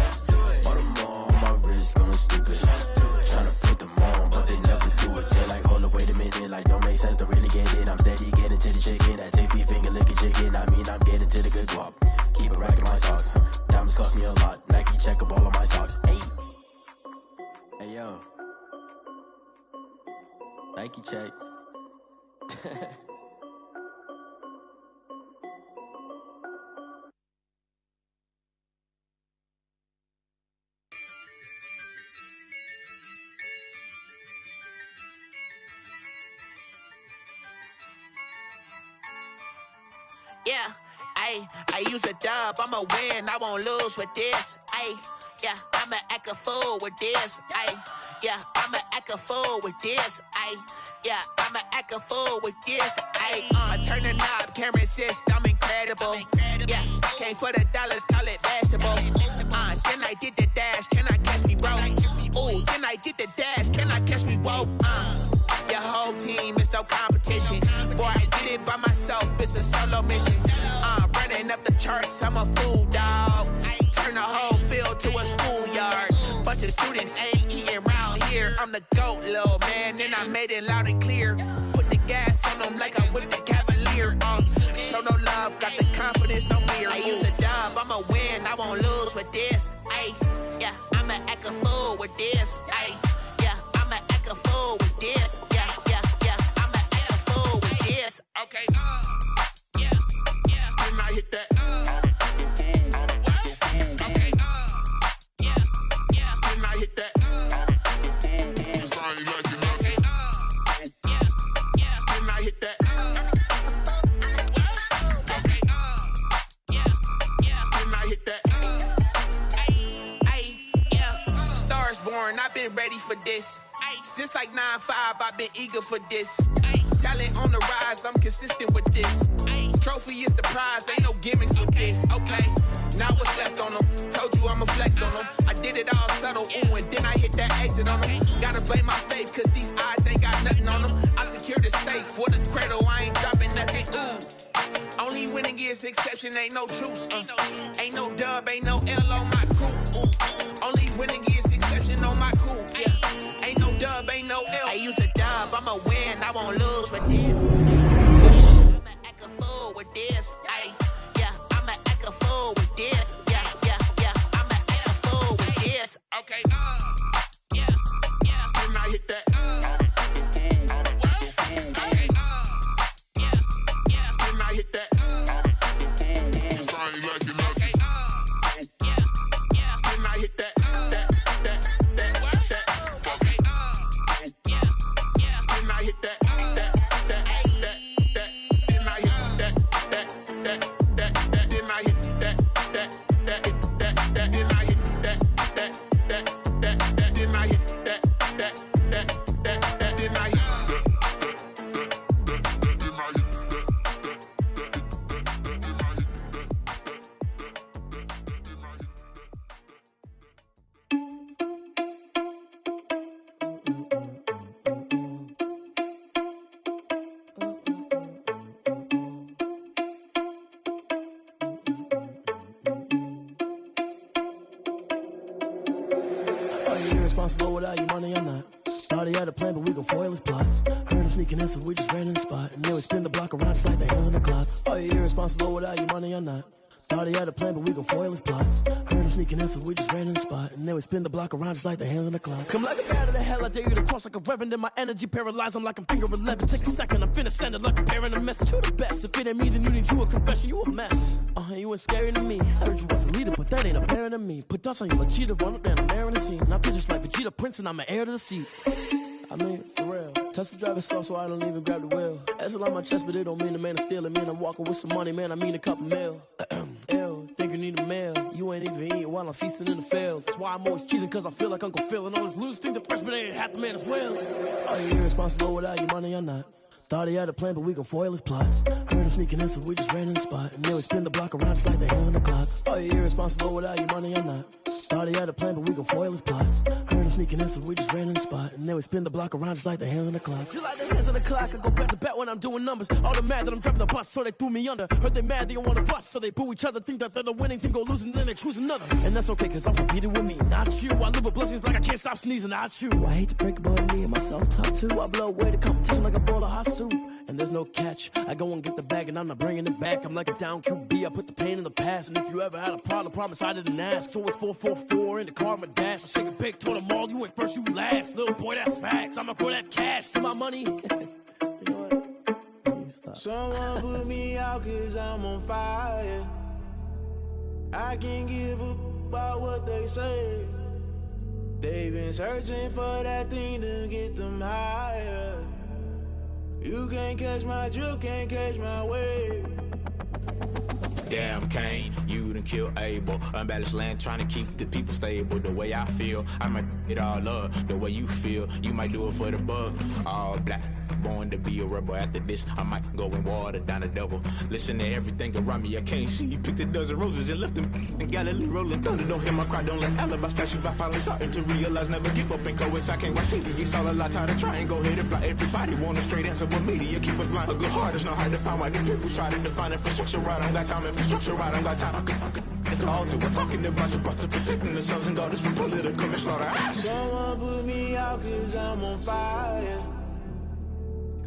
All them on my wrist going stupid. Tryna put them on, but they never do it. They're like, hold up, wait a minute, like don't make sense, don't really get it. I'm steady getting to the chicken, that tasty finger licking chicken. I mean, I'm getting to the good guap. Keep it racking my socks. Diamonds cost me a lot. Nike check up all of my stocks. Hey yo, Nike check. Yeah, I use a dub, I'ma win, I won't lose with this. Yeah, I'ma act a fool with this. Yeah, I'ma act a fool with this. Yeah, I'ma act a fool with this. I turn the knob, can't resist, I'm incredible. Yeah, came for the dollars, call it vegetable. Then I did the dash, can I catch me, bro? Ooh, then I did the dash, can I catch me, whoa? Your whole team is no competition. Boy, I did it by myself, it's a solo mission. Running up the charts, I'm a fool, dog. Turn the whole field to a schoolyard. Bunch of students ain't eating round here. I'm the GOAT, little man, and I made it loud and clear. Put the gas on them like I'm with the Cavalier. Show no love, got the confidence, no fear. I use a dub, I'ma win, I won't lose with this. Yeah, I'ma act a fool with this. Yeah, I'ma act a fool with this. Yeah, I'ma act a fool with this. Okay, yeah, when I hit that. Okay, yeah, when I hit that. I ain't like it, okay, yeah, when I hit that. Okay, yeah, when I hit that. born, I've been ready for this. Since like 9-5, I've been eager for this. Talent on the rise, I'm consistent with this. Trophy is the prize, ain't no gimmicks with this. Okay, now what's left on them? Told you I'ma flex on them. I did it all subtle, ooh, and then I hit that exit on them. Gotta blame my faith, cause these odds ain't got nothing on them. I secured the safe for the cradle, I ain't dropping nothing, ooh. Only winning is exception, ain't no truce. Ain't no dub, ain't no L on my crew. Ooh. Only winning is exception on my crew. Yeah. Ain't no dub, ain't no L. I use a dub, I'ma win, I won't lose with this. I'ma act a fool with this. Ay, yeah, I'ma act a fool with this. Yeah, yeah, yeah, I'ma act a fool with this. Okay, yeah, yeah. Then I hit that. Irresponsible without your money, I'm not. Thought he had a plan, but we gon' foil his plot. Heard him sneaking in, so we just ran in the spot. And then we spin the block around just like the hands on the clock. Are you irresponsible without your money, I'm not. Thought he had a plan, but we gon' foil his plot. Heard him sneaking in, so we just ran in the spot. And then we spin the block around just like the hands on the clock. Come like a bat of the hell, I dare you to cross like a reverend. And my energy paralyzed, I'm like I'm finger 11. Take a second, I'm finna send it like a parent a message. You the best, if it ain't me, then you need you a confession. You a mess, you ain't scary to me. Heard you was a leader, but that ain't apparent to me. Put dust on you like cheetah, run up down, I'm airing the scene. Now feel just like Vegeta Prince, and I'm an heir to the seat. I mean, for real. Touch the driver's soft, so I don't even grab the wheel. That's on my chest, but it don't mean the man is stealing. Man, I'm walking with some money, man, I mean a couple mil. Ew, think you need a meal. You ain't even eating while I'm feasting in the field. That's why I'm always cheesing, cause I feel like Uncle Phil. And all those losers think the freshman ain't half the man as well. Are you irresponsible without your money, I'm not. Thought he had a plan, but we gon' foil his plot. Heard him sneaking in, so we just ran in the spot. And then we spin the block around just like the hands on the clock. Are you irresponsible without your money, I'm not. Thought he had a plan, but we gon' foil his plot. Heard him sneaking in, so we just ran in the spot. And then we spin the block around just like the hands on the clock. Just like the hands on the clock, I go back to back when I'm doing numbers. All the mad that I'm driving the bus, so they threw me under. Heard they mad, they don't wanna bust, so they boo each other. Think that they're the winning team, go losing, then they choose another. And that's okay, cause I'm competing with me, not you. I live with blessings like I can't stop sneezing, not you. I hate to break about me and my self-talk too. I blow away the competition like a bowl of hot soup. And there's no catch. I go and get the bag and I'm not bringing it back. I'm like a down QB, I put the pain in the past. And if you ever had a problem, promise I didn't ask. So it's 444 in the car, my dash. I shake a big, told them all, you ain't first, you last. Little boy, that's facts. I'ma throw that cash to my money. You know what? Someone put me out cause I'm on fire. I can't give up about what they say. They've been searching for that thing to get them higher. You can't catch my drift, can't catch my wave. Damn Kane, you done killed Abel. Unbalanced land, trying to keep the people stable. The way I feel, I might it all up. The way you feel, you might do it for the bug. All black, born to be a rebel. After this, I might go and water down the devil. Listen to everything around me, I can't see. Picked a dozen roses and left them in Galilee rolling thunder. Don't hear my cry, don't let alibis pass you. If I finally starting to realize, never give up and coincide. I can't watch TV, it's all a lot. Tired of trying, go ahead and fly. Everybody want a straight answer, but media keep us blind. A good heart is not hard to find. Why the people try to define infrastructure right? I don't got time, infrastructure right, I don't got time. I could all to we're talking about you, about to protecting the sons and daughters from political and slaughter. Someone put me out cause I'm on fire.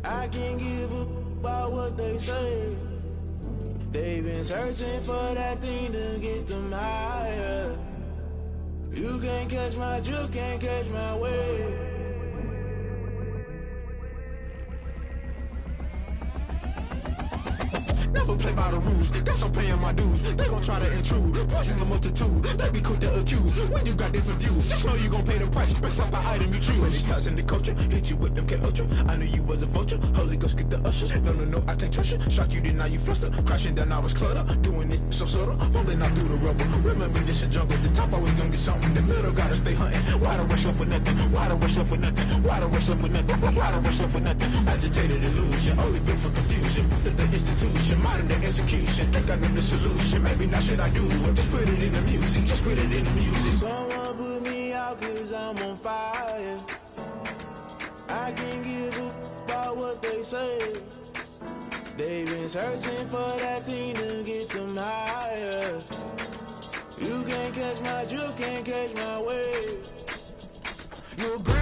I can't give up about what they say. They've been searching for that thing to get them higher. You can't catch my drift, can't catch my wave. Never play by the rules, guess I'm paying my dues. They gon' try to intrude, poison the multitude. They be quick to accuse, when you got different views. Just know you gon' pay the price, based off the item you choose. Many times in the culture, hit you with them K-Ultra. I knew you was a vulture, Holy Ghost get the ushers. No, I can't trust you. Shock you, then now you fluster. Crashing down, I was cluttered. Doing this so subtle, falling out through the rubble. Remember this a jungle, the top always gonna get something. The middle gotta stay hunting. Why the rush up for nothing? Why the rush up for nothing? Why the rush up for nothing? Why the rush up for nothing? Agitated illusion, only built for confusion. The institution, modern day execution. Think I know the solution. Maybe not should I do it? Just put it in the music. Just put it in the music. Someone put me out 'cause I'm on fire. I can't give a about what they say. They've been searching for that thing to get them higher. You can't catch my drift, can't catch my wave. You're great.